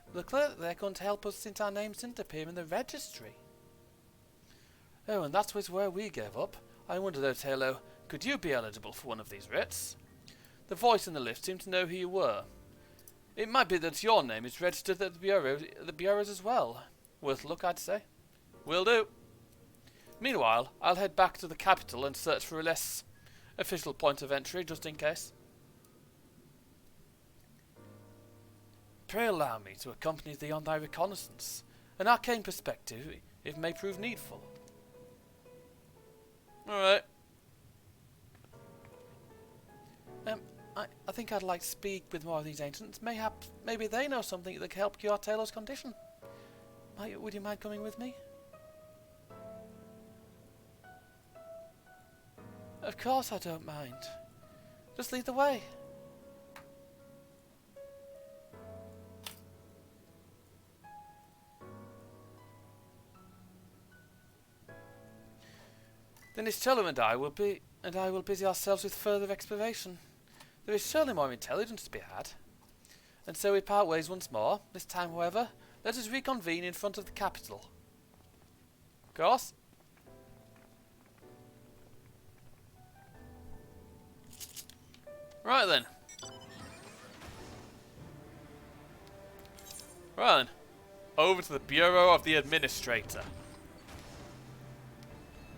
But the clerk there couldn't help us since our names didn't appear in the registry. Oh, and that was where we gave up. I wonder though, Taylor, could you be eligible for one of these writs? The voice in the lift seemed to know who you were. It might be that your name is registered at the bureaus as well. Worth a look, I'd say. Will do. Meanwhile, I'll head back to the capital and search for a less official point of entry, just in case. Pray allow me to accompany thee on thy reconnaissance. An arcane perspective, it may prove needful. Alright. I think I'd like to speak with more of these ancients. Maybe they know something that can help cure Taylor's condition. Would you mind coming with me? Of course I don't mind. Just lead the way. Then it's Taylor and I will busy ourselves with further exploration. There is surely more intelligence to be had. And so we part ways once more. This time, however, let us reconvene in front of the capital. Of course. Right then. Right then. Over to the Bureau of the Administrator.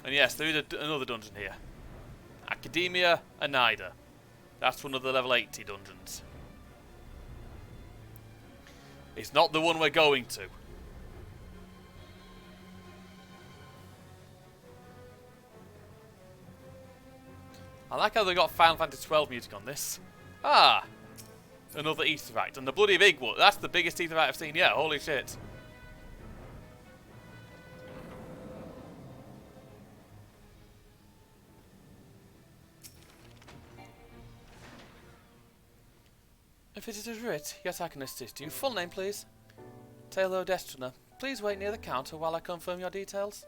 And yes, there is another dungeon here. Academia Anida. That's one of the level 80 dungeons. It's not the one we're going to. I like how they got Final Fantasy XII music on this. Ah! Another Easter egg. And the bloody big one. That's the biggest Easter egg I've seen yet. Holy shit. If it is a writ, yes, I can assist you. Full name, please. Taylor Destrina. Please wait near the counter while I confirm your details.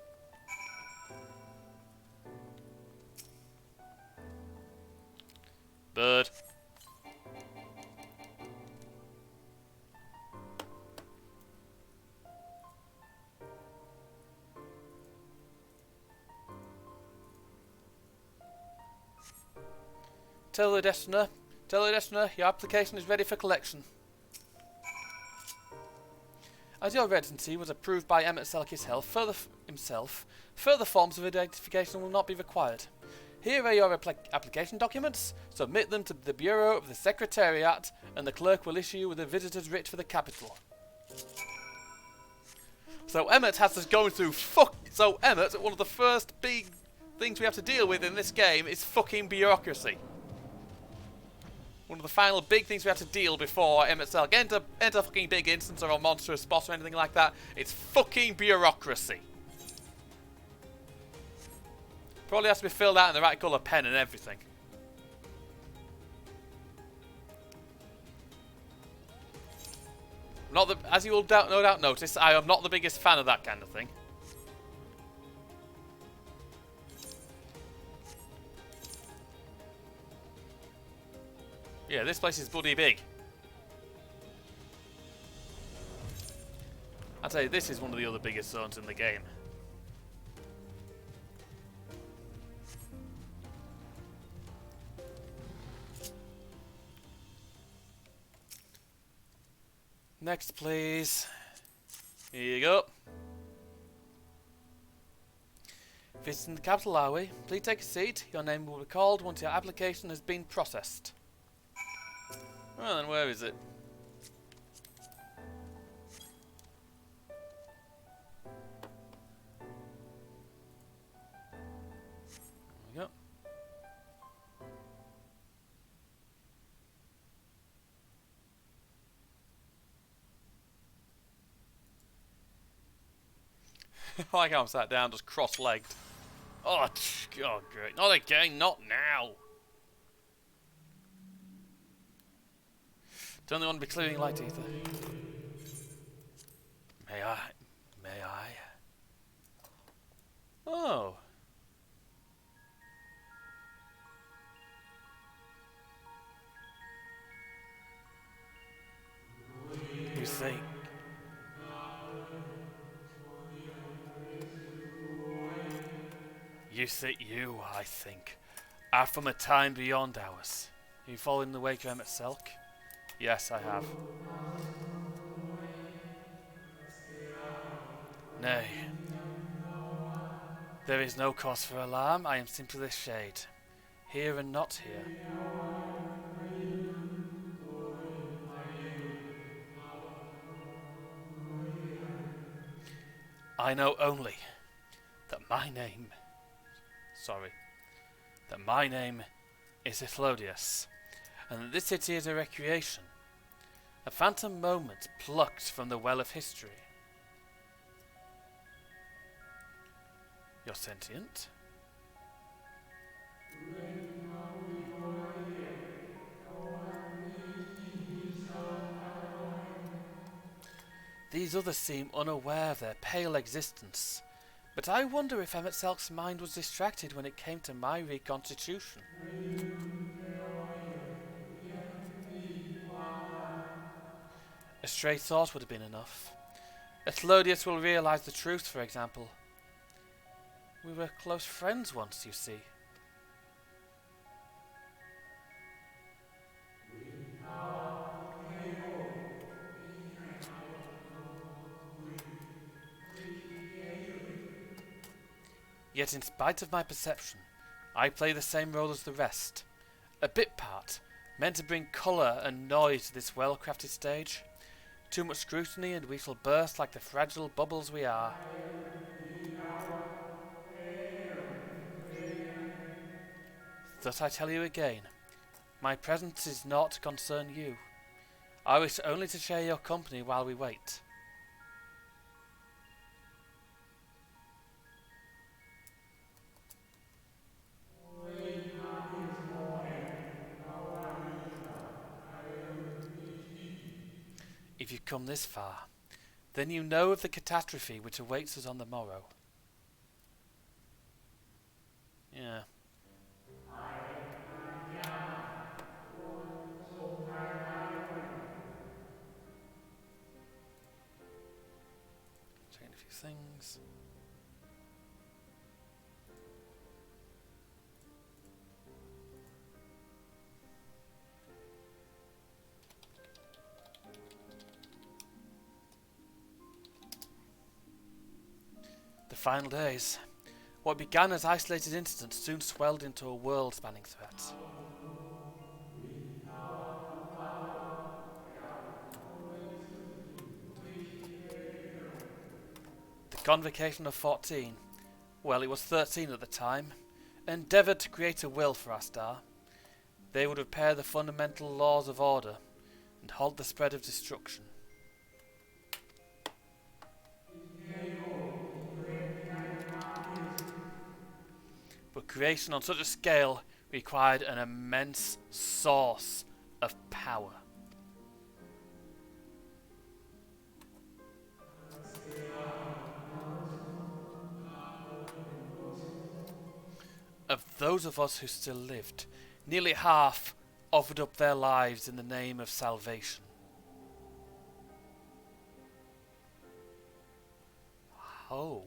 Bird. Taylor Destrina. Taylor Destrina, your application is ready for collection. As your residency was approved by Emmett Selkis himself, further forms of identification will not be required. Here are your application documents. Submit them to the Bureau of the Secretariat, and the clerk will issue you with a visitor's writ for the capital. So Emmett has us going through So Emmett, one of the first big things we have to deal with in this game is fucking bureaucracy. One of the final big things we have to deal before Emmett Selk enter a fucking big instance or a monstrous boss or anything like that. It's fucking bureaucracy. Probably has to be filled out in the right colour pen and everything. As you will no doubt notice, I am not the biggest fan of that kind of thing. Yeah, this place is bloody big. I'll tell you, this is one of the other biggest zones in the game. Next, please. Here you go. Visiting the capital, are we? Please take a seat. Your name will be called once your application has been processed. Well then, where is it? There we go. I like how I'm sat down, just cross-legged. Oh, God, great. Not again, not now. Don't they want to be clearing light ether? May I? May I? Oh. You think? I think, are from a time beyond ours. Have you followed in the wake of Emmett Selk? Yes, I have. Nay. There is no cause for alarm. I am simply the shade. Here and not here. I know only that my name... that my name is Ethlodius, and that this city is a recreation. A phantom moment plucked from the well of history. You're sentient? These others seem unaware of their pale existence, but I wonder if Emmett Selk's mind was distracted when it came to my reconstitution. A stray thought would have been enough. Ethlodius will realise the truth, for example. We were close friends once, you see. Yet in spite of my perception, I play the same role as the rest. A bit part, meant to bring colour and noise to this well-crafted stage. Too much scrutiny and we shall burst like the fragile bubbles we are. Thus I tell you again, my presence is not to concern you. I wish only to share your company while we wait. If you've come this far, then you know of the catastrophe which awaits us on the morrow. Yeah. Checking a few things. The final days. What began as isolated incidents soon swelled into a world-spanning threat. The Convocation of 14, well, it was 13 at the time, endeavoured to create a will for our star. They would repair the fundamental laws of order and halt the spread of destruction. But creation on such a scale required an immense source of power. Of those of us who still lived, nearly half offered up their lives in the name of salvation. Oh.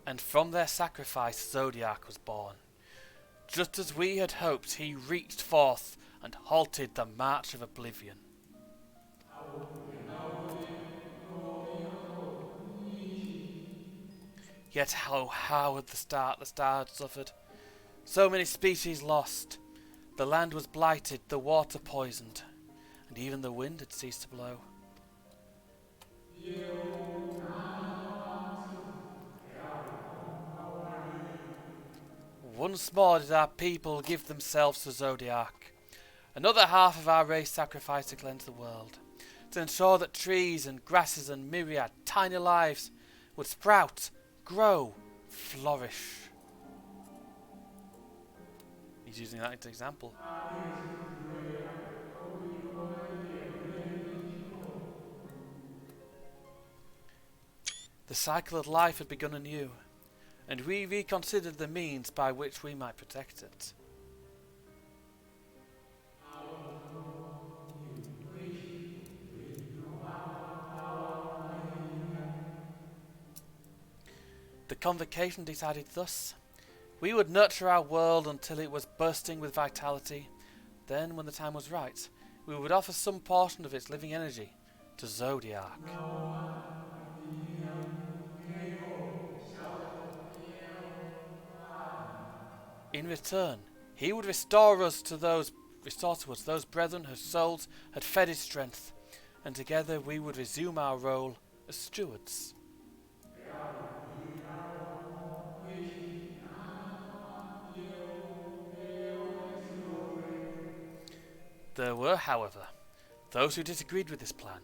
And from their sacrifice Zodiac was born. Just as we had hoped, he reached forth and halted the march of oblivion. Yet how had the star had suffered? So many species lost. The land was blighted, the water poisoned, and even the wind had ceased to blow. Once more did our people give themselves to Zodiac. Another half of our race sacrificed to cleanse the world, to ensure that trees and grasses and myriad tiny lives would sprout, grow, flourish. He's using that as an example. The cycle of life had begun anew, and we reconsidered the means by which we might protect it. The convocation decided thus: we would nurture our world until it was bursting with vitality. Then, when the time was right, we would offer some portion of its living energy to Zodiac. In return, he would restore to us those brethren whose souls had fed his strength, and together we would resume our role as stewards. There were, however, those who disagreed with this plan.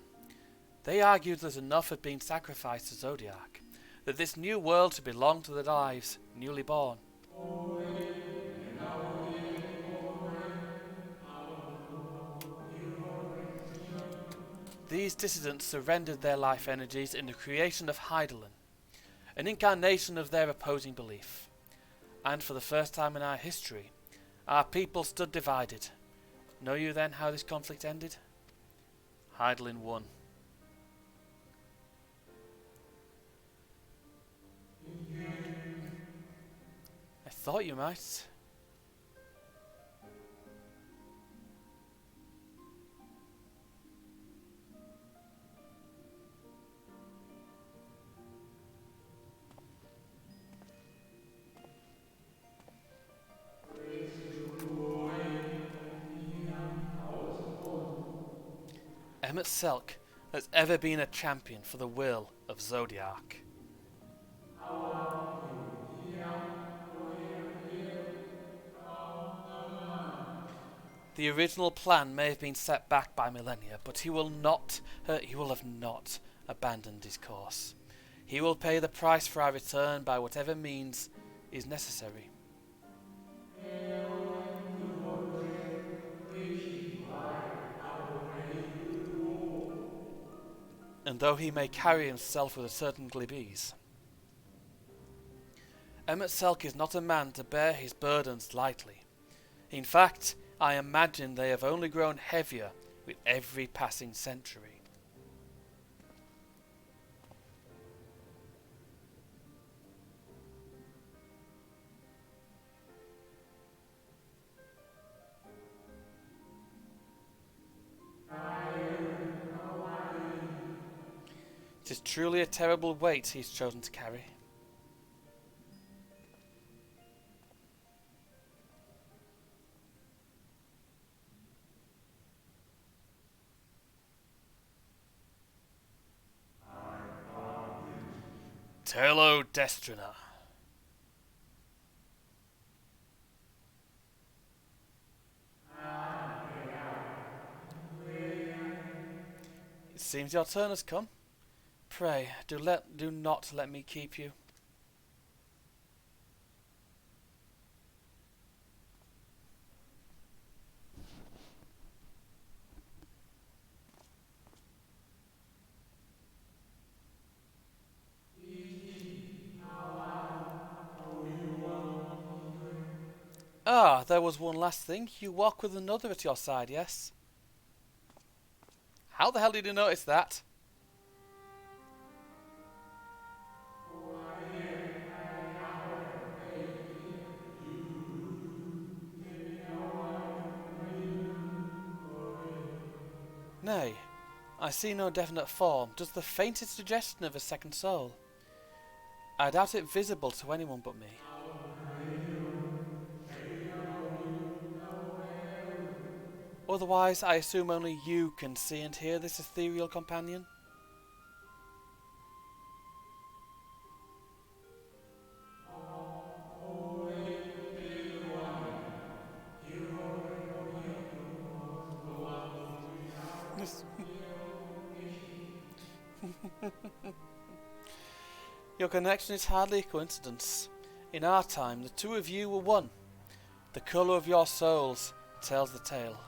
They argued that enough had been sacrificed to Zodiac, that this new world should belong to the lives newly born. These dissidents surrendered their life energies in the creation of Hydaelyn, an incarnation of their opposing belief. And for the first time in our history, our people stood divided. Know you then how this conflict ended? Hydaelyn won. I thought you might. Emmett Selk has ever been a champion for the will of Zodiac. The original plan may have been set back by millennia, but he will have not abandoned his course. He will pay the price for our return by whatever means is necessary. And though he may carry himself with a certain glib ease, Emmett Selk is not a man to bear his burdens lightly. In fact, I imagine they have only grown heavier with every passing century. It is truly a terrible weight he's chosen to carry. Tello Destrina. It seems your turn has come. Pray, do not let me keep you. Ah, there was one last thing. You walk with another at your side, yes? How the hell did you notice that? Nay, I see no definite form, just the faintest suggestion of a second soul. I doubt it visible to anyone but me. Otherwise, I assume only you can see and hear this ethereal companion? Your connection is hardly a coincidence. In our time, the two of you were one. The colour of your souls tells the tale.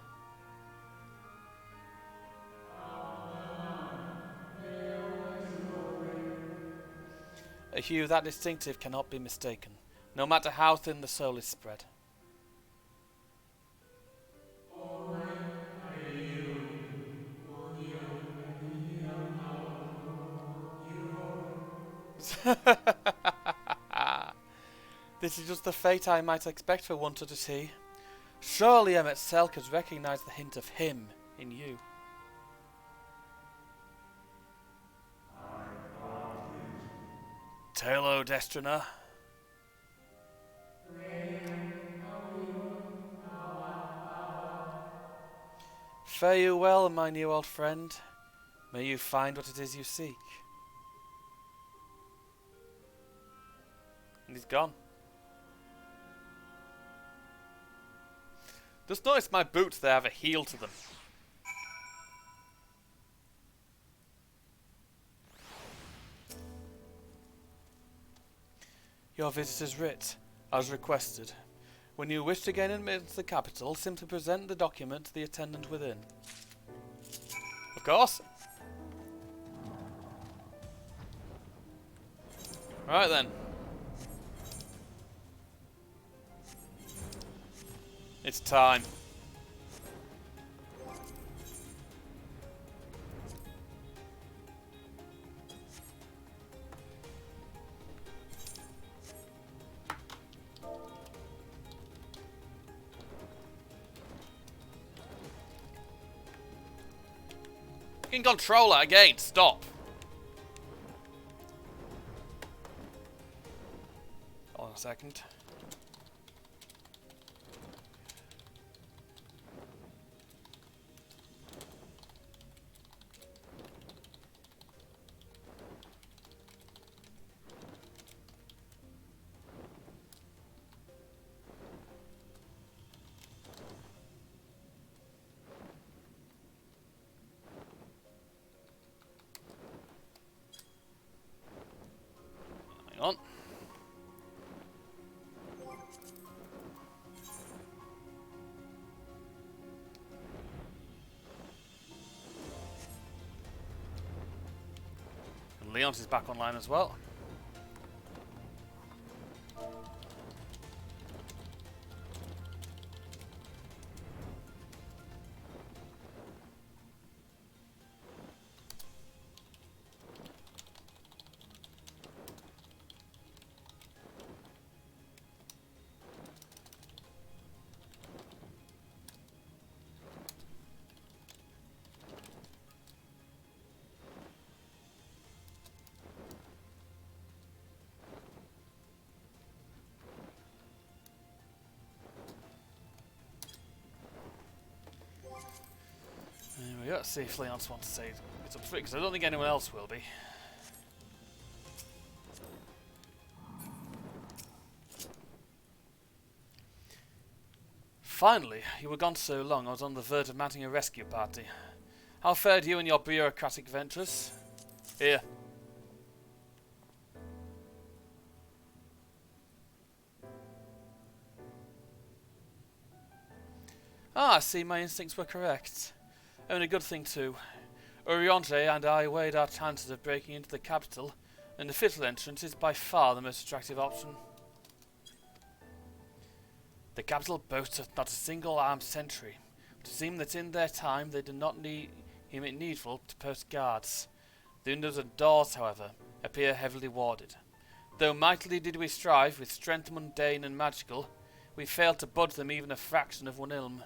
A hue that distinctive cannot be mistaken, no matter how thin the soul is spread. This is just the fate I might expect for one such as he. Surely Emmett Selk has recognised the hint of him in you. Talo Destrina. Fare you well, my new old friend. May you find what it is you seek. And he's gone. Just notice my boots, they have a heel to them. Your visitor's writ, as requested. When you wish to gain admittance to the capital, simply present the document to the attendant within. Of course. Right then. It's time. You can control it again, stop. Hold on a second. Hang on. And Leon's is back online as well. There we go. Let's see if Leonce wants to say it's up for it, because I don't think anyone else will be. Finally, you were gone so long I was on the verge of mounting a rescue party. How fared you in your bureaucratic ventures? Here. Ah, I see my instincts were correct. And a good thing too. Oriente and I weighed our chances of breaking into the capital, and the fitful entrance is by far the most attractive option. The capital boasts not a single armed sentry, but it seems that in their time they did not deem it needful to post guards. The windows and doors, however, appear heavily warded. Though mightily did we strive, with strength mundane and magical, we failed to budge them even a fraction of one ilm.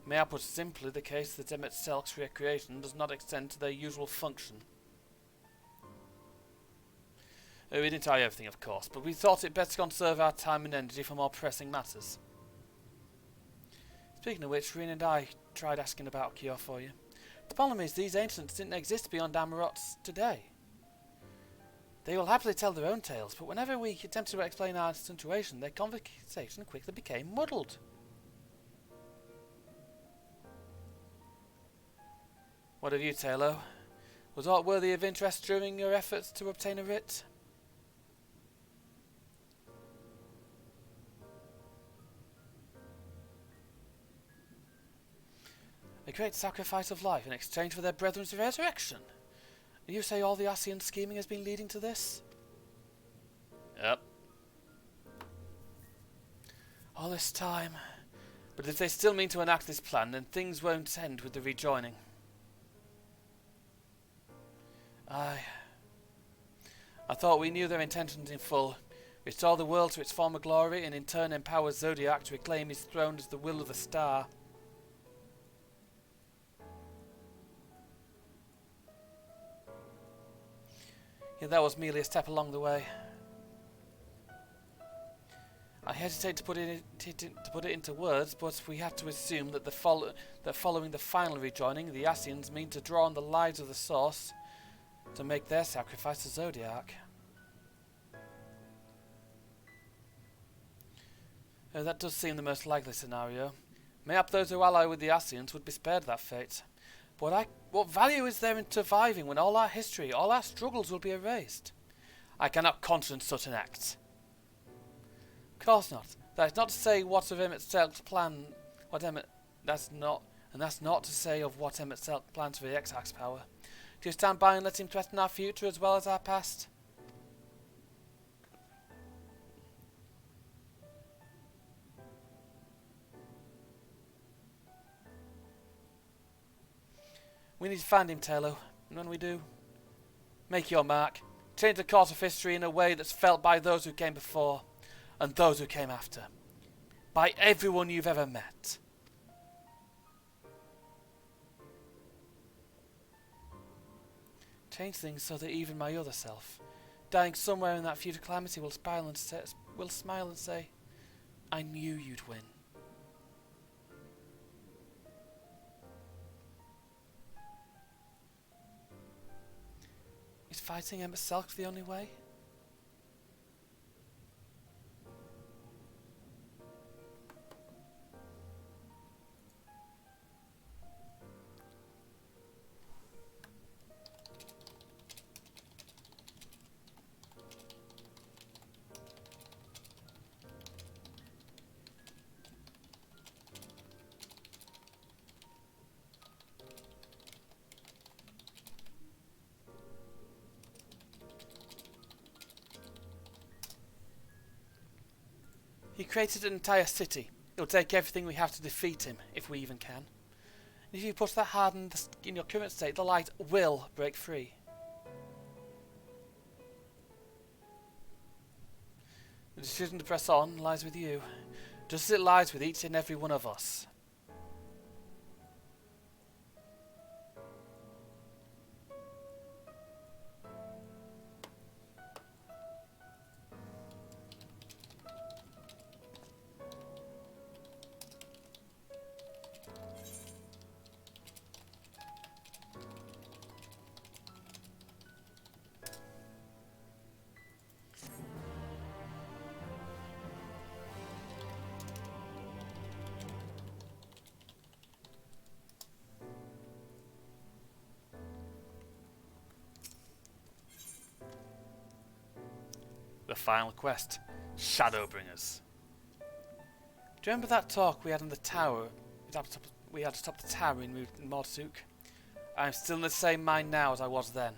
May I put simply the case that Emmett Selk's recreation does not extend to their usual function. We didn't tell you everything, of course, but we thought it best to conserve our time and energy for more pressing matters. Speaking of which, Reen and I tried asking about a cure for you. The problem is these ancients didn't exist beyond Amarot's today. They will happily tell their own tales, but whenever we attempted to explain our situation, their conversation quickly became muddled. What of you, Talo? Was aught worthy of interest during your efforts to obtain a writ? great sacrifice of life in exchange for their brethren's resurrection. And you say all the Ascian scheming has been leading to this? Yep. All this time. But if they still mean to enact this plan, then things won't end with the rejoining. I thought we knew their intentions in full. Restore the world to its former glory, and in turn empower Zodiac to reclaim his throne as the will of the star. Yet that was merely a step along the way. I hesitate to put it into words, but we have to assume that following the final rejoining, the Ascians mean to draw on the lives of the Source to make their sacrifice to Zodiac. That does seem the most likely scenario. Mayhap those who ally with the Ascians would be spared that fate. But what value is there in surviving when all our history, all our struggles will be erased? I cannot conscience such an act. Of course not. That is not to say what of Emmett Selk's plan. That's not to say of what Emmett Selk plans for the Exarch's power. Do you stand by and let him threaten our future as well as our past? We need to find him, Taylor. And when we do, make your mark. Change the course of history in a way that's felt by those who came before and those who came after. By everyone you've ever met. Change things so that even my other self, dying somewhere in that future calamity, will smile and say, I knew you'd win. Is fighting Emmett Selk the only way? He created an entire city. It'll take everything we have to defeat him, if we even can. And if you push that hard in your current state, the light will break free. The decision to press on lies with you, just as it lies with each and every one of us. The final quest, Shadowbringers. Do you remember that talk we had in the tower? We had to stop the tower in Mordsuk. I'm still in the same mind now as I was then.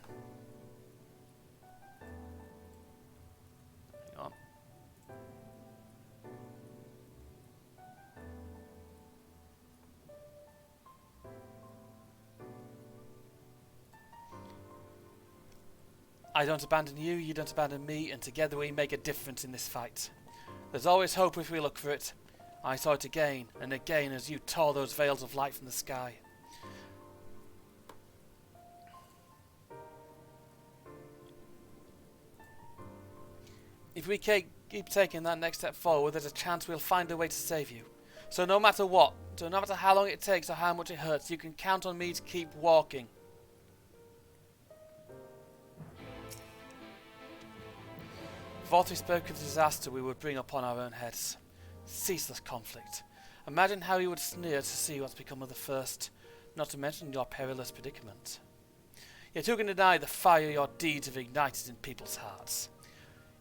Hang on. I don't abandon you, you don't abandon me, and together we make a difference in this fight. There's always hope if we look for it. I saw it again and again as you tore those veils of light from the sky. If we keep taking that next step forward, there's a chance we'll find a way to save you. So no matter what, so no matter how long it takes or how much it hurts, you can count on me to keep walking. Before we spoke of the disaster we would bring upon our own heads. Ceaseless conflict. Imagine how you would sneer to see what's become of the first, not to mention your perilous predicament. Yet who can deny the fire your deeds have ignited in people's hearts?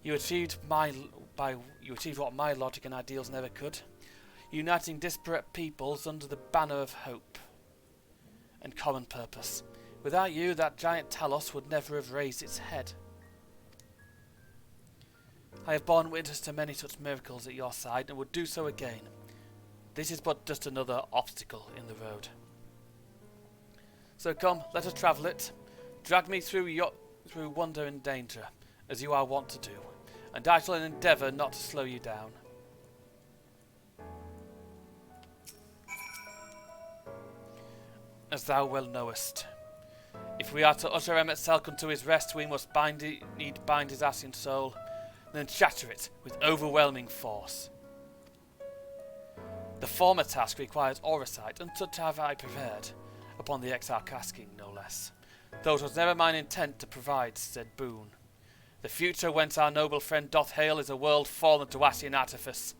You achieved what my logic and ideals never could, uniting disparate peoples under the banner of hope. and common purpose. Without you, that giant Talos would never have raised its head. I have borne witness to many such miracles at your side and would do so again. This is but just another obstacle in the road. So come, let us travel it. Drag me through wonder and danger, as you are wont to do, and I shall endeavour not to slow you down. As thou well knowest, if we are to usher Emmett Selkirk to his rest, we must bind his ashen soul, then shatter it with overwhelming force. The former task requires oversight, and such have I prepared, upon the Exarch asking, no less. Though it was never mine intent to provide said boon. The future whence our noble friend doth hail is a world fallen to ashen artifice,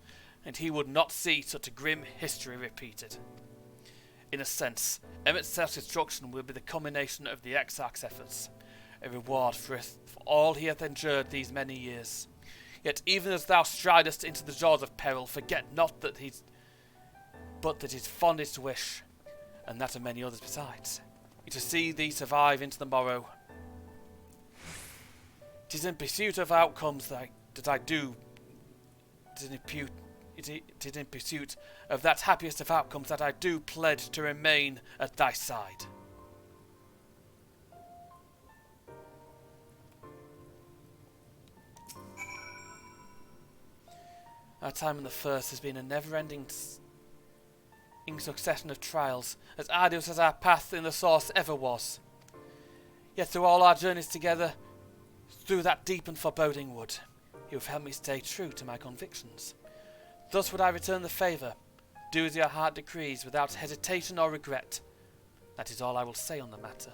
and he would not see such a grim history repeated. In a sense, Emmett's self-destruction will be the culmination of the Exarch's efforts, a reward for all he hath endured these many years. Yet even as thou stridest into the jaws of peril, forget not that his fondest wish, and that of many others besides, is to see thee survive into the morrow. It is in pursuit of outcomes that I do. It is in pursuit of that happiest of outcomes that I do pledge to remain at thy side. Our time in the First has been a never-ending succession of trials, as arduous as our path in the Source ever was. Yet through all our journeys together, through that deep and foreboding wood, you have helped me stay true to my convictions. Thus would I return the favour, do as your heart decrees, without hesitation or regret. That is all I will say on the matter.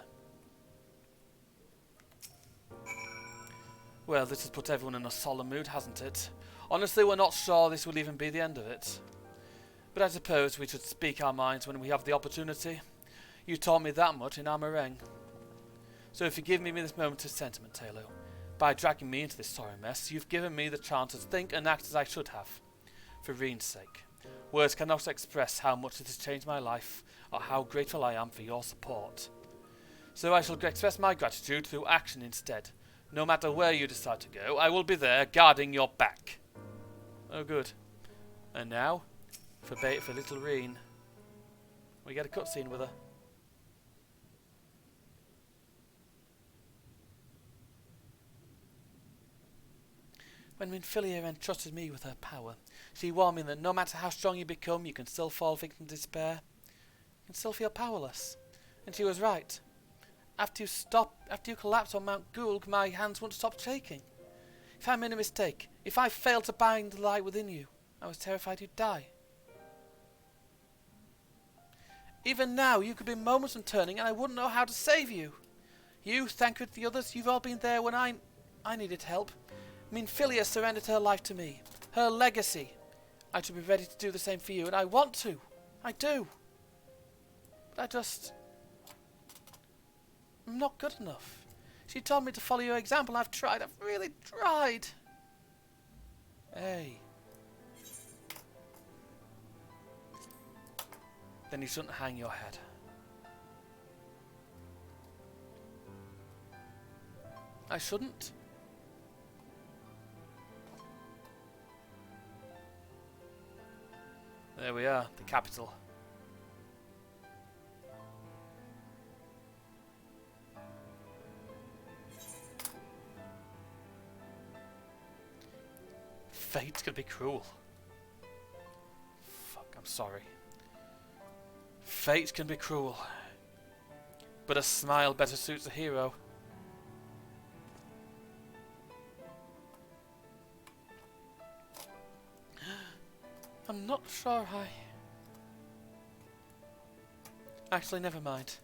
Well, this has put everyone in a solemn mood, hasn't it? Honestly, we're not sure this will even be the end of it. But I suppose we should speak our minds when we have the opportunity. You taught me that much in our meringue. So if you give me this moment of sentiment, Taylor, by dragging me into this sorry mess, you've given me the chance to think and act as I should have. For Reen's sake. Words cannot express how much it has changed my life, or how grateful I am for your support. So I shall express my gratitude through action instead. No matter where you decide to go, I will be there, guarding your back. Oh good. And now, for little Reen. We get a cutscene with her. When Minfilia entrusted me with her power, she warned me that no matter how strong you become, you can still fall victim to despair. You can still feel powerless. And she was right. After you collapsed on Mount Gulg, my hands wouldn't stop shaking. If I made a mistake, if I failed to bind the light within you, I was terrified you'd die. Even now, you could be moments from turning and I wouldn't know how to save you. You, Thancred, the others, you've all been there when I needed help. Minfilia surrendered her life to me. Her legacy. I should be ready to do the same for you, and I want to. I do. But I'm not good enough. She told me to follow your example. I've tried. I've really tried. Hey. Then you shouldn't hang your head. I shouldn't? There we are, the capital. Fate's gonna be cruel. Fuck, I'm sorry. Fate can be cruel. But a smile better suits a hero. I'm not sure Actually, never mind.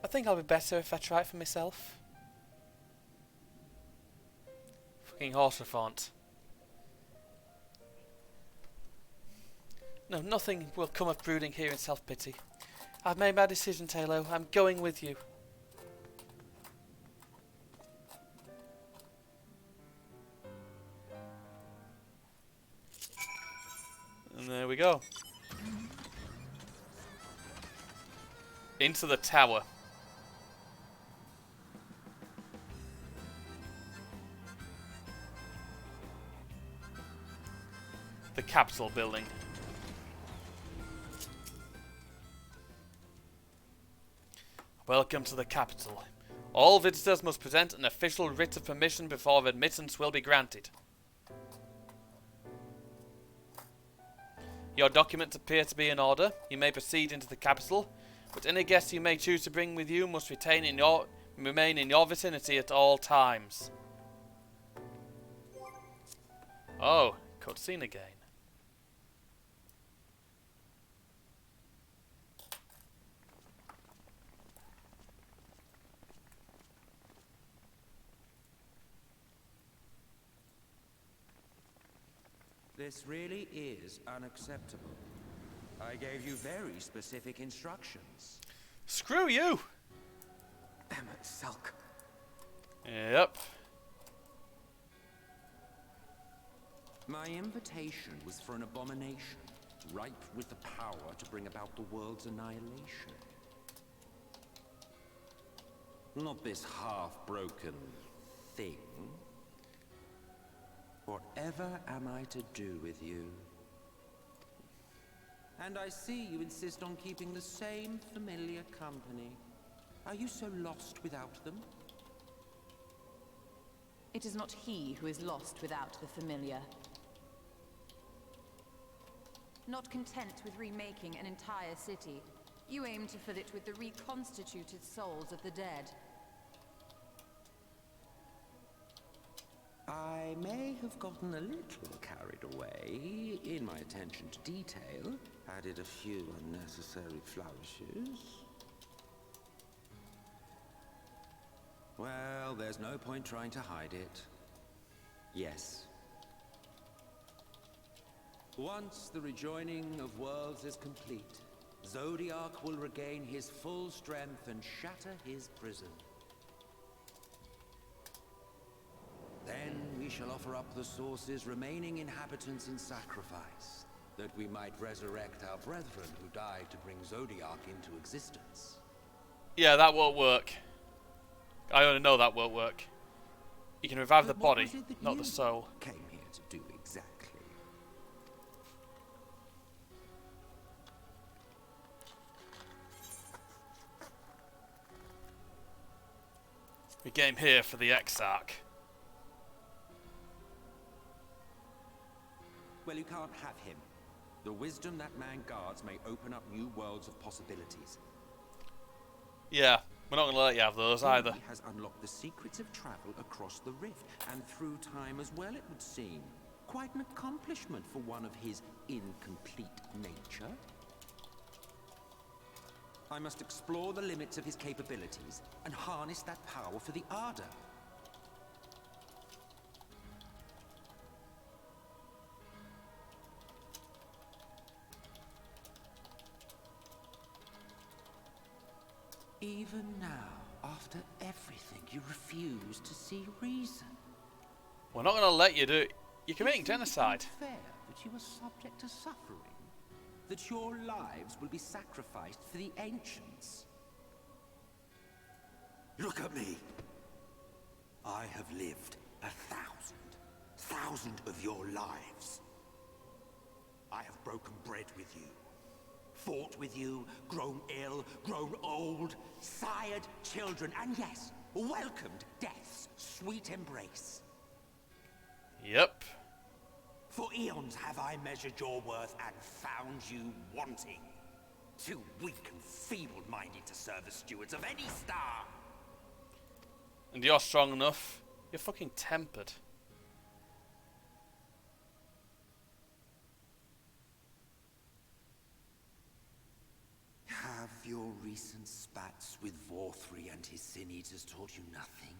I think I'll be better if I try it for myself. Fucking Horsefant. No, nothing will come of brooding here in self-pity. I've made my decision, Taylor. I'm going with you. And there we go. Into the tower. The Capitol building. Welcome to the Capitol. All visitors must present an official writ of permission before admittance will be granted. Your documents appear to be in order. You may proceed into the Capitol, but any guests you may choose to bring with you must remain in your vicinity at all times. Oh, cutscene again. This really is unacceptable. I gave you very specific instructions. Screw you! Emmett Sulk. Yep. My invitation was for an abomination, ripe with the power to bring about the world's annihilation. Not this half-broken thing. Whatever am I to do with you? And I see you insist on keeping the same familiar company. Are you so lost without them? It is not he who is lost without the familiar. Not content with remaking an entire city, you aim to fill it with the reconstituted souls of the dead. I may have gotten a little carried away in my attention to detail, added a few unnecessary flourishes. Well, there's no point trying to hide it. Yes. Once the rejoining of worlds is complete, Zodiac will regain his full strength and shatter his prison. Then we shall offer up the Source's remaining inhabitants in sacrifice, that we might resurrect our brethren who died to bring Zodiac into existence. Yeah, that won't work. I already know that won't work. You can revive the body, not the soul. Came here to do exactly. We came here for the Exarch. Well, you can't have him. The wisdom that man guards may open up new worlds of possibilities. Yeah, we're not going to let you have those either. He has unlocked the secrets of travel across the rift, and through time as well, it would seem. Quite an accomplishment for one of his incomplete nature. I must explore the limits of his capabilities, and harness that power for the Ardor. Even now, after everything, you refuse to see reason. We're not going to let you do it. You're committing genocide. Fair that you are subject to suffering, that your lives will be sacrificed for the ancients. Look at me. I have lived 1,000 of your lives. I have broken bread with you. Fought with you, grown ill, grown old, sired children, and yes, welcomed death's sweet embrace. Yep. For eons have I measured your worth and found you wanting. Too weak and feeble-minded to serve as stewards of any star. And you're strong enough. You're fucking tempered. Have your recent spats with Vorthri and his sin-eaters taught you nothing?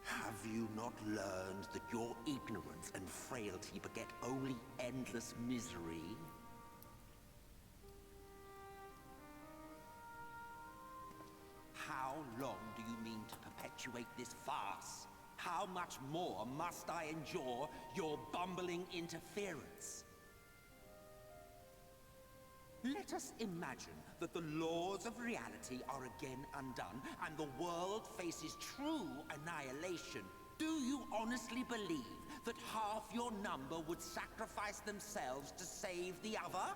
Have you not learned that your ignorance and frailty beget only endless misery? How long do you mean to perpetuate this farce? How much more must I endure your bumbling interference? Let us imagine that the laws of reality are again undone and the world faces true annihilation. Do you honestly believe that half your number would sacrifice themselves to save the other?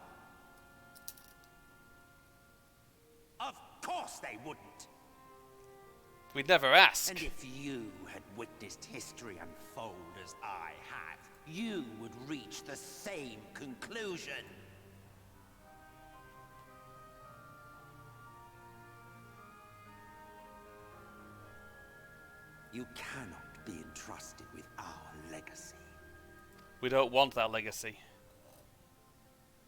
Of course they wouldn't. We'd never ask. And if you had witnessed history unfold as I have, you would reach the same conclusion. You cannot be entrusted with our legacy. We don't want that legacy.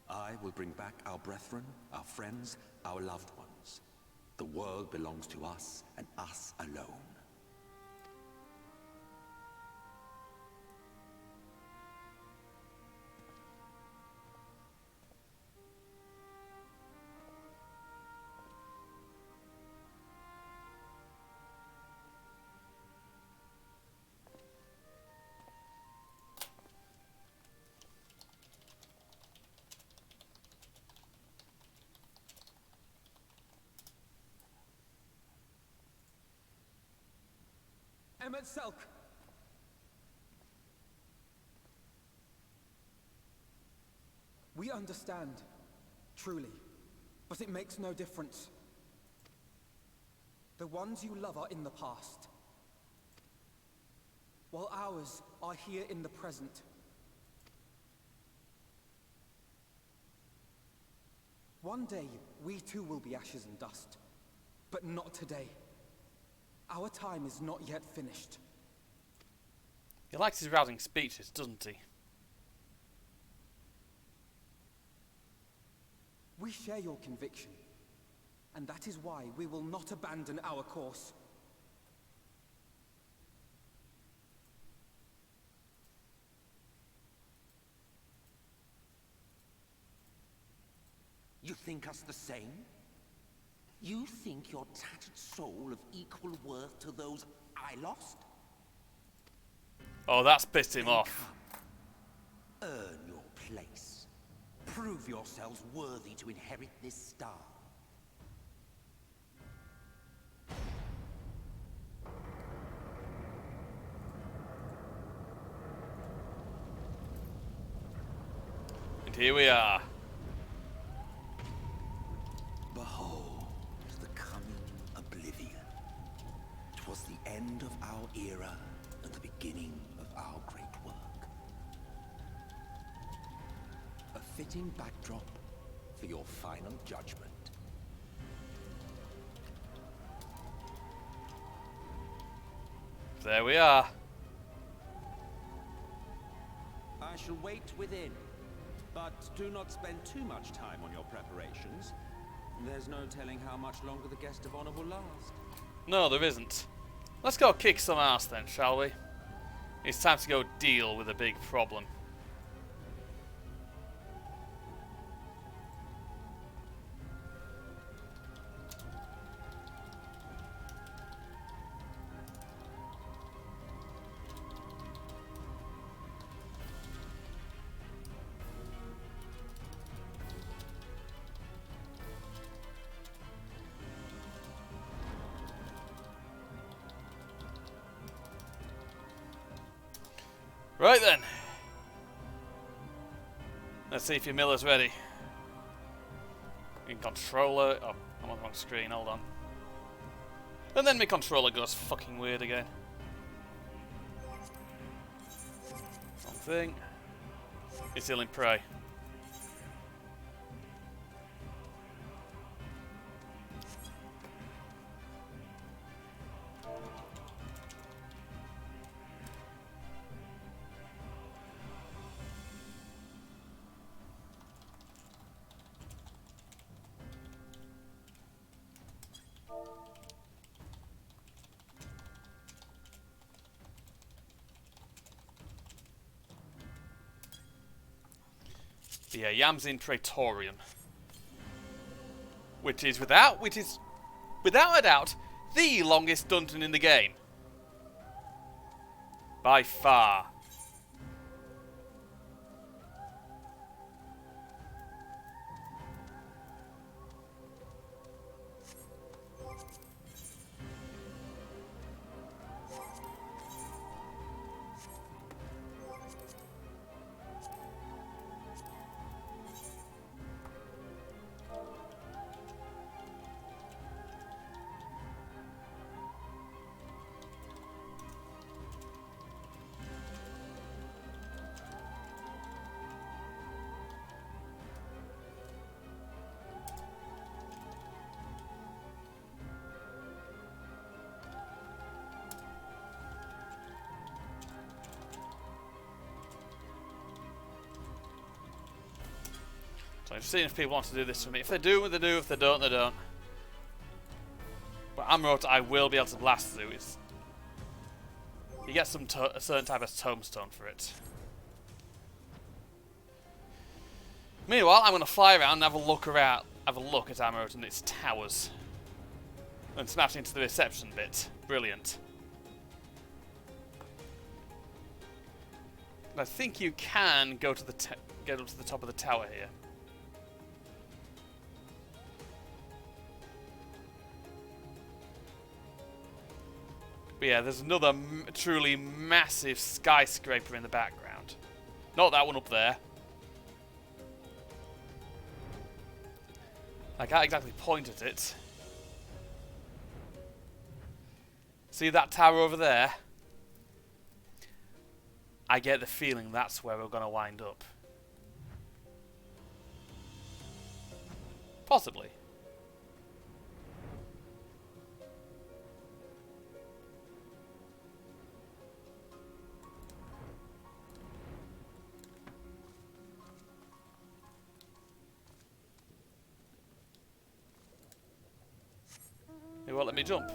I will bring back our brethren, our friends, our loved ones. The world belongs to us, and us alone. Emmet Selk! We understand, truly, but it makes no difference. The ones you love are in the past, while ours are here in the present. One day, we too will be ashes and dust, but not today. Our time is not yet finished. He likes his rousing speeches, doesn't he? We share your conviction, and that is why we will not abandon our course. You think us the same? You think your tattered soul of equal worth to those I lost? Oh, that's pissed him off. Earn your place. Prove yourselves worthy to inherit this star. And here we are. Behold, the coming oblivion. 'Twas the end of our era and the beginning of our great work. A fitting backdrop for your final judgment. There we are. I shall wait within, but do not spend too much time on your preparations. There's no telling how much longer the guest of honor will last. No, there isn't. Let's go kick some ass then, shall we? It's time to go deal with a big problem. Right then. Let's see if your miller's ready. In controller. Oh, I'm on the wrong screen, hold on. And then my controller goes fucking weird again. Wrong thing. It's ill in prey. The Yamzin Praetorium, which is without a doubt the longest dungeon in the game, by far. So I'm just seeing if people want to do this for me. If they do, they do. If they don't, they don't. But Amarot I will be able to blast through. You get a certain type of tombstone for it. Meanwhile, I'm going to fly around and have a look at Amarot and its towers. And smash into the reception bit. Brilliant. And I think you can go to get up to the top of the tower here. But yeah, there's another truly massive skyscraper in the background. Not that one up there. I can't exactly point at it. See that tower over there? I get the feeling that's where we're going to wind up. Possibly. It won't let me jump.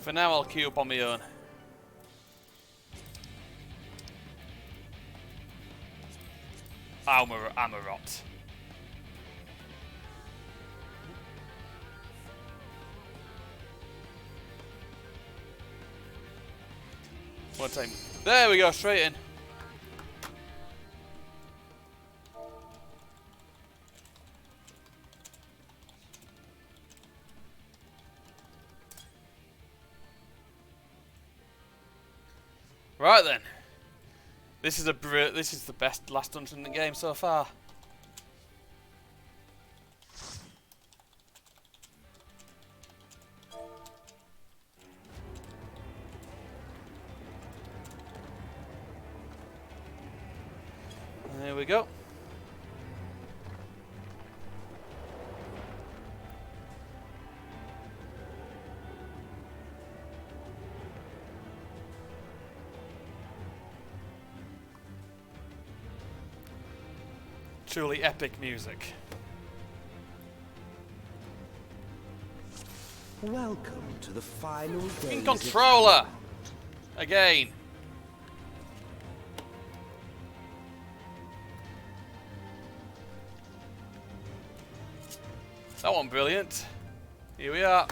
For now, I'll queue up on my own. Amarot. One time. There we go, straight in. Right then. This is the best last dungeon in the game so far. There we go. Truly epic music. Welcome to the final days. In controller! Again. That one brilliant. Here we are.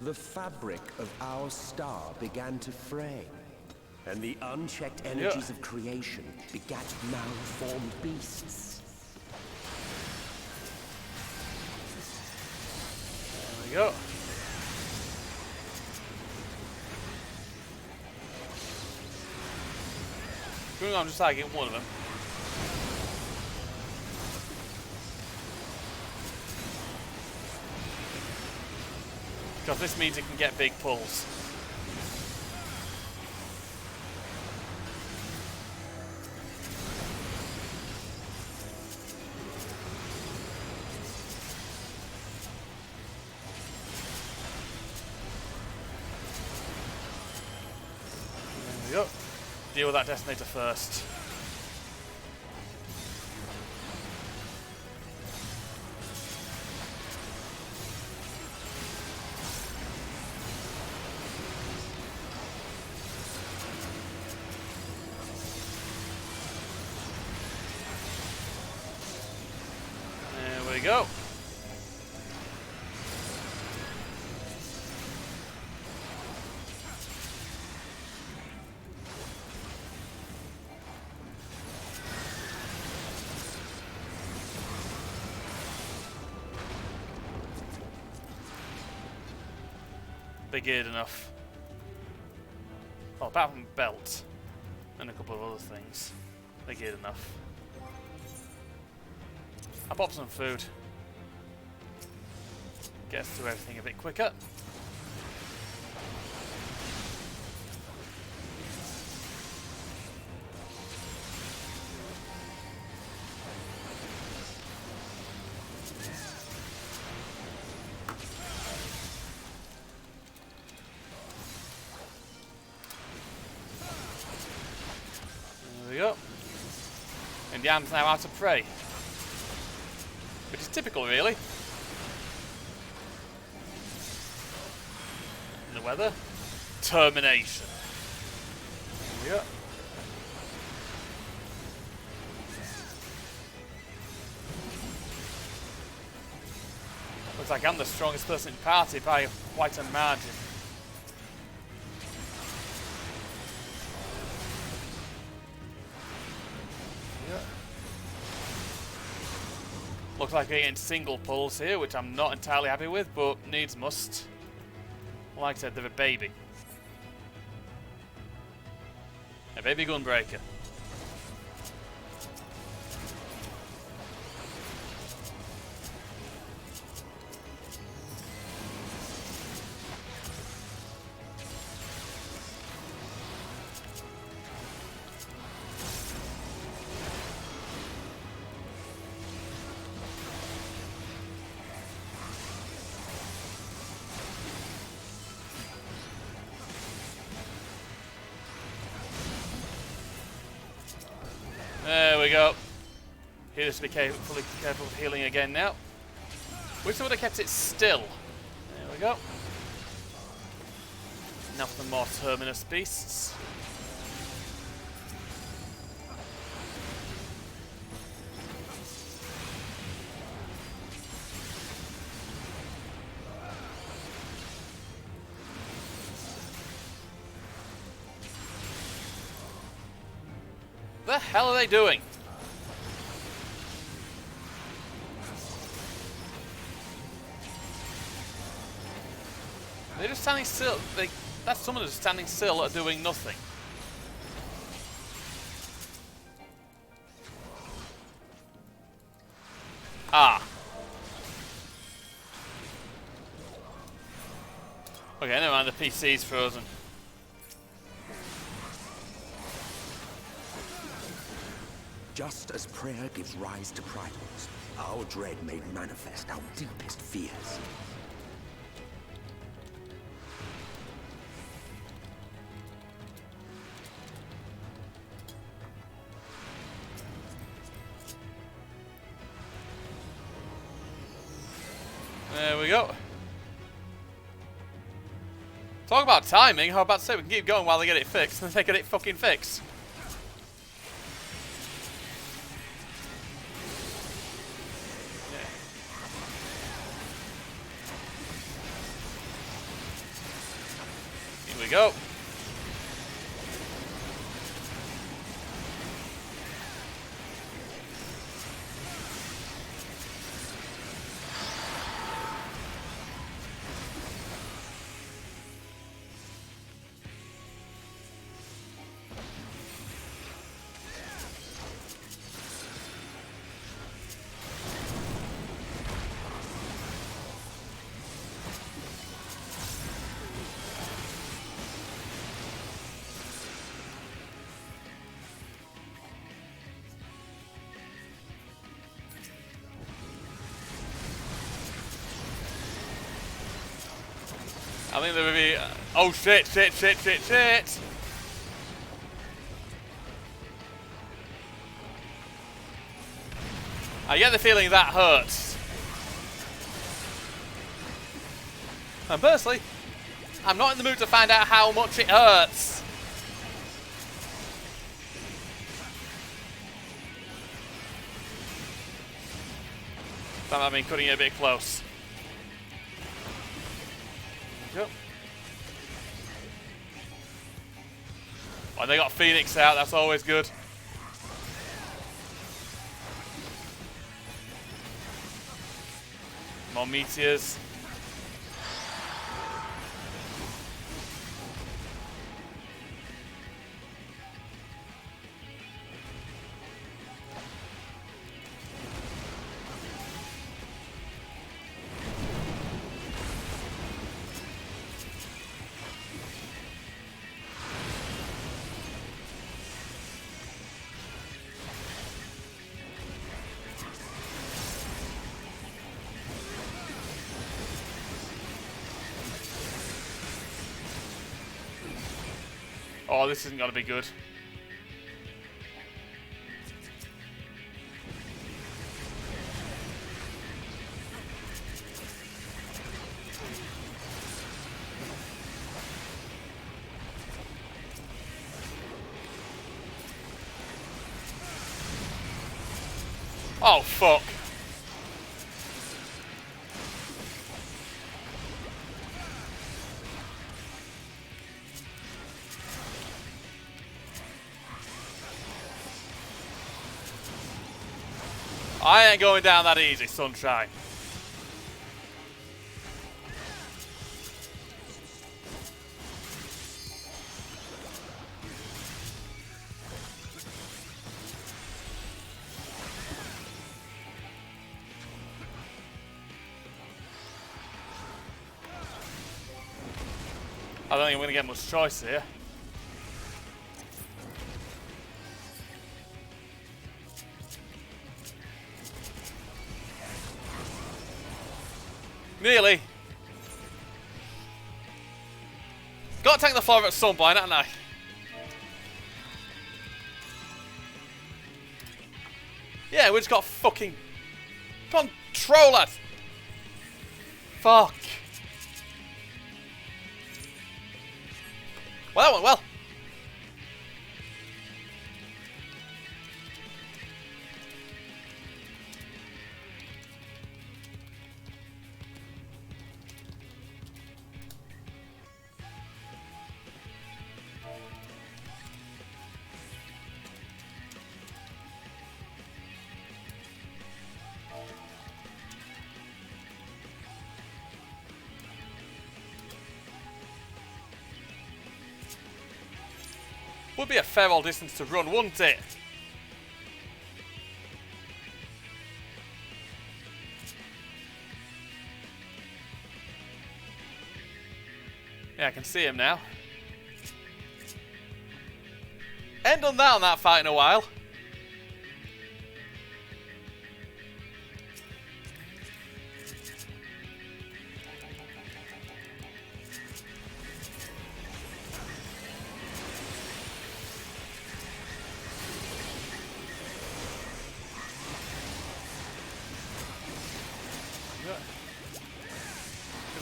The fabric of our star began to fray, and the unchecked energies of creation begat malformed beasts. There we go. I'm just targeting one of them. Because this means it can get big pulls. There we go. Deal with that detonator first. There we go. They geared enough. Well, apart from belt and a couple of other things, they geared enough. I'll pop some food. Get us through everything a bit quicker. And Yam's now out of prey. Which is typical, really. And the weather? Termination. Yeah. Looks like I'm the strongest person in the party by quite a margin. Yeah. Looks like getting single pulls here, which I'm not entirely happy with, but needs must. Like I said, they're a baby. A baby gunbreaker. There we go. He just be fully careful of healing again now. Wish I would have kept it still. There we go. Now for the more terminus beasts. What the hell are they doing? They're just standing still. That's someone who's standing still or doing nothing. Ah. Okay, never mind, the PC's frozen. Just as prayer gives rise to primals, our dread made manifest our deepest fears. There we go. Talk about timing, how about to say we can keep going while they get it fixed, and they get it fucking fixed. Here we go. I think there will be... oh shit, shit, shit, shit, shit! I get the feeling that hurts. And personally, I'm not in the mood to find out how much it hurts. That might mean cutting it a bit close. Yep. Oh, they got Phoenix out, that's always good. More meteors. Oh, this isn't going to be good. Oh, fuck. I ain't going down that easy, sunshine. I don't think I'm going to get much choice here. Nearly. Got to tank the floor at some point, haven't I? Yeah, we just got fucking controller. Fuck. Well, that went well. Would be a fair old distance to run, wouldn't it? Yeah, I can see him now. Ain't done that on that fight in a while.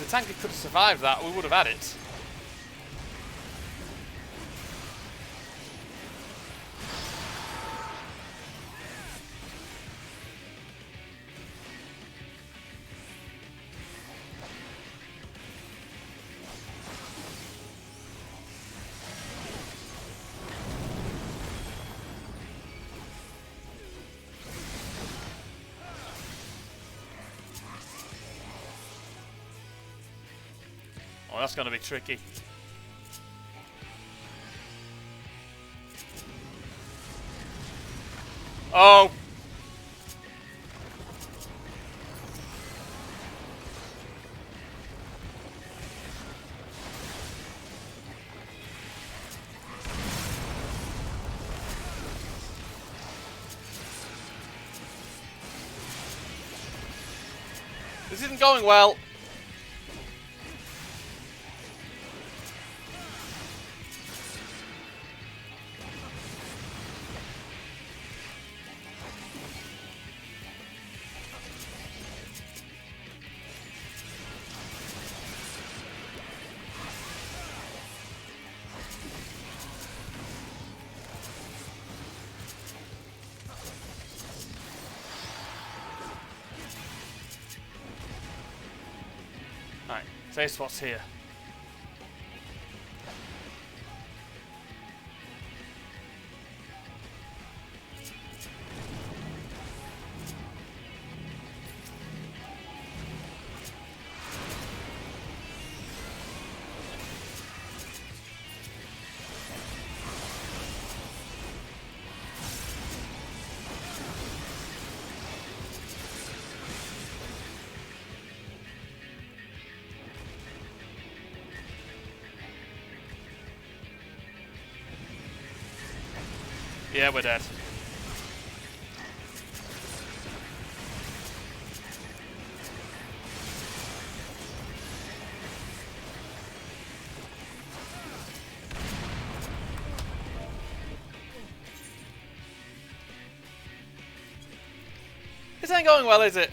If the tanker could have survived that, we would have had it. Oh, that's going to be tricky. Oh! This isn't going well. Right, safe spot's here. Yeah, we're dead. This ain't going well, is it?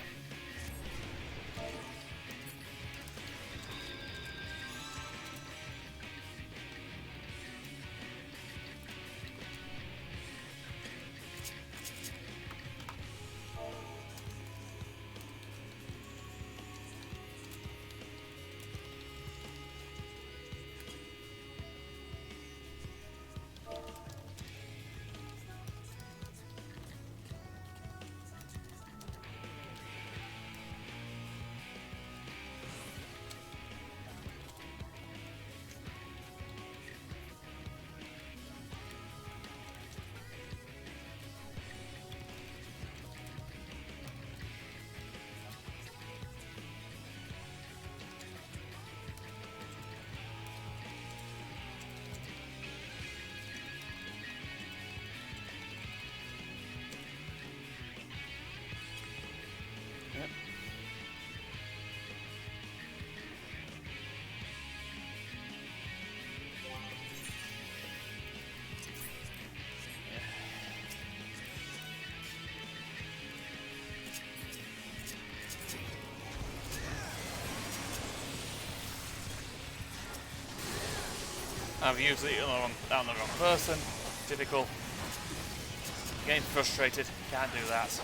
I've used it on the wrong person. Typical. Getting frustrated. Can't do that.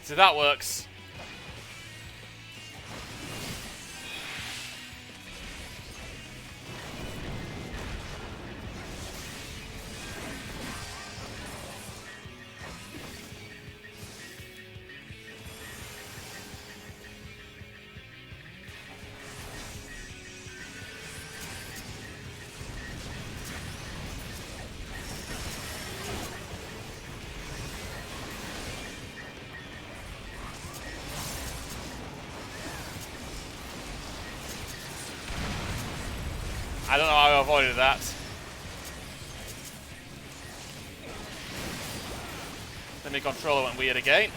So that works. I don't know how I avoided that. Then the controller went weird again.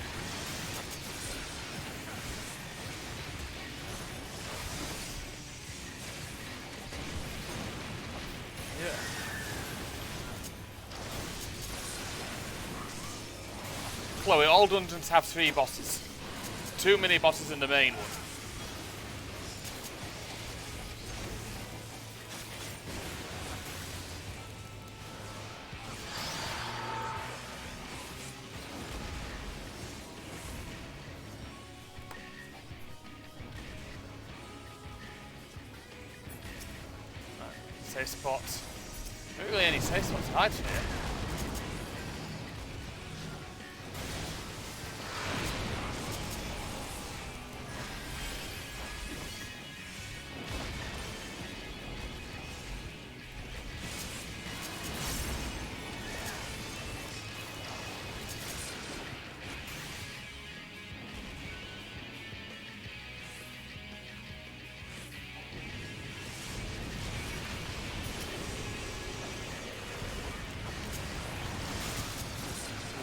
Yeah. Chloe, all dungeons have 3 bosses. Too many bosses in the main one. Safe spots. Not really any safe spots to hide from here.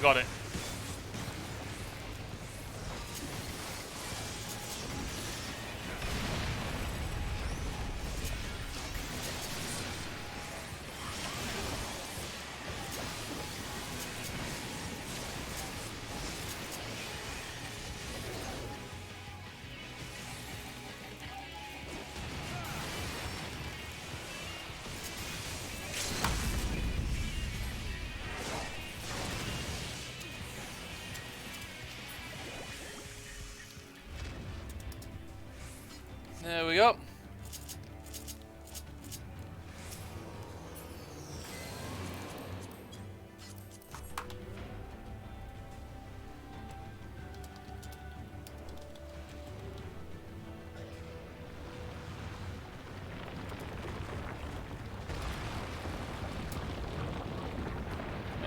Got it. There we go.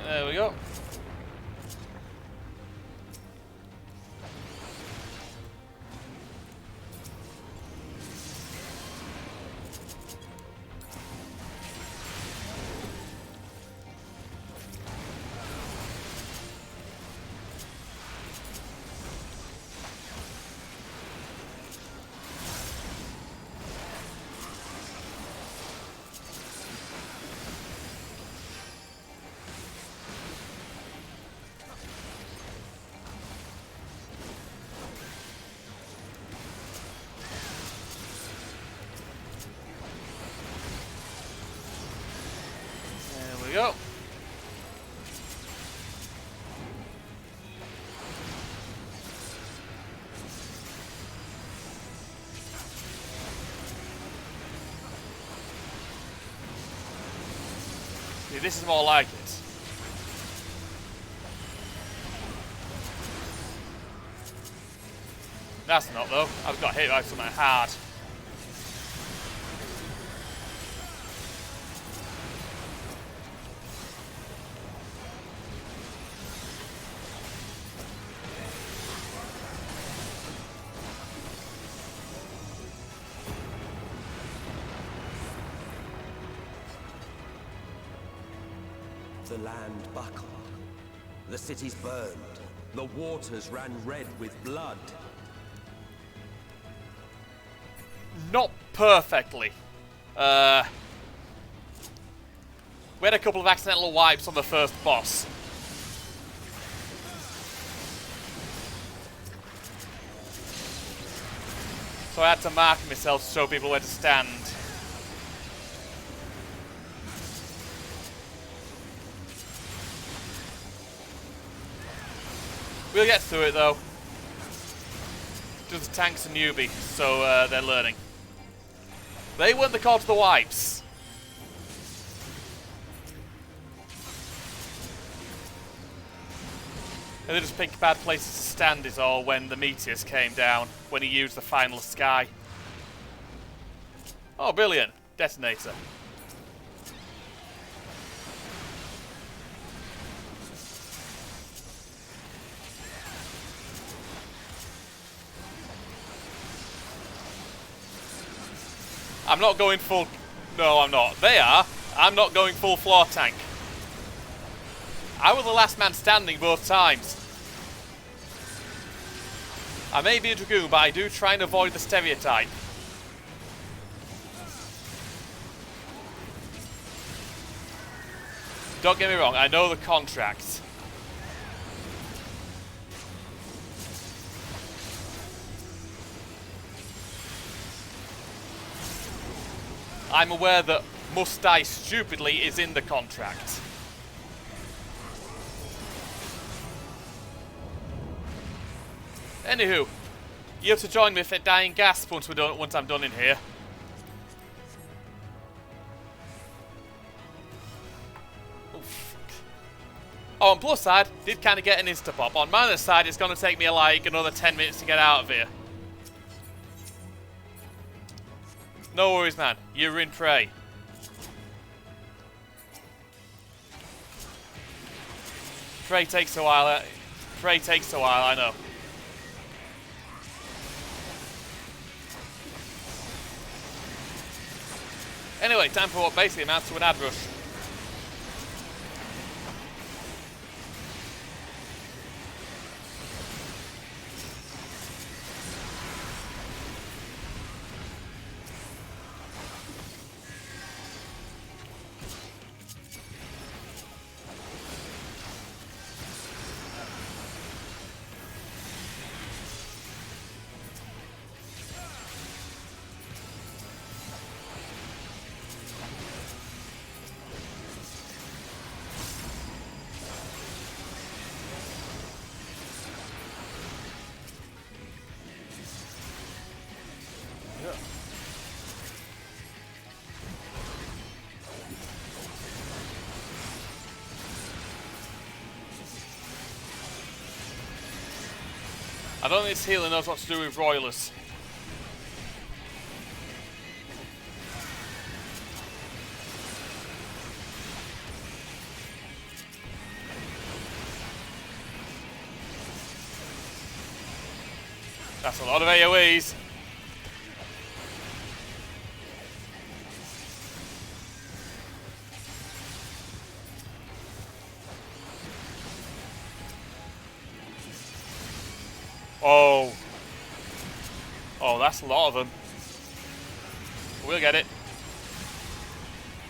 There we go. There we go. See, this is more like it. That's not though. I've got hit by something hard. The land buckled. The cities burned. The waters ran red with blood. Not perfectly. We had a couple of accidental wipes on the first boss. So I had to mark myself to show people where to stand. We'll get through it though. Just the tank's a newbie, so they're learning. They weren't the cause of the wipes. And they just picked bad places to stand is all when the meteors came down, when he used the final sky. Oh, brilliant. Detonator. I'm not going full... No, I'm not. They are. I'm not going full floor tank. I was the last man standing both times. I may be a Dragoon, but I do try and avoid the stereotype. Don't get me wrong, I know the contract. I'm aware that must die stupidly is in the contract. Anywho, you have to join me for dying gasp once I'm done in here. Oh, fuck. Oh, on plus side, did kind of get an insta-pop. On minus side, it's going to take me like another 10 minutes to get out of here. No worries, man. You're in prey. Prey takes a while. Prey takes a while, I know. Anyway, time for what basically amounts to an ad rush. I don't think this healer knows what to do with Roilers. That's a lot of AoEs. Oh. Oh, that's a lot of them. We'll get it.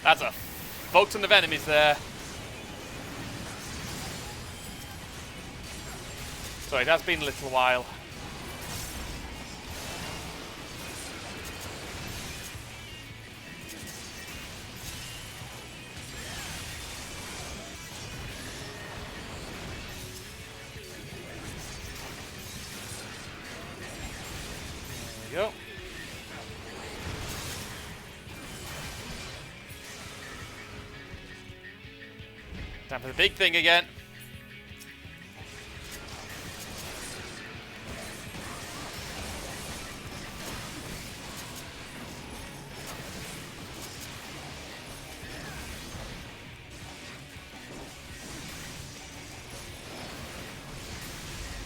That's a fuck ton of enemies there. So it has been a little while. There we go. Time for the big thing again.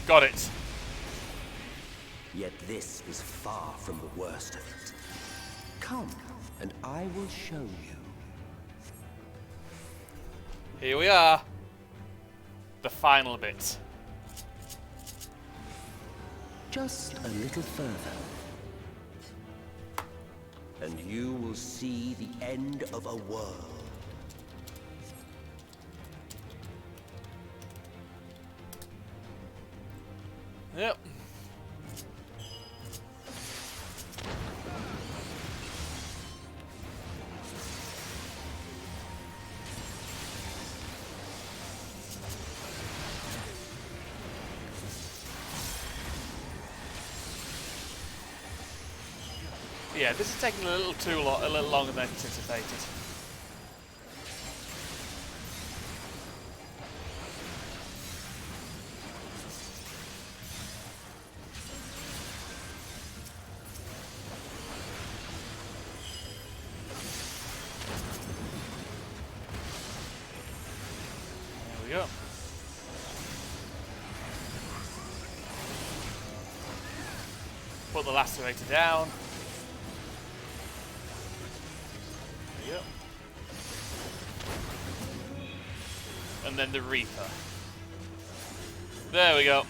Got it. Yet this is far from the worst of it. Come, and I will show you. Here we are. The final bit. Just a little further. And you will see the end of a world. Yep. Yeah, this is taking a little longer than anticipated. There we go. Put the lacerator down. Yep. And then the Reaper. There we go.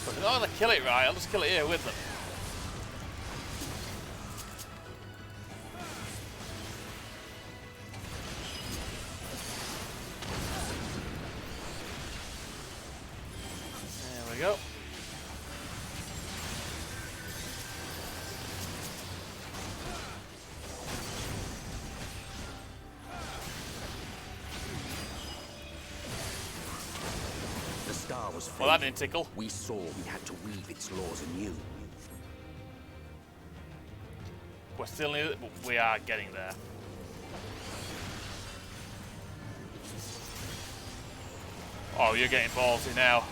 If I'm gonna kill it right, I'll just kill it here with them. There we go. Well, that didn't tickle. We saw we had to weave its laws anew. We're still near it, but we are getting there. Oh, you're getting ballsy now.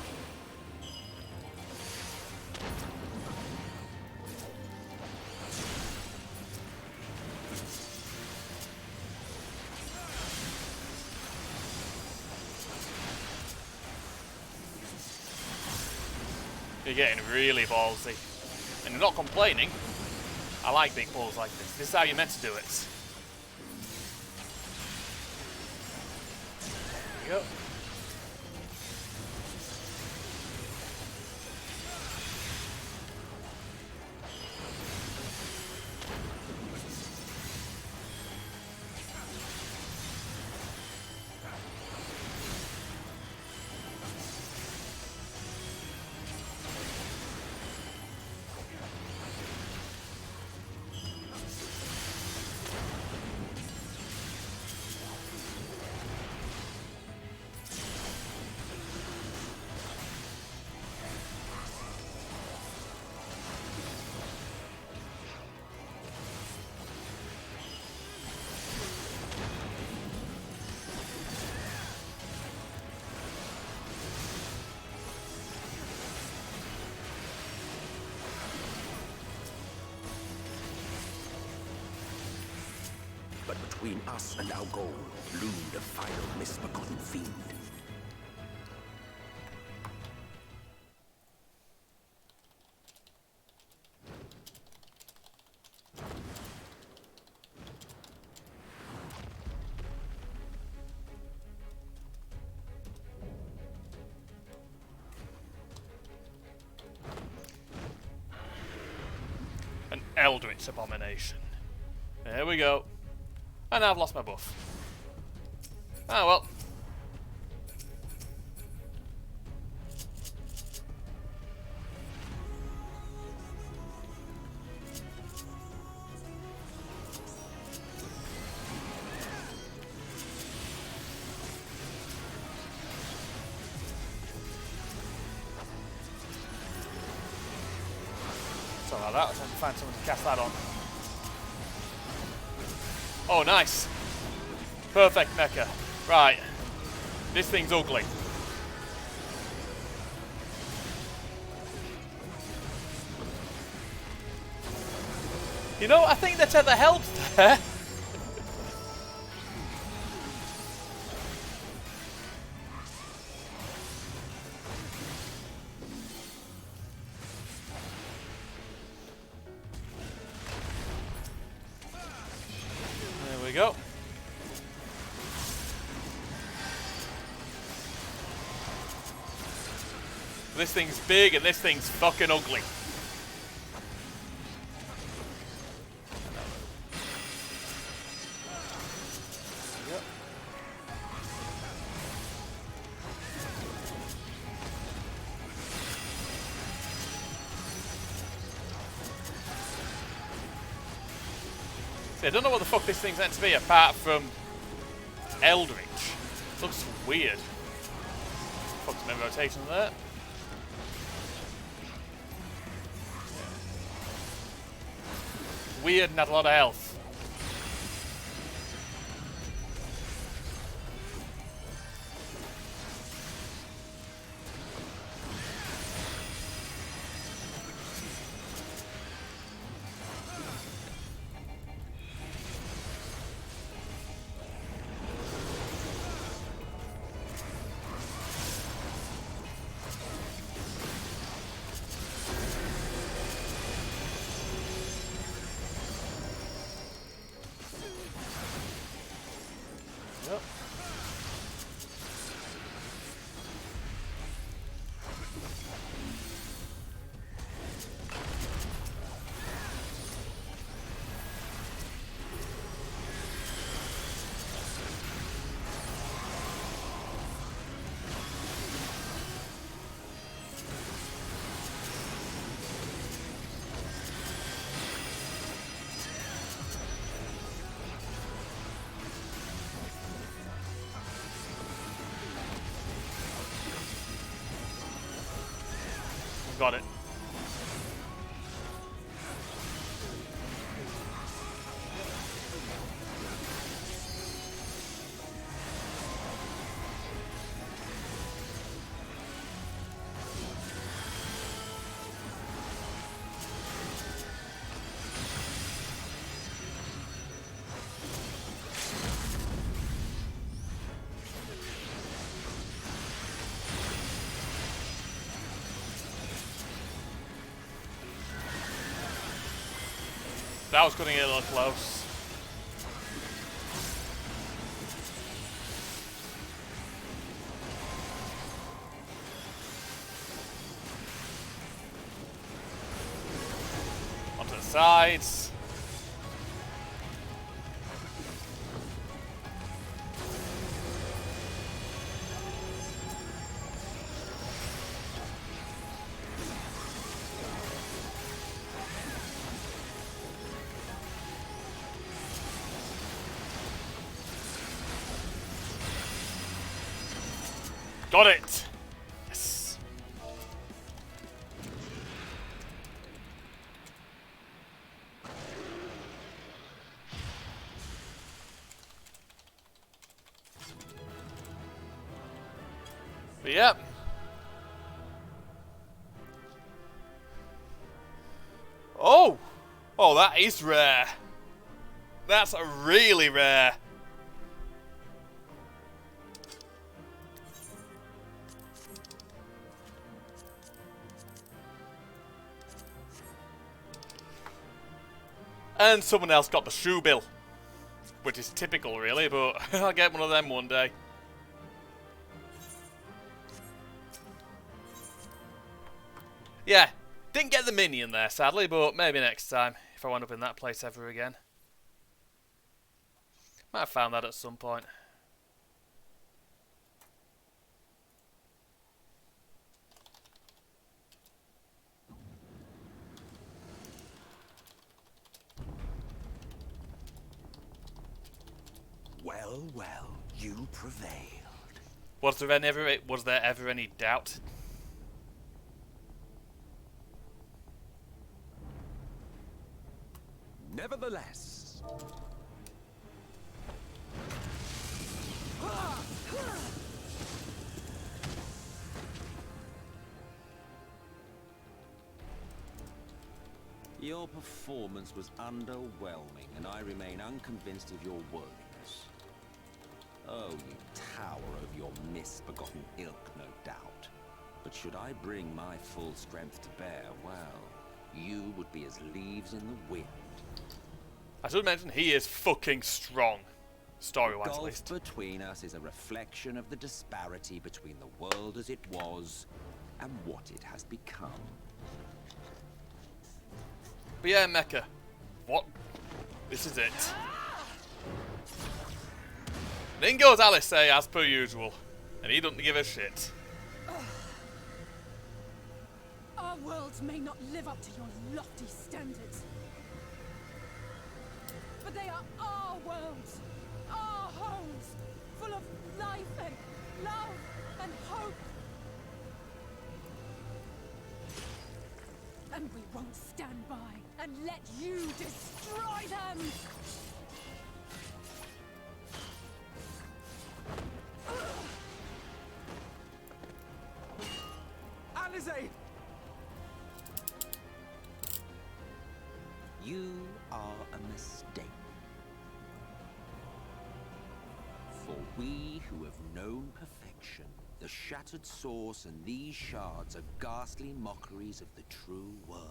You're getting really ballsy. And you're not complaining. I like big balls like this. This is how you're meant to do it. There you go. But between us and our goal loomed a final misbegotten fiend. An Eldritch Abomination. There we go. And I've lost my buff. Ah well. Sorry about that, I was trying to find someone to cast that on. Oh, nice. Perfect mecha. Right. This thing's ugly. You know, I think the tether helps there. go. This thing's big and this thing's fucking ugly. Yep. See, I don't know what the fuck this thing's meant to be apart from Eldritch. Looks weird. Fuck's my rotation there. Weird and had a lot of health. Yep. Got it. That was going to get a little close. Onto the sides. Got it! Yes! But yep. Oh! Oh, that is rare. That's a really rare. And someone else got the shoe bill. Which is typical really, but I'll get one of them one day. Yeah, didn't get the minion there sadly, but maybe next time, if I wind up in that place ever again. Might have found that at some point. Well, well, you prevailed. Was there ever any doubt? Nevertheless. Your performance was underwhelming, and I remain unconvinced of your worthiness. Oh, you tower over your misbegotten ilk, no doubt. But should I bring my full strength to bear, well, you would be as leaves in the wind. I should mention he is fucking strong, story-wise at The least. gulf between us is a reflection of the disparity between the world as it was and what it has become. But yeah, Mecha. What? This is it. And in goes Alice, as per usual. And he doesn't give a shit. Our worlds may not live up to your lofty standards. But they are our worlds, our homes, full of life and love and hope. And we won't stand by and let you destroy them! Alizé! You are a mistake. For we who have known perfection, the shattered source and these shards are ghastly mockeries of the true world.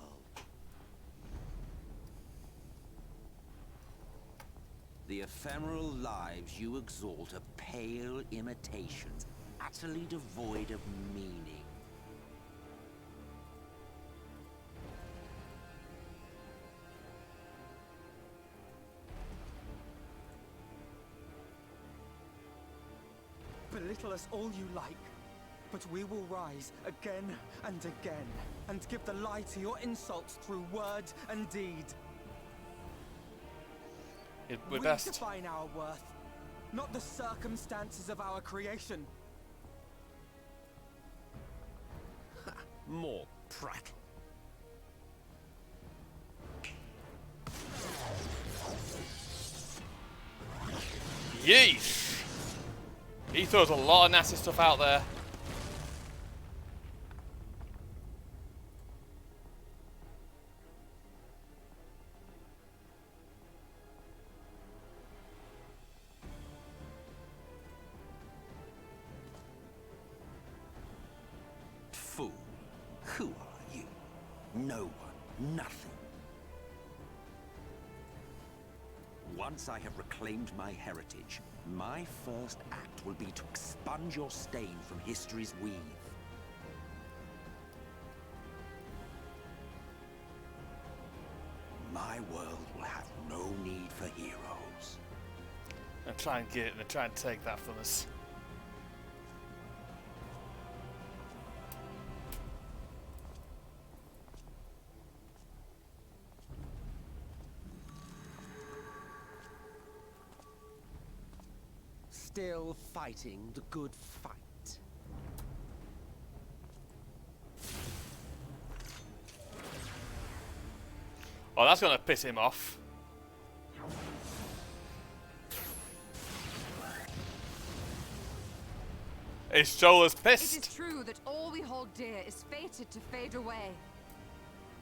The ephemeral lives you exalt are pale imitations, utterly devoid of meaning. Belittle us all you like, but we will rise again and again, and give the lie to your insults through word and deed. We're We best. define our worth, not the circumstances of our creation. More prattle. Yeesh! He throws a lot of nasty stuff out there. Fool, who are you? No one, nothing. Once I have reclaimed my heritage, my first act will be to expunge your stain from history's weave. My world will have no need for heroes. And try and get it and try and take that from us. Still fighting the good fight. Oh, that's gonna piss him off. His shoulder's It pissed. is true that all we hold dear is fated to fade away.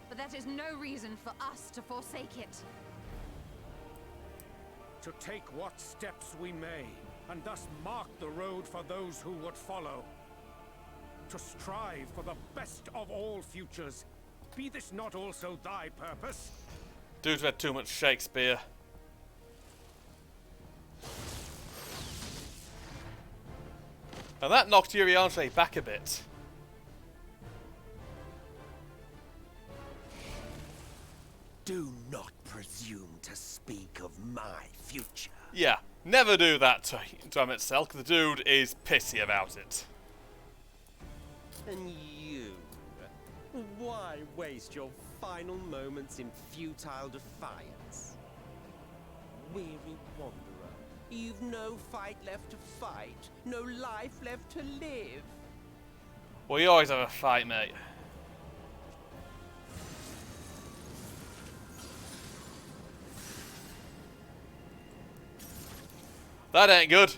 But that is no reason for us to forsake it. To take what steps we may, and thus mark the road for those who would follow. To strive for the best of all futures. Be this not also thy purpose? Dude's read too much Shakespeare. And that knocked Urianger back a bit. Do not presume to speak of my future. Yeah, never do that to Amitzel, because the dude is pissy about it. And you? Why waste your final moments in futile defiance? Weary wanderer, you've no fight left to fight, no life left to live. Well, you always have a fight, mate. That ain't good.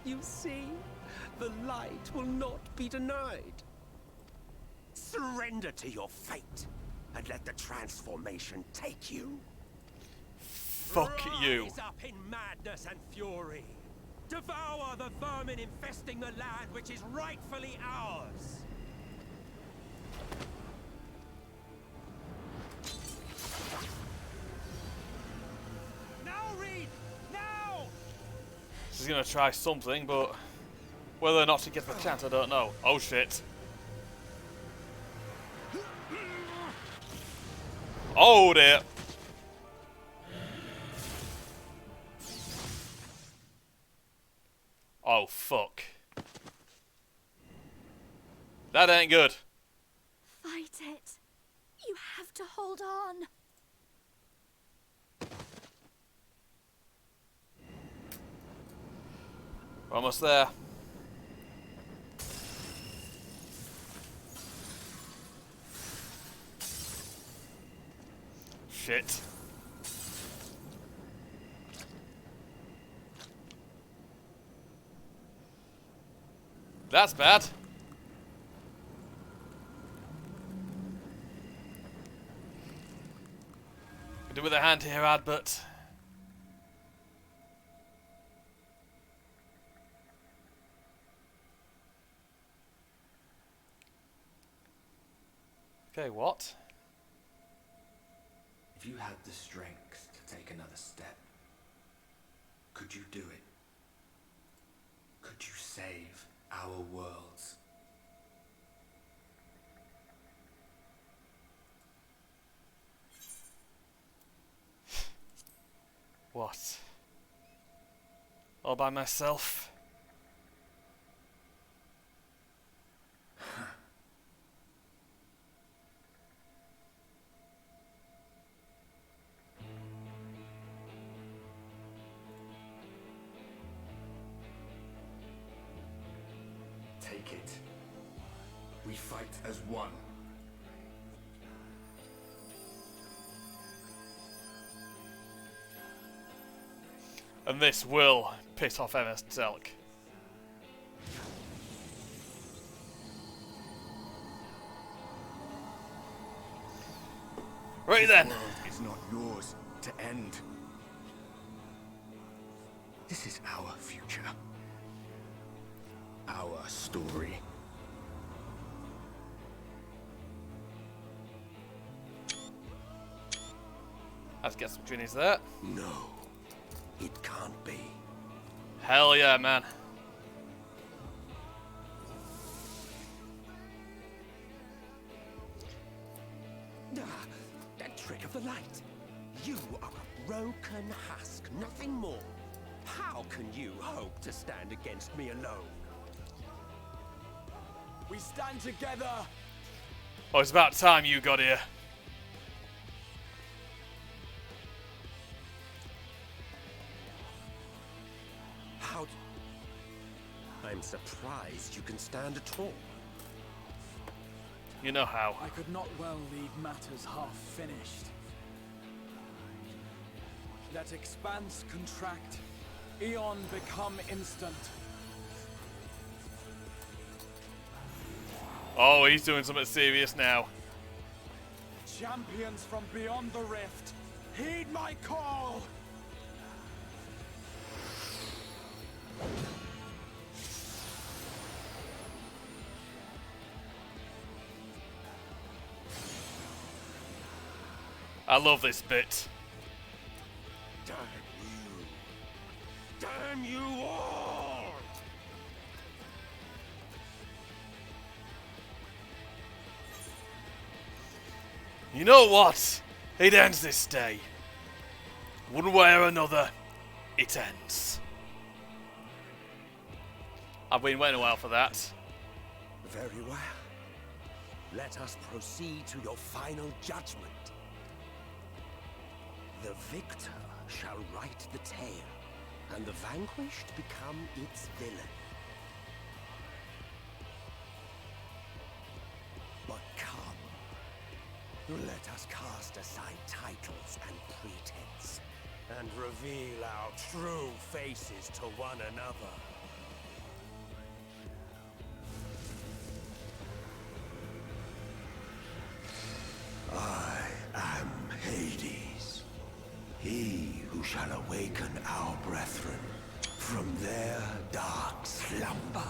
You see, the light will not be denied. Surrender to your fate, and let the transformation take you. Fuck you. Rise up in madness and fury. Devour the vermin infesting the land which is rightfully ours. he's going to try something, but whether or not he gets the chance, I don't know. Oh shit. Oh dear. Oh fuck. That ain't good. Fight it. You have to hold on. We're almost there. Shit. That's bad. Could do with a hand here, Adbert. Okay, what? If you had the strength to take another step, could you do it? Could you save our worlds? What? All by myself? Take it. We fight as one. And this will piss off MS Telk. Right then. This world is not yours to end. This is our future. Our story. Let's get some tunes there. No, it can't be. Hell yeah, man. That trick of the light. You are a broken husk, nothing more. How can you hope to stand against me alone? We stand together. Oh, it's about time you got here. How? I'm surprised you can stand at all. You know how. I could not well leave matters half finished. Let expanse contract, Eon become instant. Oh, he's doing something serious now. Champions from beyond the rift, heed my call! I love this bit. Damn you! Damn you all! You know what? It ends this day. One way or another, it ends. I've been waiting a while for that. Very well. Let us proceed to your final judgment. The victor shall write the tale, and the vanquished become its villain. But come, let us cast aside titles and pretense, and reveal our true faces to one another. I am Hades, he who shall awaken our brethren from their dark slumber.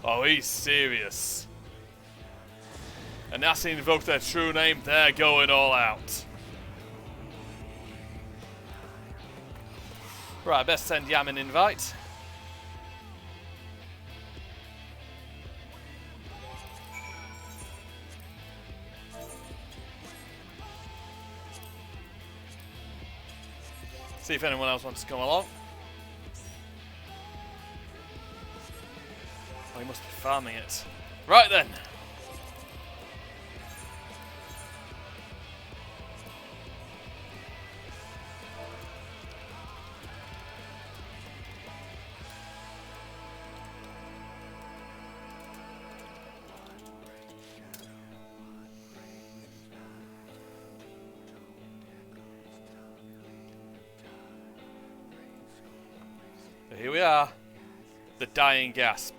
Oh, he's serious. And that's invoked their true name, they're going all out. Right, best send Yam an invite. See if anyone else wants to come along. Oh, he must be farming it. Right then. Here we are, the dying gasp,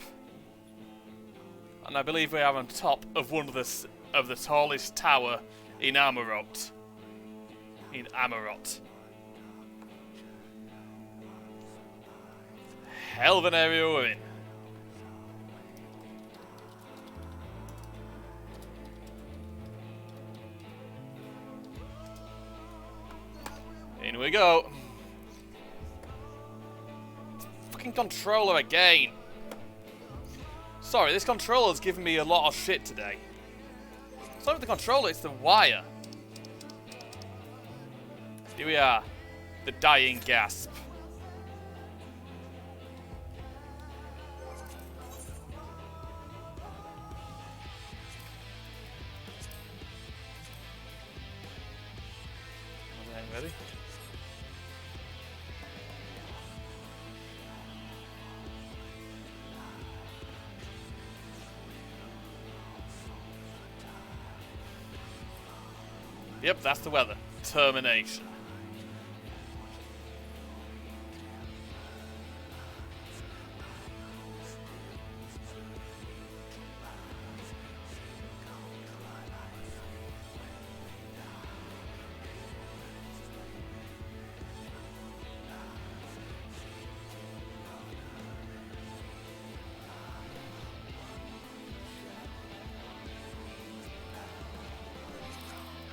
and I believe we are on top of one of the tallest tower in Amarot. Hell of an area we're in. In we go. Controller again. Sorry, this controller's giving me a lot of shit today. It's not the controller, it's the wire. Here we are. The dying gasp. Ready? Yep, that's the weather. Termination.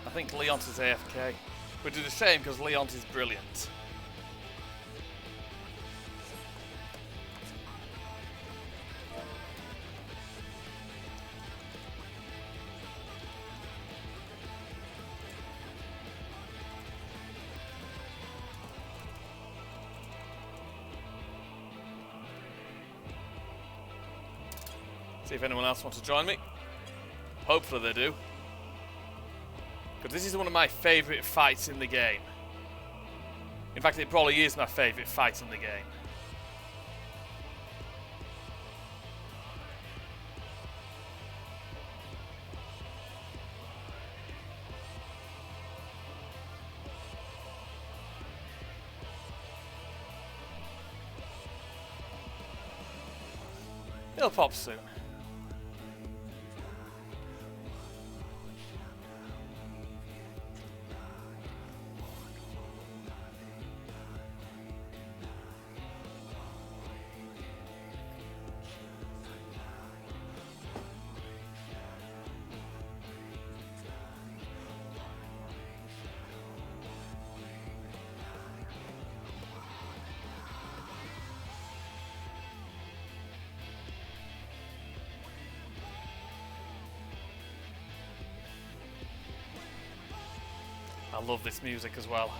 I think Leont is AFK, which is a shame because Leont is brilliant. See if anyone else wants to join me. Hopefully they do. Because this is one of my favourite fights in the game. In fact, it probably is my favourite fight in the game. It'll pop soon. I love this music as well.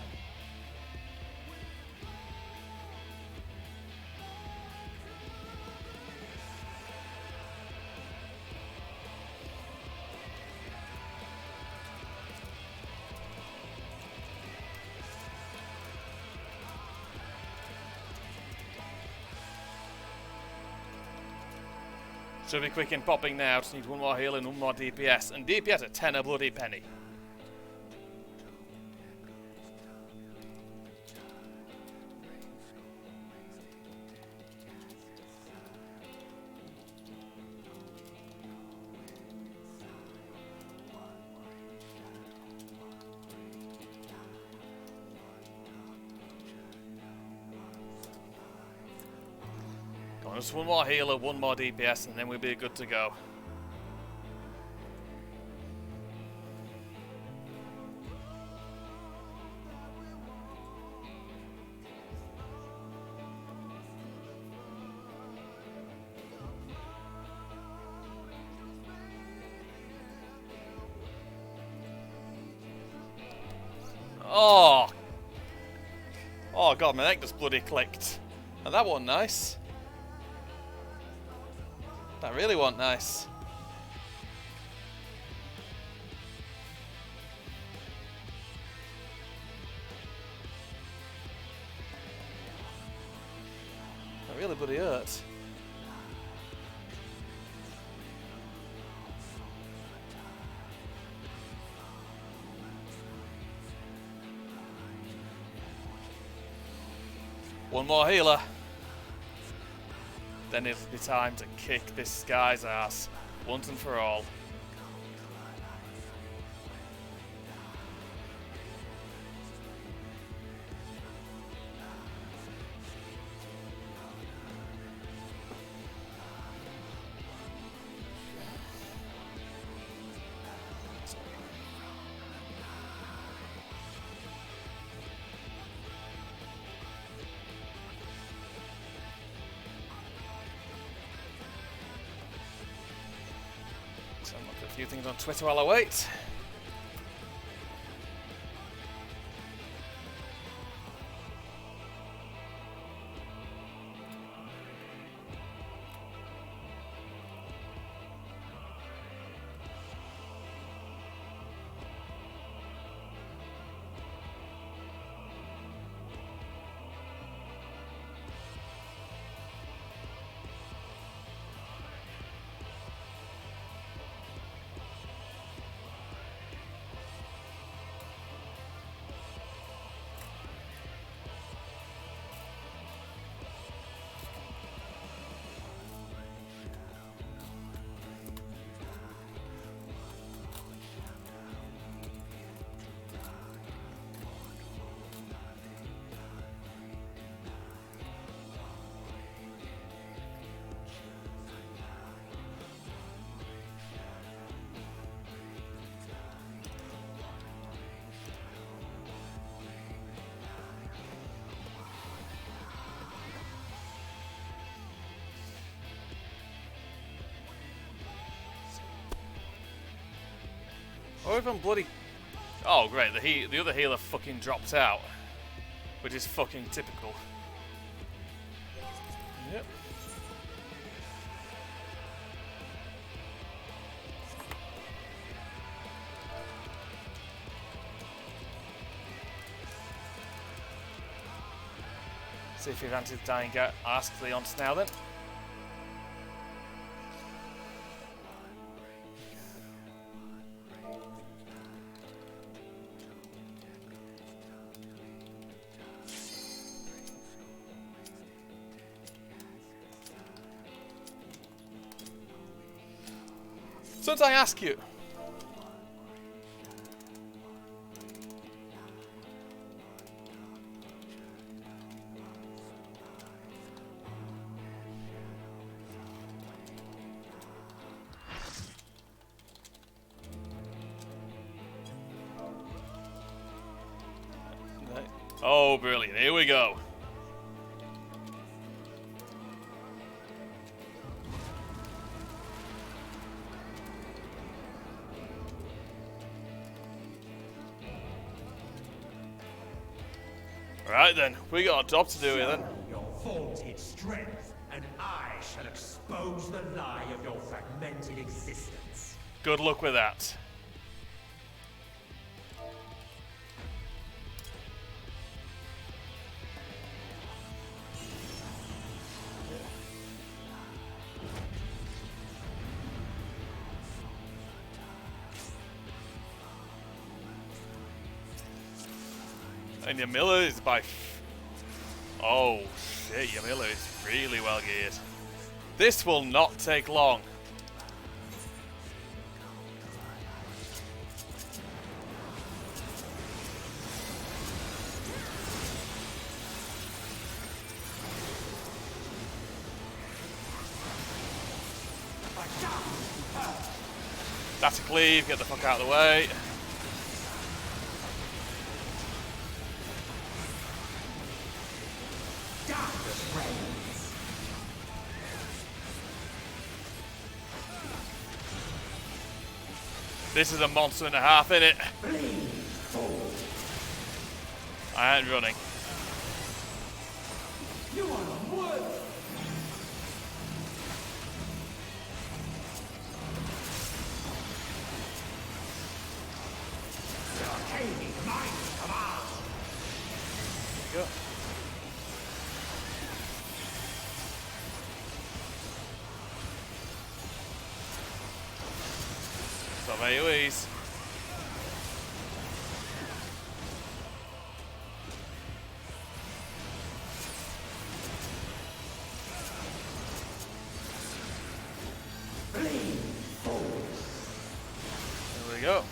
Should be quick in popping now, just need one more heal and one more DPS. And DPS at 10 a bloody penny. Just one more healer, one more DPS, and then we'll be good to go. Oh, Oh god, my neck just bloody clicked. And that wasn't nice. That really wasn't nice. That really bloody hurt. One more healer. Then it'll be time to kick this guy's ass once and for all. So look at a few things on Twitter while I wait. Or even bloody... Oh great, the other healer fucking dropped out. Which is fucking typical. Yep. See if you've answered the dying ask Leon's now then. Sometimes I ask you. Oh, brilliant. Here we go. Right then, we got a job to do here then. Your vaunted strength, and I shall expose the lie of your fragmented existence. Good luck with that. And your Miller is by... Oh shit, your Miller is really well geared. This will not take long. That's a cleave, get the fuck out of the way. This is a monster and a half, innit? I ain't running. Love AoEs. There we go.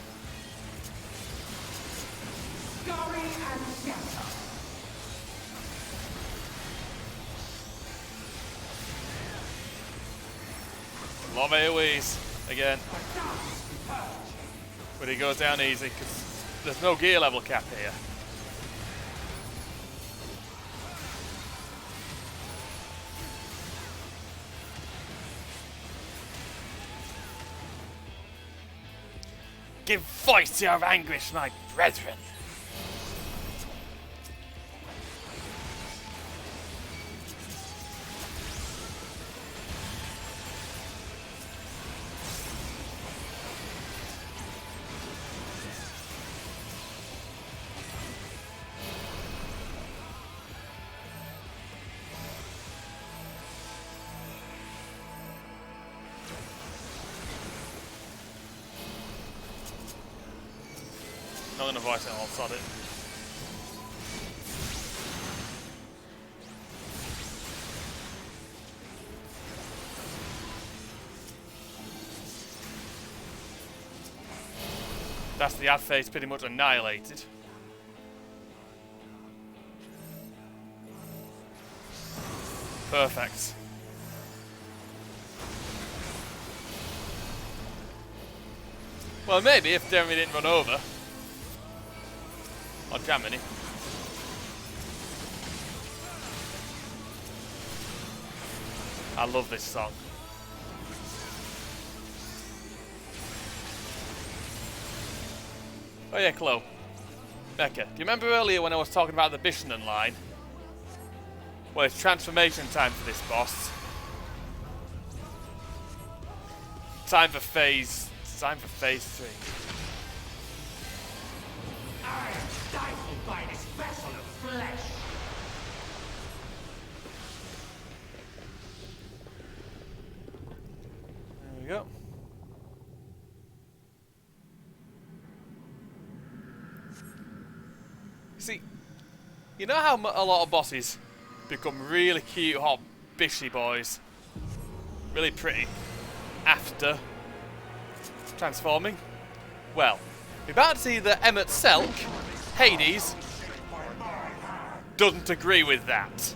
Love AoEs again. But he goes down easy because there's no gear level cap here. Give voice to your anguish, my brethren. Not gonna voice it, I'll sod it. That's the ad phase pretty much annihilated. Perfect. Well, maybe if Jeremy didn't run over. Or Germany. I love this song. Oh yeah, Chloe. Becca, do you remember earlier when I was talking about the Bishonen line? Well, it's transformation time for this boss. Time for phase 3. I am stifled by this vessel of flesh. There we go. See, you know how a lot of bosses become really cute, hot, bishy boys? Really pretty. After transforming? Well, we're about to see that Emmett Selk, Hades, doesn't agree with that.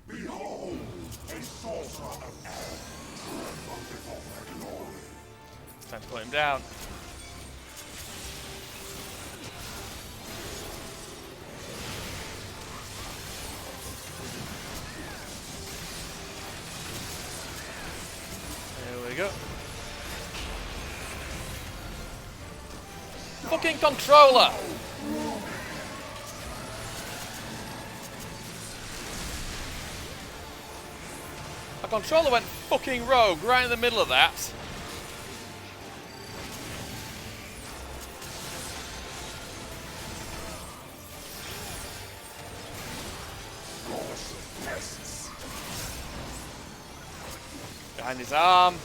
Behold, a sorcerer of air, tremble before their glory. It's time to put him down. There we go. Fucking controller! A controller went fucking rogue right in the middle of that. Behind his arm.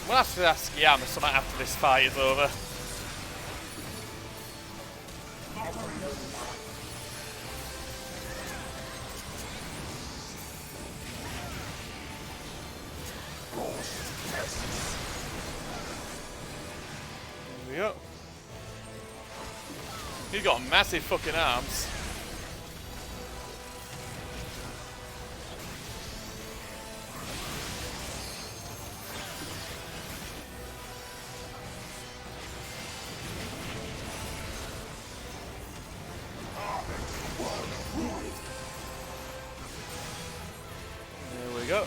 We'll have to ask Yama something after this fight is over. There we go. He's got massive fucking arms. There we go.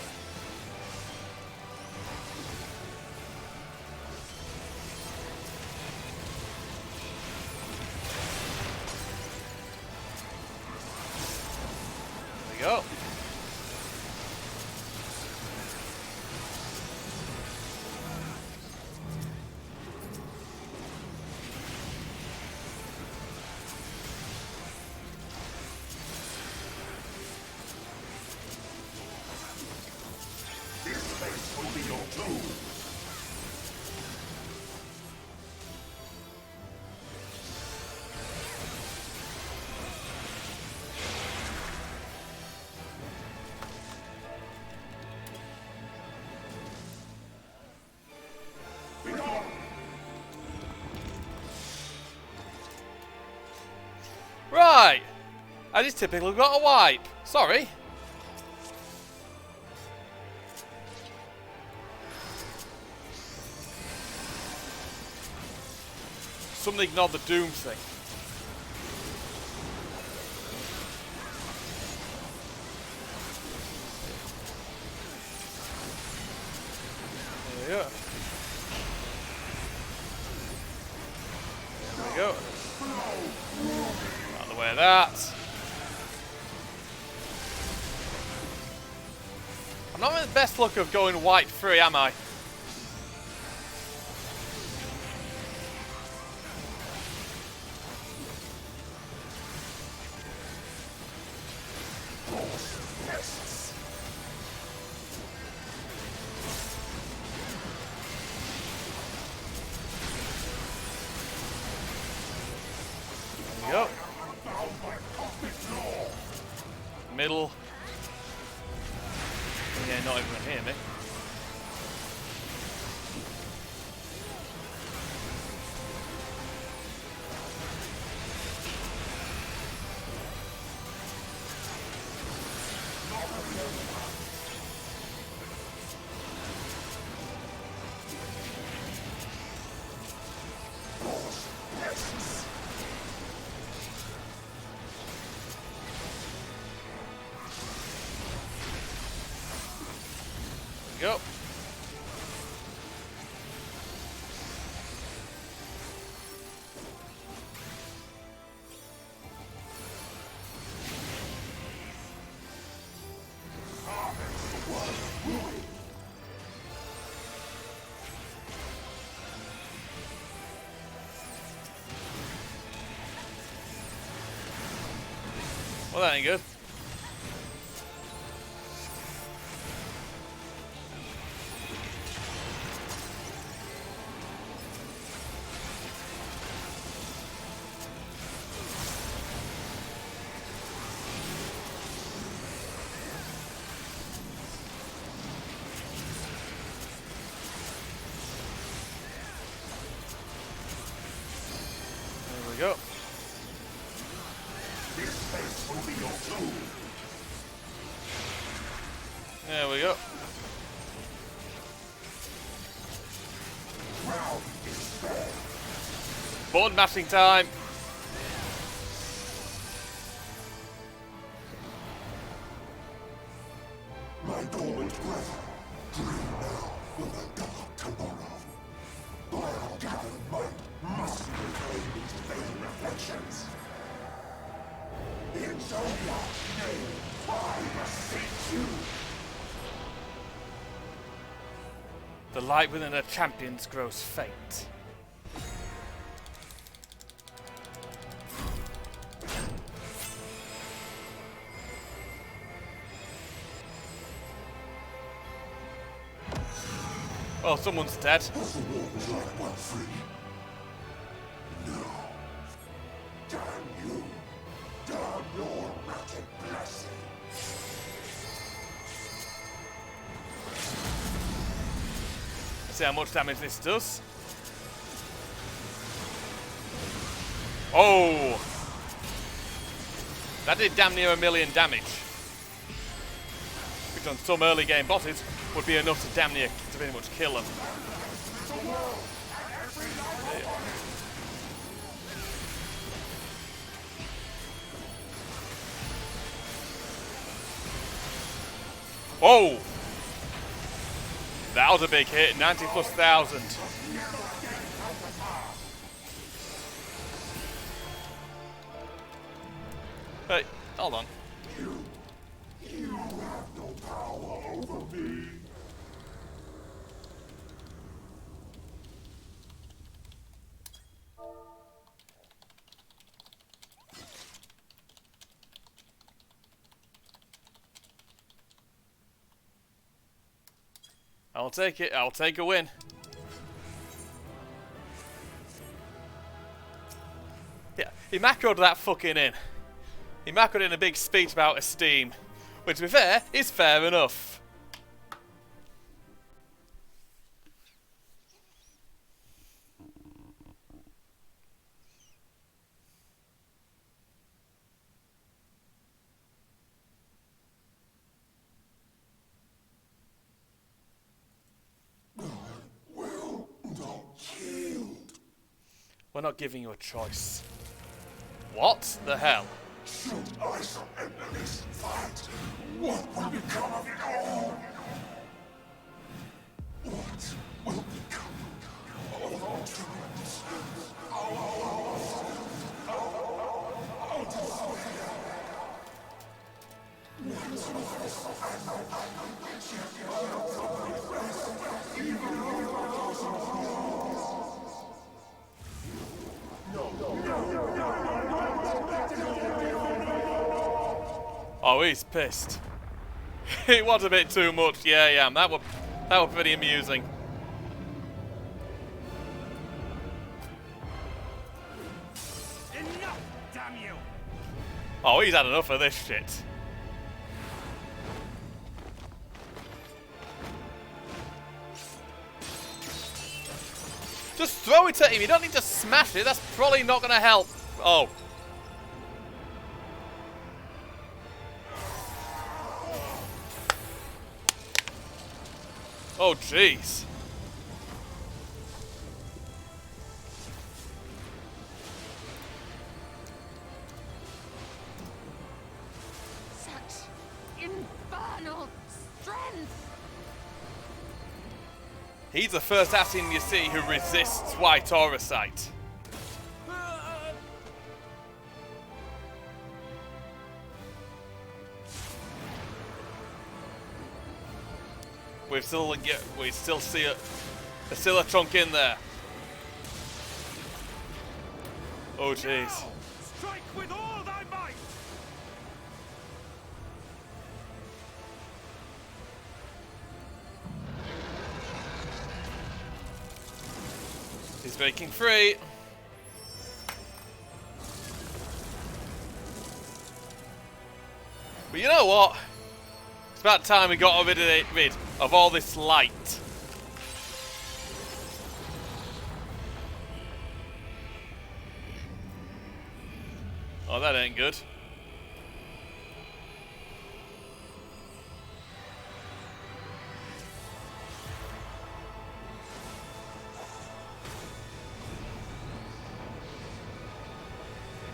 we go. This place will be your tomb. Right! I just typically got a wipe. Sorry. Somebody ignored the doom thing. There we go. There we go. Out of the way of that. I'm not in the best luck of going white free, am I? There we go. Middle. Yeah, not even gonna hear me. Go. Well, that ain't good. There we go. This place will be your tomb. There we go. Ground is spared. Button mashing time. My dormant breath, dream now for the dark tomorrow. All gathered might must reclaim these vain reflections. In Zodiac's name, I beseech you. The light within the champions grows faint. Oh, someone's dead. Was the world like one free? No. Damn you. Damn your wretched blessing. Let's see how much damage this does. Oh! That did damn near 1 million damage. Which on some early game bosses would be enough to damn near to pretty much kill them. Oh! That was a big hit, 90 plus 1,000. Hey, hold on. I'll take it. I'll take a win. Yeah, he macroed that fucking in. He macroed in a big speech about esteem, which, to be fair, is fair enough. We're not giving you a choice. What the hell? Should Isa end this fight, what will become of it all? What will become of our dreams? Oh, he's pissed. It was a bit too much. Yeah. That was pretty amusing. Enough, damn you! Oh, he's had enough of this shit. Just throw it at him. You don't need to smash it. That's probably not going to help. Oh. Oh, jeez. Such infernal strength! He's the first assassin you see who resists white auracite. We still see it. There's still a trunk in there. Oh jeez. Strike with all thy might! He's breaking free. But you know what? It's about time we got rid of all this light. Oh, that ain't good.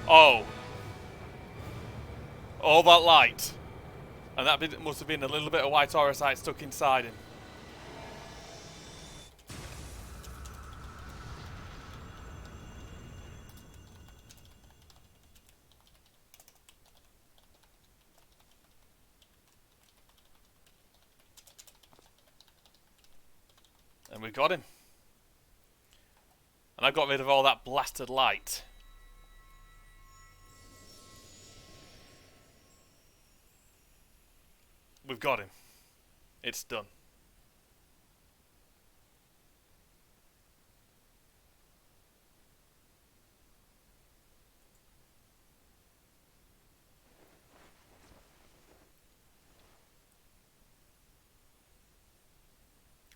Oh. All that light. And that must have been a little bit of white auracite stuck inside him. And we got him. And I got rid of all that blasted light. We've got him. It's done.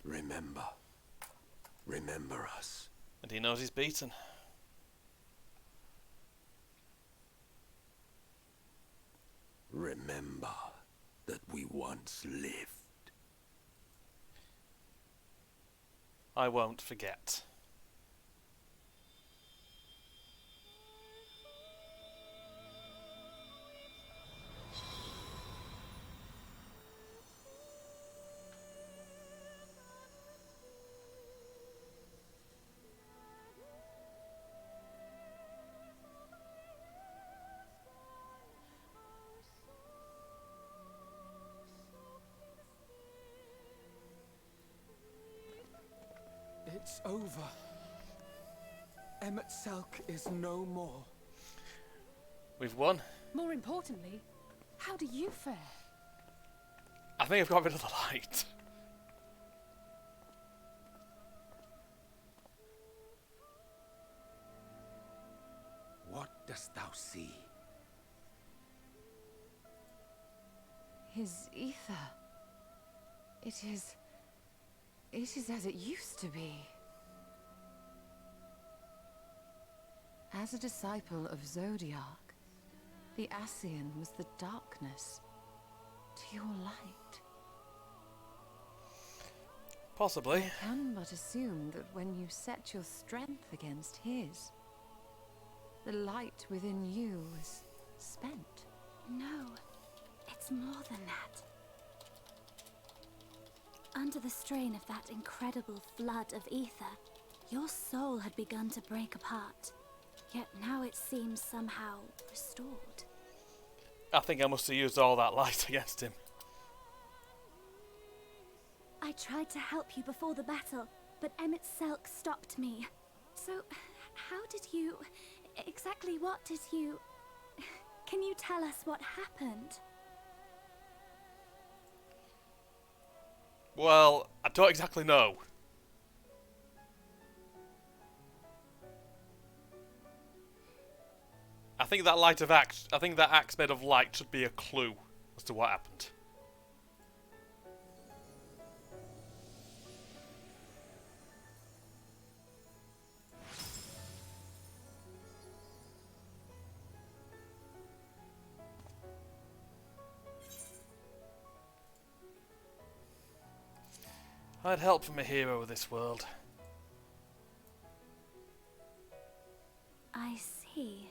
Remember. Remember us. And he knows he's beaten. Remember that we once lived. I won't forget. It's over. Emmett Selk is no more. We've won. More importantly, how do you fare? I think I've got rid of the light. dost thou see? His ether. It is as it used to be. As a disciple of Zodiac, the Ascian was the darkness to your light. Possibly. I can but assume that when you set your strength against his, the light within you was spent. No, it's more than that. Under the strain of that incredible flood of ether, your soul had begun to break apart. Yet now it seems somehow restored. I think I must have used all that light against him. I tried to help you before the battle, but Emmett Selk stopped me. So, how did you... exactly what did you... Can you tell us what happened? Well, I don't exactly know. I think that axe made of light should be a clue as to what happened. I'd help from a hero of this world. I see.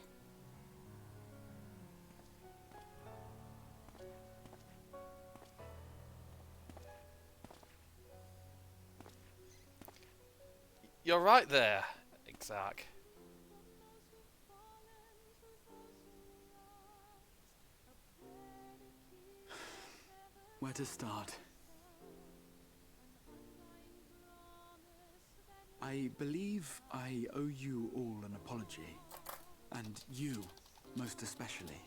You're right there, Exarch. Where to start? I believe I owe you all an apology. And you, most especially.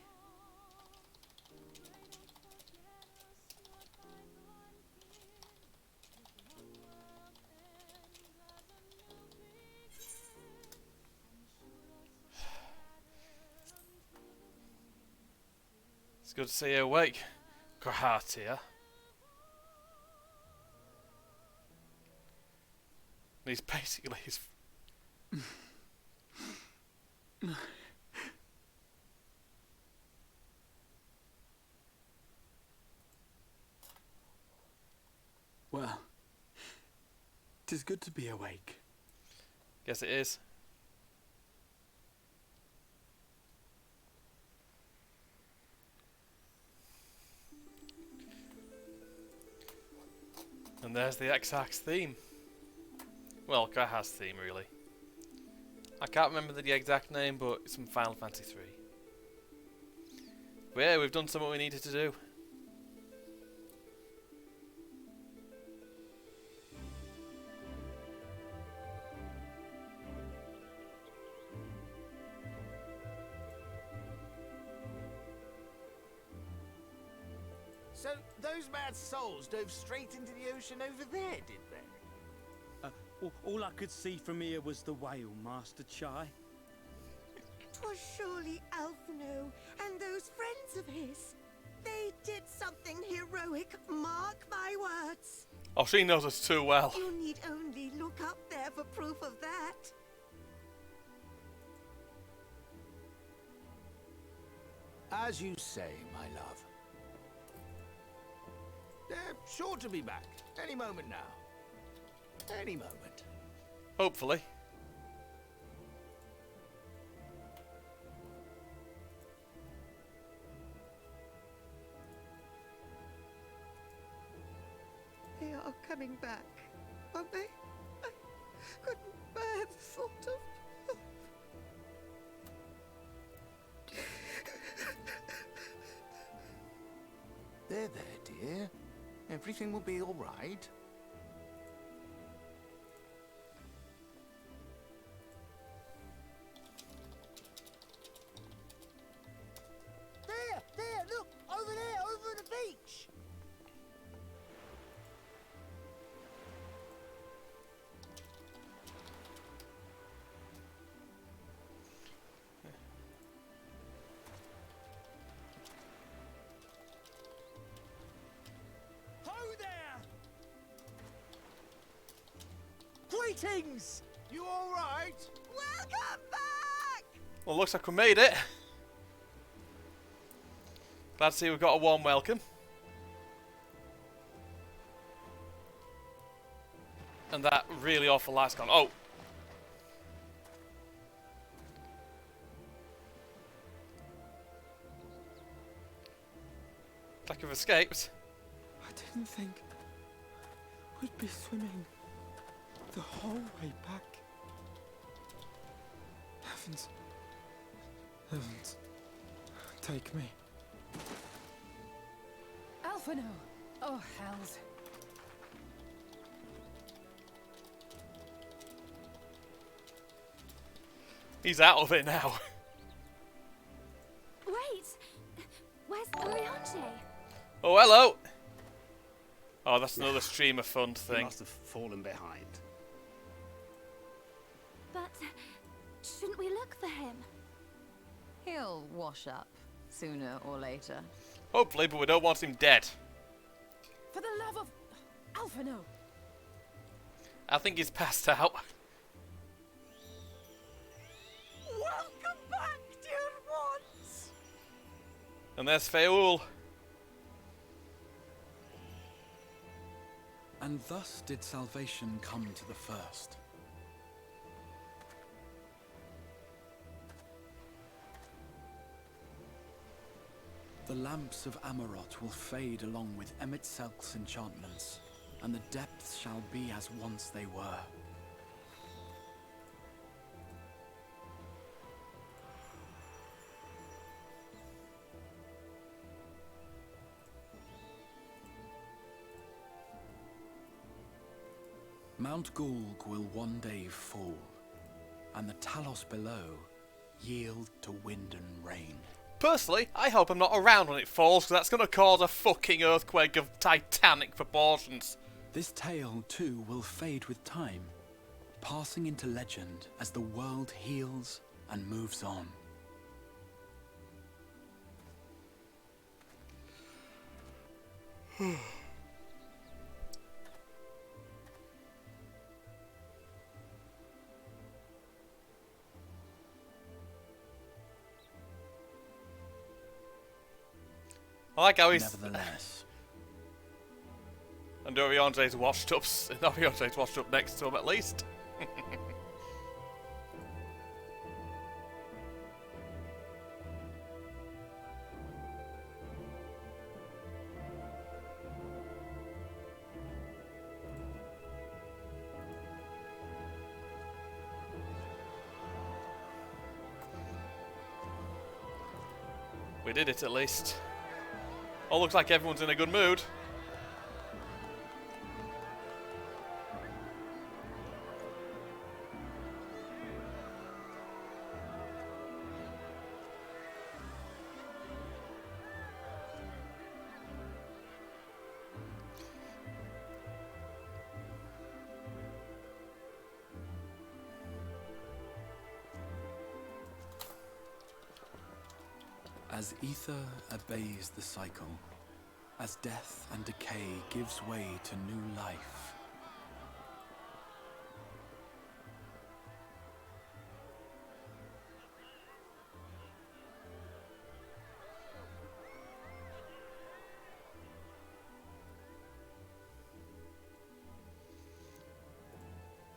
It's good to see you awake, Grahatia. He's basically his... Well, 'tis good to be awake. Guess it is. And there's the Exarch's theme. Well, Graha's theme, really. I can't remember the exact name, but it's from Final Fantasy III. But yeah, we've done something we needed to do. So, those mad souls dove straight into the ocean over there, did they? All I could see from here was the whale, Master Chai. 'Twas surely Alphino and those friends of his. They did something heroic, mark my words. Oh, she knows us too well. You need only look up there for proof of that. As you say, my love. They're sure to be back any moment now. Any moment. Hopefully. They are coming back, aren't they? I couldn't bear the thought of... They're there, dear. Everything will be all right. There, look! Over there, over the beach! Greetings! You alright? Welcome back! Well, looks like we made it. Glad to see we've got a warm welcome. And that really awful light's gone. Oh! Like we've escaped. I didn't think we'd be swimming the whole way back. Heavens. Heavens. Take me. Alphino! Oh, hells. He's out of it now. Wait! Where's Oriange? Oh, hello! Oh, that's another streamer fun thing. He must have fallen behind. But shouldn't we look for him? He'll wash up sooner or later. Hopefully, but we don't want him dead. For the love of Alphino! I think he's passed out. Welcome back, dear ones! And there's Feul. And thus did salvation come to the first. The lamps of Amarot will fade along with Emet-Selk's enchantments, and the depths shall be as once they were. Mount Gulg will one day fall, and the Talos below yield to wind and rain. Personally, I hope I'm not around when it falls, because that's going to cause a fucking earthquake of titanic proportions. This tale, too, will fade with time, passing into legend as the world heals and moves on. I like how he's... Nevertheless. And Oriange's washed up. Oriange's washed up next to him at least. We did it at least. Oh, looks like everyone's in a good mood. As ether obeys the cycle, as death and decay gives way to new life,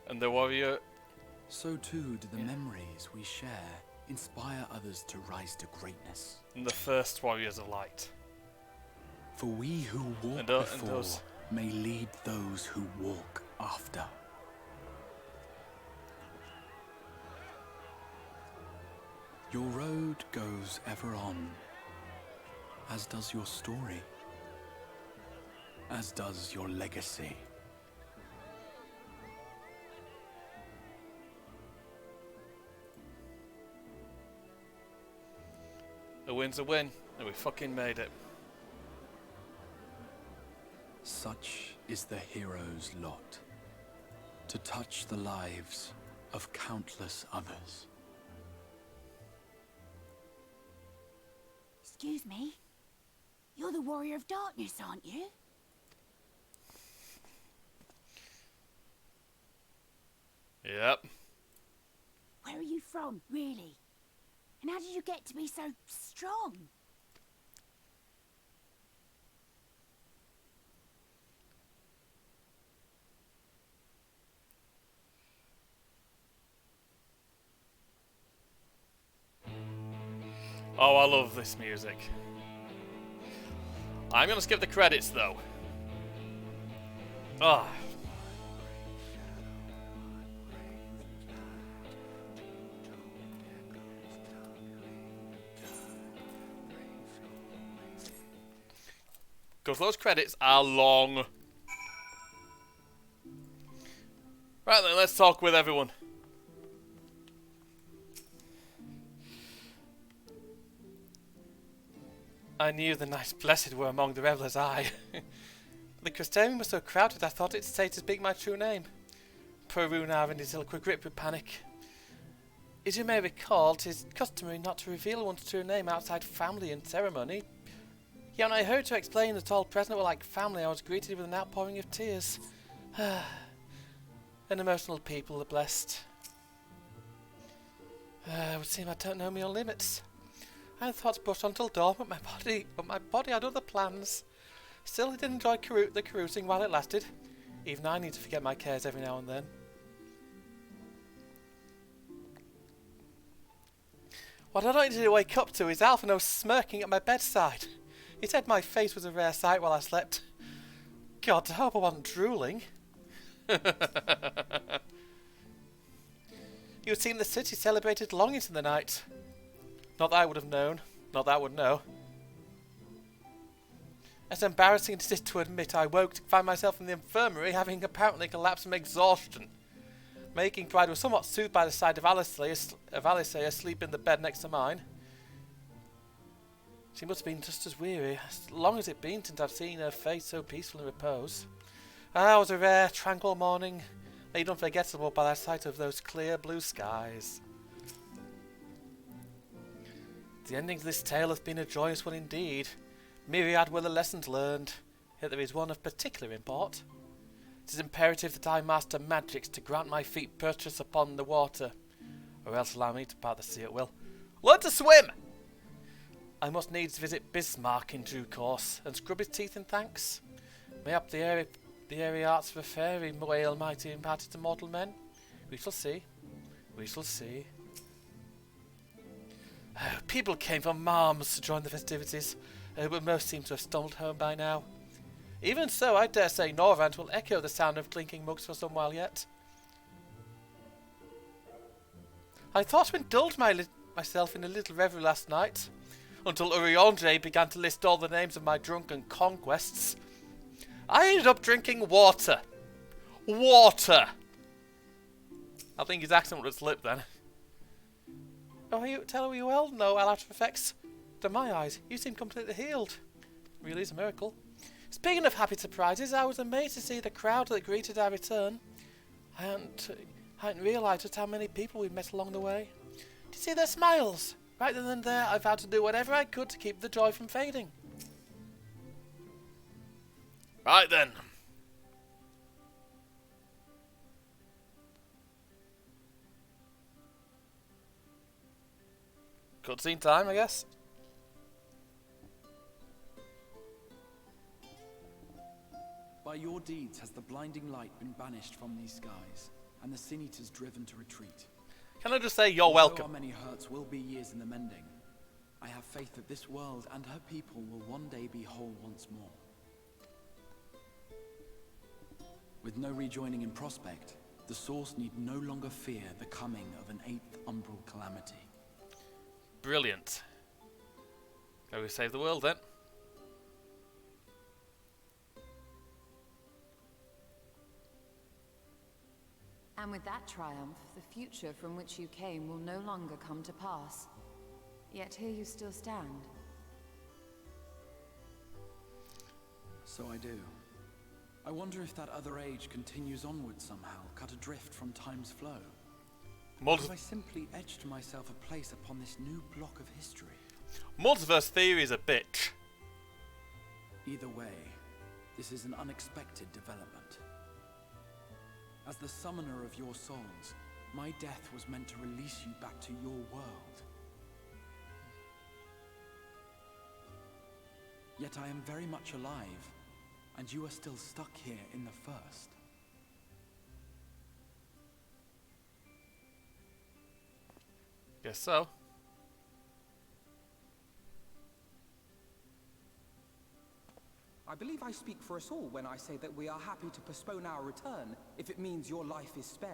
And the warrior... so too do the memories we share inspire others to rise to greatness. And the first warriors of light. For we who walk before may lead those who walk after. Your road goes ever on, as does your story, as does your legacy. A win's a win, and we fucking made it. Such is the hero's lot, to touch the lives of countless others. Excuse me? You're the Warrior of Darkness, aren't you? Yep. Where are you from, really? And how did you get to be so strong? Oh, I love this music. I'm gonna skip the credits though. Ah. Because those credits are long. Right then, let's talk with everyone. I knew the nice blessed were among the revellers, aye. The Crystarium was so crowded I thought it's safe to speak my true name. Poor Runar and his ill-quick grip with panic. As you may recall, 'tis customary not to reveal one's true name outside family and ceremony. Yet when I heard to explain that all present were like family, I was greeted with an outpouring of tears. An emotional people, the blessed. It would seem I don't know my own limits. I had thoughts pushed on till dawn, but my body had other plans. Still, I did enjoy the carousing while it lasted. Even I need to forget my cares every now and then. What I don't need to wake up to is Alphino smirking at my bedside. He said my face was a rare sight while I slept. God, I hope I wasn't drooling. You had seen the city celebrated long into the night. Not that I would have known. Not that I would know. As embarrassing as it is to admit, I woke to find myself in the infirmary, having apparently collapsed from exhaustion. My aching pride was somewhat soothed by the sight of Alice asleep in the bed next to mine. She must have been just as weary. As long as it's been since I've seen her face so peaceful in repose. It was a rare, tranquil morning, made unforgettable by the sight of those clear blue skies. The ending to this tale hath been a joyous one indeed. Myriad were the lessons learned, yet there is one of particular import. It is imperative that I master magics to grant my feet purchase upon the water, or else allow me to part the sea at will. Learn to swim! I must needs visit Bismarck in due course, and scrub his teeth in thanks. Mayhap the airy arts of a fairy whale might be imparted to mortal men. We shall see. We shall see. People came from Marms to join the festivities, but most seem to have stumbled home by now. Even so, I dare say Norvant will echo the sound of clinking mugs for some while yet. I thought to indulge myself in a little reverie last night, until Uriandre began to list all the names of my drunken conquests. I ended up drinking water. Water! I think his accent would have slipped then. Oh, are you well? No, out of effects. To my eyes, you seem completely healed. Really is a miracle. Speaking of happy surprises, I was amazed to see the crowd that greeted our return. I hadn't realised just how many people we'd met along the way. Did you see their smiles? Right then and there, I vowed to do whatever I could to keep the joy from fading. Right then. Cutscene time, I guess. By your deeds has the blinding light been banished from these skies, and the Sin Eaters driven to retreat. Can I just say you're welcome? Although our many hurts will be years in the mending, I have faith that this world and her people will one day be whole once more. With no rejoining in prospect, the Source need no longer fear the coming of an 8th umbral calamity. Brilliant. Go we save the world then. And with that triumph, the future from which you came will no longer come to pass. Yet here you still stand. So I do. I wonder if that other age continues onward somehow, cut adrift from time's flow. Or have I simply etched myself a place upon this new block of history? Multiverse theory is a bitch. Either way, this is an unexpected development. As the summoner of your souls, my death was meant to release you back to your world. Yet I am very much alive, and you are still stuck here in the First. Guess so. I believe I speak for us all when I say that we are happy to postpone our return if it means your life is spared.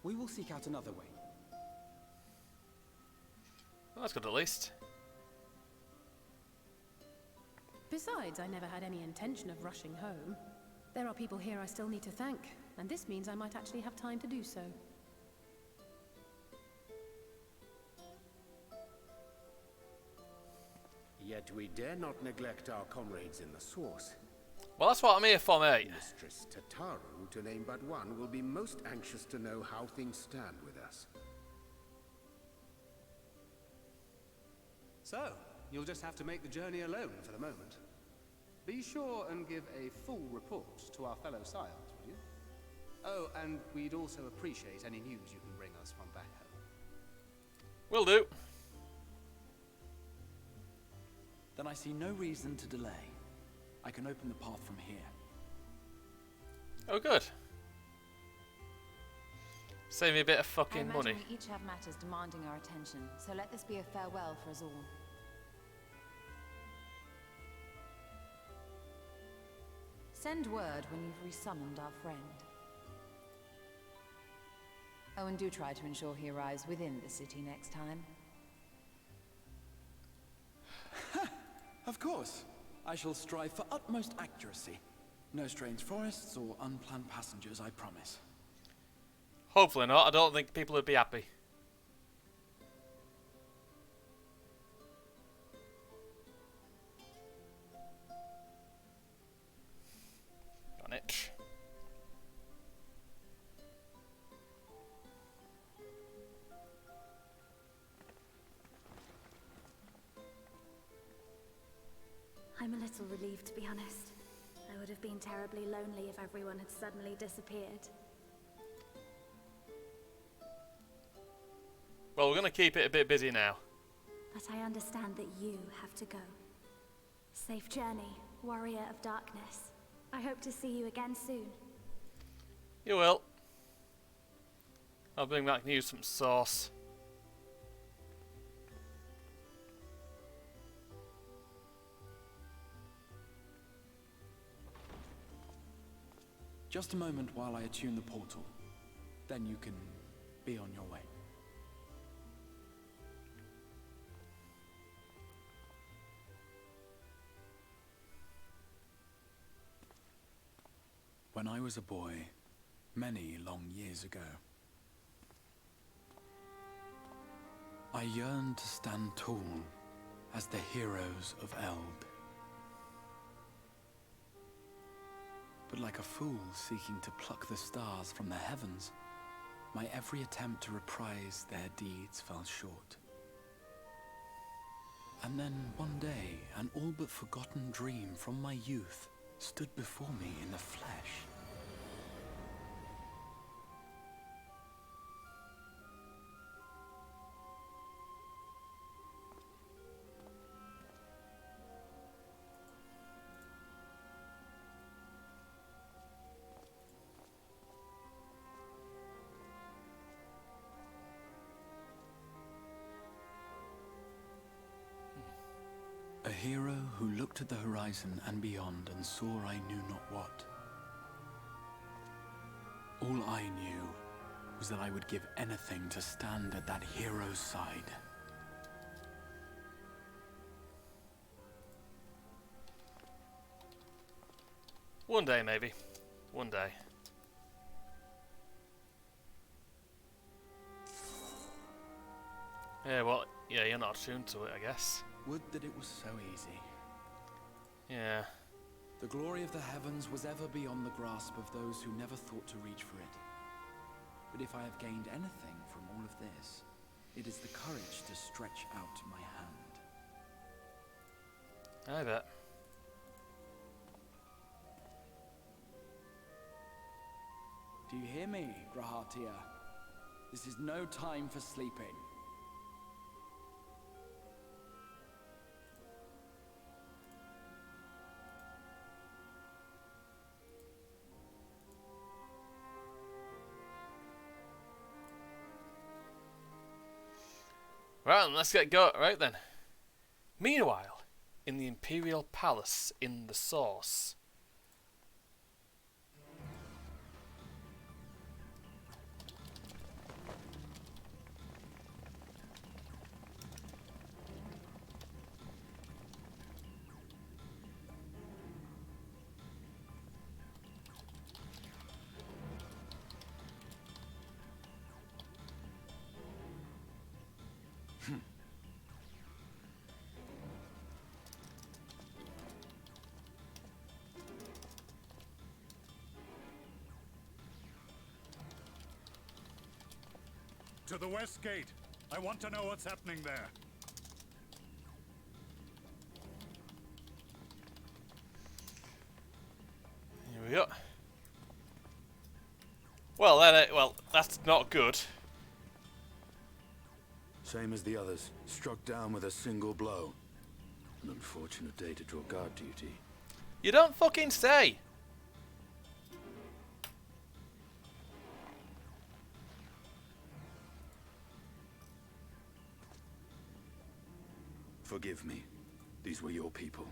We will seek out another way. Well, that's good at least. Besides, I never had any intention of rushing home. There are people here I still need to thank, and this means I might actually have time to do so. Yet we dare not neglect our comrades in the Source. Well, that's what I'm here for, mate. Mistress Tataru, to name but one, will be most anxious to know how things stand with us. So, you'll just have to make the journey alone for the moment. Be sure and give a full report to our fellow scions, will you? Oh, and we'd also appreciate any news you can bring us from back home. Will do. Then I see no reason to delay. I can open the path from here. Oh, good. Save me a bit of fucking I imagine money. we each have matters demanding our attention, so let this be a farewell for us all. Send word when you've resummoned our friend. Oh, and do try to ensure he arrives within the city next time. Of course. I shall strive for utmost accuracy. No strange forests or unplanned passengers, I promise. Hopefully not. I don't think people would be happy. On it. I'm a little relieved, to be honest. I would have been terribly lonely if everyone had suddenly disappeared. Well, we're going to keep it a bit busy now. But I understand that you have to go. Safe journey, warrior of darkness. I hope to see you again soon. You will. I'll bring back you some sauce. Just a moment while I attune the portal. Then you can be on your way. When I was a boy, many long years ago, I yearned to stand tall as the heroes of Eld. But like a fool seeking to pluck the stars from the heavens, my every attempt to reprise their deeds fell short. And then one day, an all but forgotten dream from my youth stood before me in the flesh. A hero who looked at the horizon and beyond and saw I knew not what. All I knew was that I would give anything to stand at that hero's side. One day, maybe. One day. Yeah, well, yeah, you're not attuned to it, I guess. Would that it was so easy. Yeah. The glory of the heavens was ever beyond the grasp of those who never thought to reach for it. But if I have gained anything from all of this, it is the courage to stretch out my hand. I bet. Do you hear me, Grahatia? This is no time for sleeping. Right, let's get going. Right then. Meanwhile, in the Imperial Palace in the Source. To the west gate. I want to know what's happening there. Here we go. Well, that's not good. Same as the others. Struck down with a single blow. An unfortunate day to draw guard duty. You don't fucking say! Forgive me. These were your people.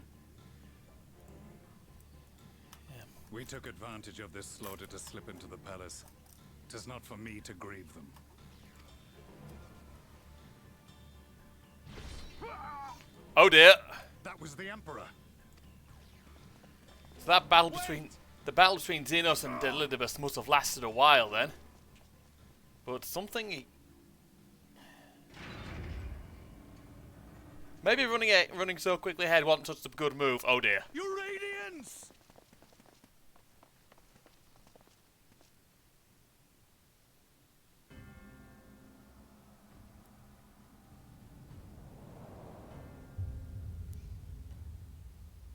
We took advantage of this slaughter to slip into the palace. 'Tis not for me to grieve them. Oh dear! That was the Emperor. So that battle between Xenos and Elidibus must have lasted a while then. But something. Maybe running so quickly ahead wasn't such a good move. Oh dear. Your Radiance!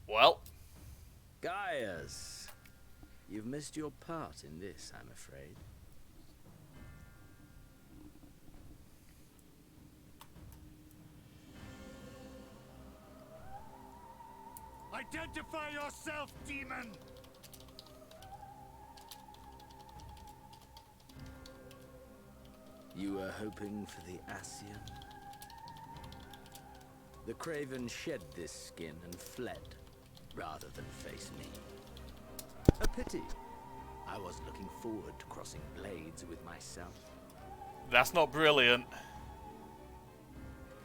Well. Gaius, you've missed your part in this, I'm afraid. Identify yourself, demon! You were hoping for the Ascian? The Craven shed this skin and fled, rather than face me. A pity. I was looking forward to crossing blades with myself. That's not brilliant.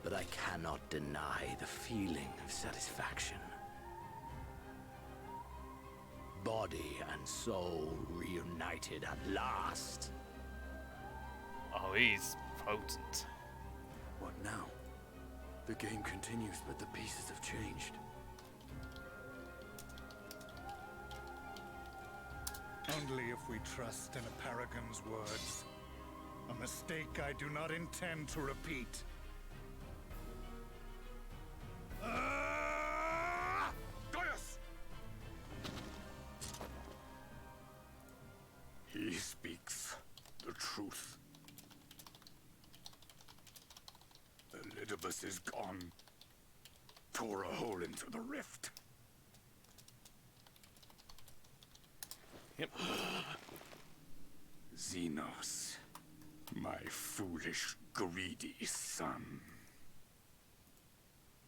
But I cannot deny the feeling of satisfaction. Body and soul reunited at last. Oh, he's potent. What now? The game continues, but the pieces have changed. Only if we trust in a paragon's words. A mistake I do not intend to repeat. Gaius! He speaks the truth. Elidibus is gone. Tore a hole into the rift. Yep. Xenos, my foolish, greedy son.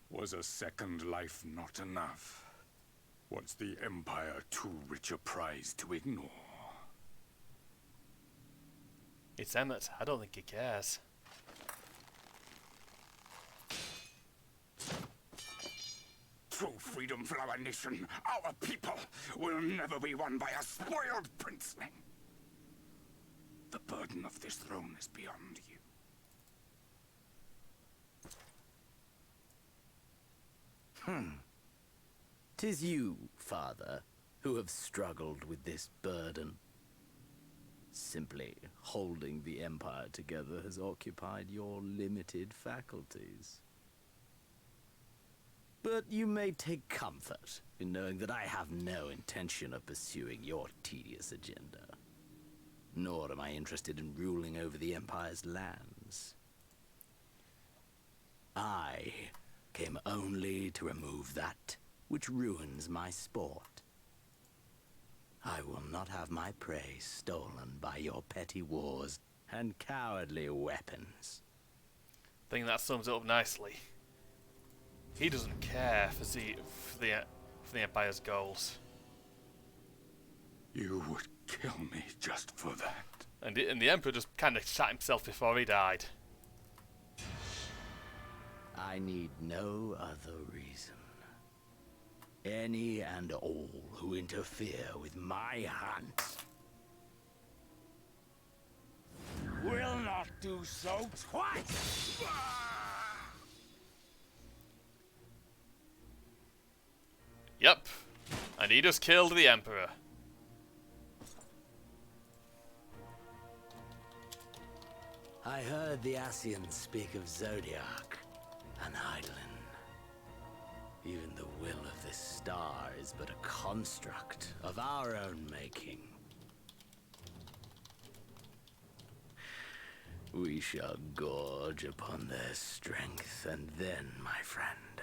Was a second life not enough? Was the Empire too rich a prize to ignore? It's Emmett. I don't think he cares. True freedom for our nation, our people, will never be won by a spoiled princeling. The burden of this throne is beyond you. 'Tis you, father, who have struggled with this burden. Simply holding the Empire together has occupied your limited faculties. But you may take comfort in knowing that I have no intention of pursuing your tedious agenda. nor am I interested in ruling over the Empire's lands. I came only to remove that which ruins my sport. I will not have my prey stolen by your petty wars and cowardly weapons. I think that sums it up nicely. He doesn't care for the Empire's goals. You would kill me just for that. And the Emperor just kind of shot himself before he died. I need no other reason. Any and all who interfere with my hunt will not do so twice! Yep, and he just killed the Emperor. I heard the Ascians speak of Zodiac, an Eidolon. Even the will of this star is but a construct of our own making. We shall gorge upon their strength, and then, my friend,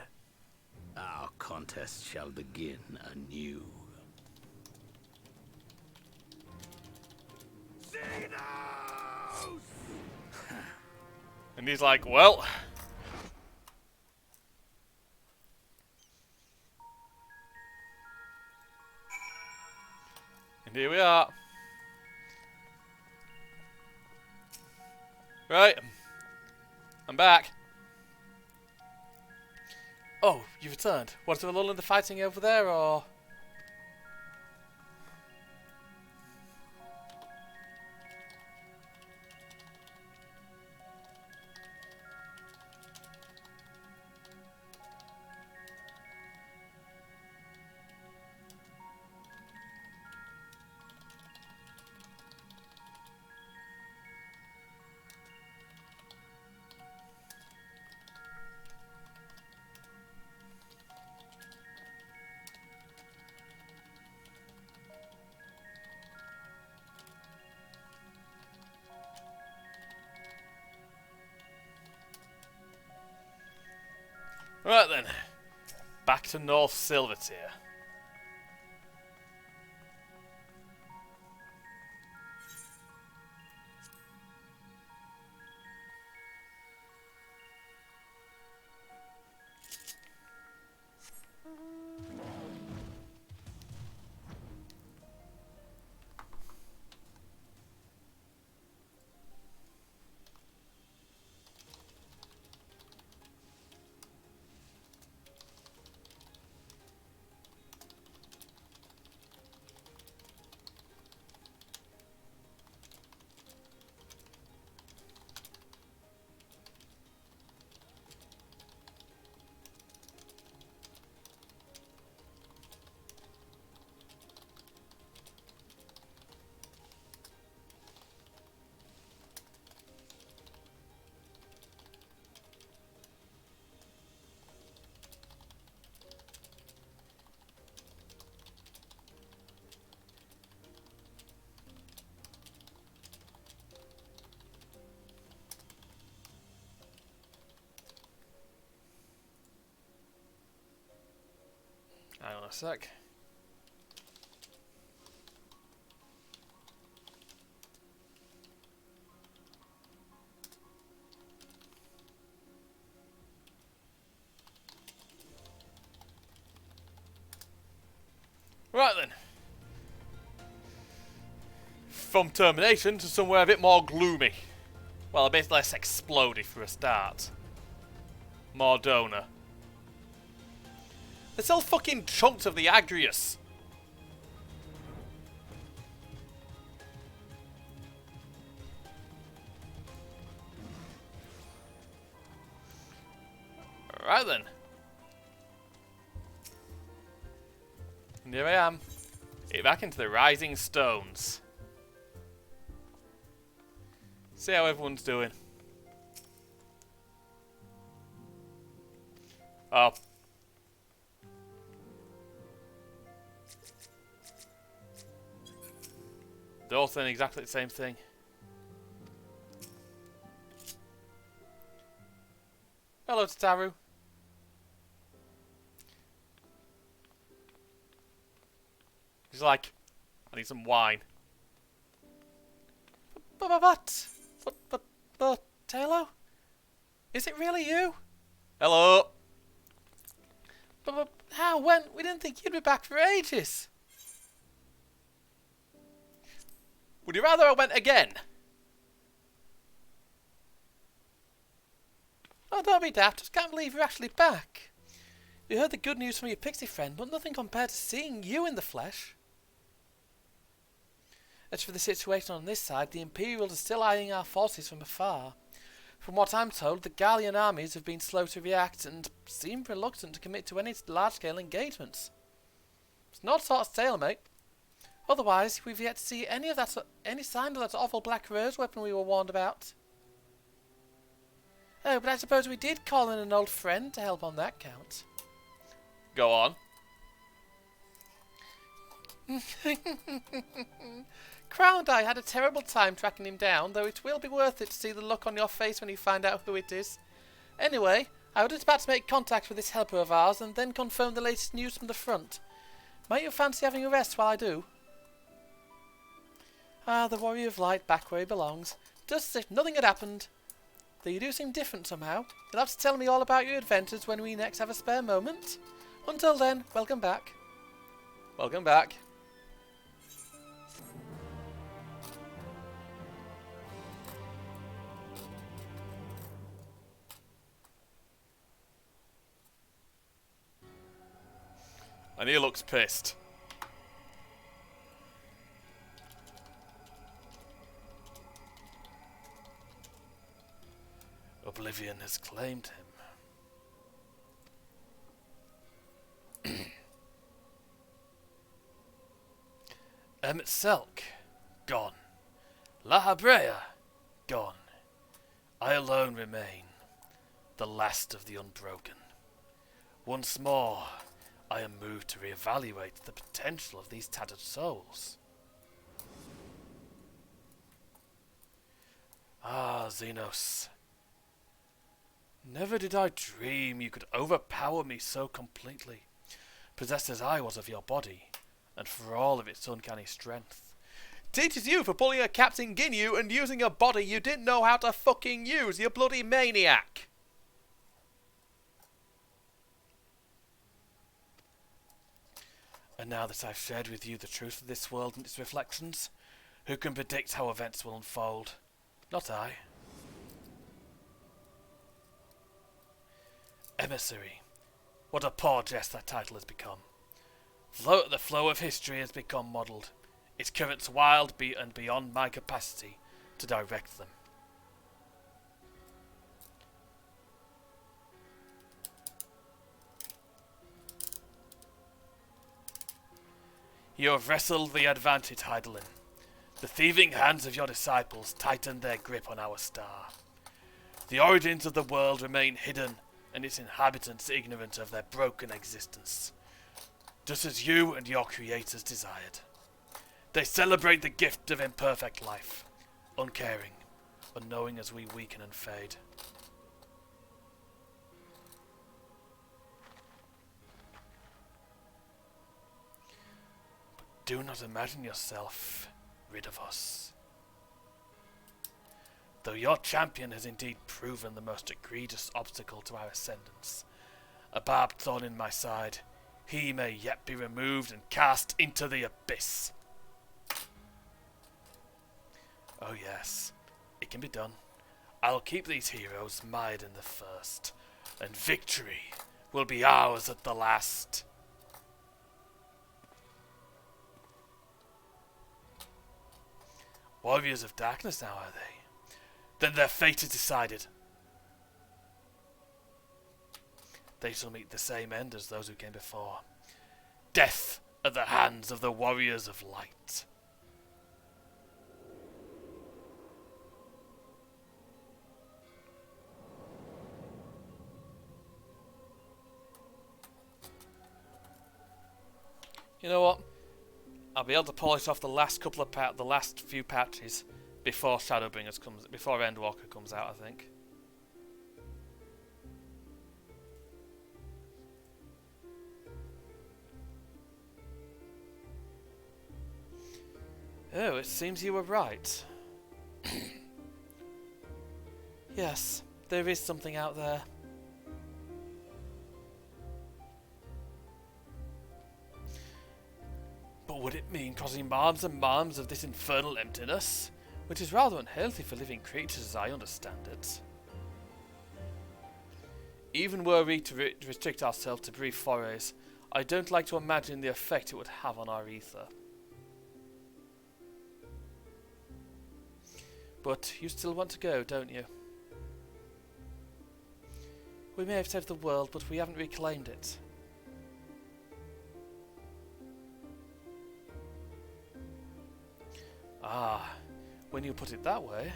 our contest shall begin anew. And he's like, well... And here we are. Right. I'm back. Oh, you've returned. Was there a lull in the fighting over there, or...? Right then, back to North Silvertier. Hang on a sec. Right then. From termination to somewhere a bit more gloomy. Well, a bit less explodey for a start. Mordona. They sell fucking chunks of the Agrius. Right then. And here I am. Back into the Rising Stones. See how everyone's doing. Oh. all saying exactly the same thing. Hello, Tataru. He's like, I need some wine. But, Taylor? Is it really you? Hello? But, how, when? We didn't think you'd be back for ages. Would you rather I went again? Oh, don't be daft. Just can't believe you're actually back. You heard the good news from your pixie friend, but nothing compared to seeing you in the flesh. As for the situation on this side, the Imperials are still eyeing our forces from afar. From what I'm told, the Gallian armies have been slow to react and seem reluctant to commit to any large-scale engagements. It's not a sort of stalemate. Otherwise, we've yet to see any sign of that awful black rose weapon we were warned about. Oh, but I suppose we did call in an old friend to help on that count. Go on. Crowned Eye had a terrible time tracking him down, though it will be worth it to see the look on your face when you find out who it is. Anyway, I was just about to make contact with this helper of ours and then confirm the latest news from the front. Might you fancy having a rest while I do? Ah, the Warrior of Light back where he belongs. Just as if nothing had happened. Though you do seem different somehow. You'll have to tell me all about your adventures when we next have a spare moment. Until then, welcome back. Welcome back. And he looks pissed. Oblivion has claimed him. Emmett Selk, gone. La Habrea, gone. I alone remain, the last of the unbroken. Once more, I am moved to reevaluate the potential of these tattered souls. Ah, Xenos. Never did I dream you could overpower me so completely, possessed as I was of your body, and for all of its uncanny strength. Teaches you for pulling a Captain Ginyu and using a body you didn't know how to fucking use, you bloody maniac! And now that I've shared with you the truth of this world and its reflections, who can predict how events will unfold? Not I. Emissary. What a poor jest that title has become. The flow of history has become modelled, its currents wild and beyond my capacity to direct them. You have wrestled the advantage, Heidelin. The thieving hands of your disciples tightened their grip on our star. The origins of the world remain hidden, and its inhabitants ignorant of their broken existence, just as you and your creators desired. They celebrate the gift of imperfect life, uncaring, unknowing as we weaken and fade. But do not imagine yourself rid of us. Though your champion has indeed proven the most egregious obstacle to our ascendance, a barbed thorn in my side, he may yet be removed and cast into the abyss. Oh yes, it can be done. I'll keep these heroes mired in the first, and victory will be ours at the last. Warriors of darkness now, are they? Then their fate is decided. They shall meet the same end as those who came before. Death at the hands of the warriors of light. You know what? I'll be able to polish off the last couple of the last few patches before Shadowbringers comes, before Endwalker comes out, I think. Oh, it seems you were right. Yes, there is something out there. But would it mean causing marms and marms of this infernal emptiness? Which is rather unhealthy for living creatures as I understand it. Even were we to restrict ourselves to brief forays, I don't like to imagine the effect it would have on our ether. But you still want to go, don't you? We may have saved the world, but we haven't reclaimed it. Ah, when you put it that way.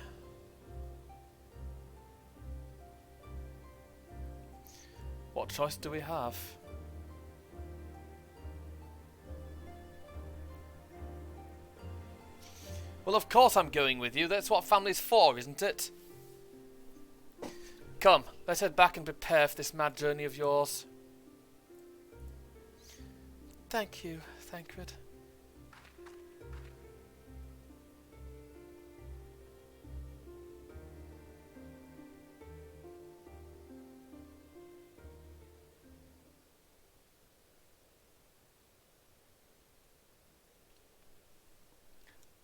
What choice do we have? Well, of course I'm going with you. That's what family's for, isn't it? Come, let's head back and prepare for this mad journey of yours. Thank you, Thancred.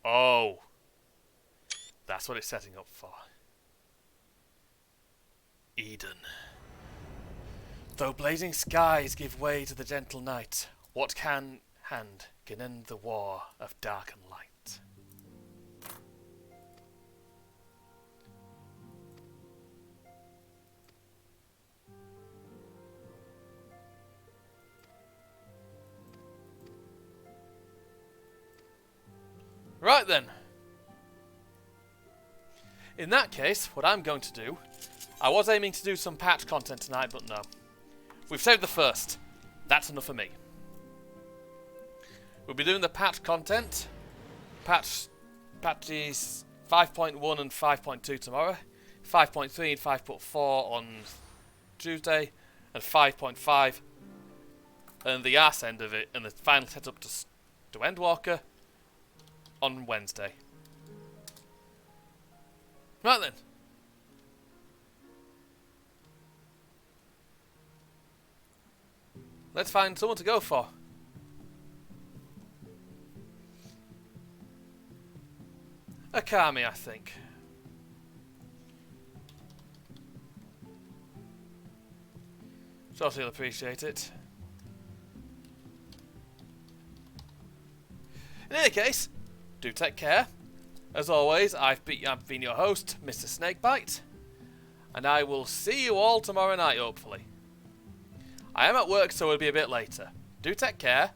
Oh, that's what it's setting up for. Eden. Though blazing skies give way to the gentle night, what hand can end the war of dark and light? Right then. In that case, what I'm going to do, I was aiming to do some patch content tonight, but no. We've saved the first. That's enough for me. We'll be doing the patch content. Patches 5.1 and 5.2 tomorrow. 5.3 and 5.4 on Tuesday. And 5.5. And the arse end of it, and the final setup to Endwalker on Wednesday. Right then. Let's find someone to go for. Akami, I think. Sure he'll appreciate it. In any case, do take care. As always, I've been your host, Mr. Snakebite, and I will see you all tomorrow night, hopefully. I am at work, so it'll be a bit later. Do take care,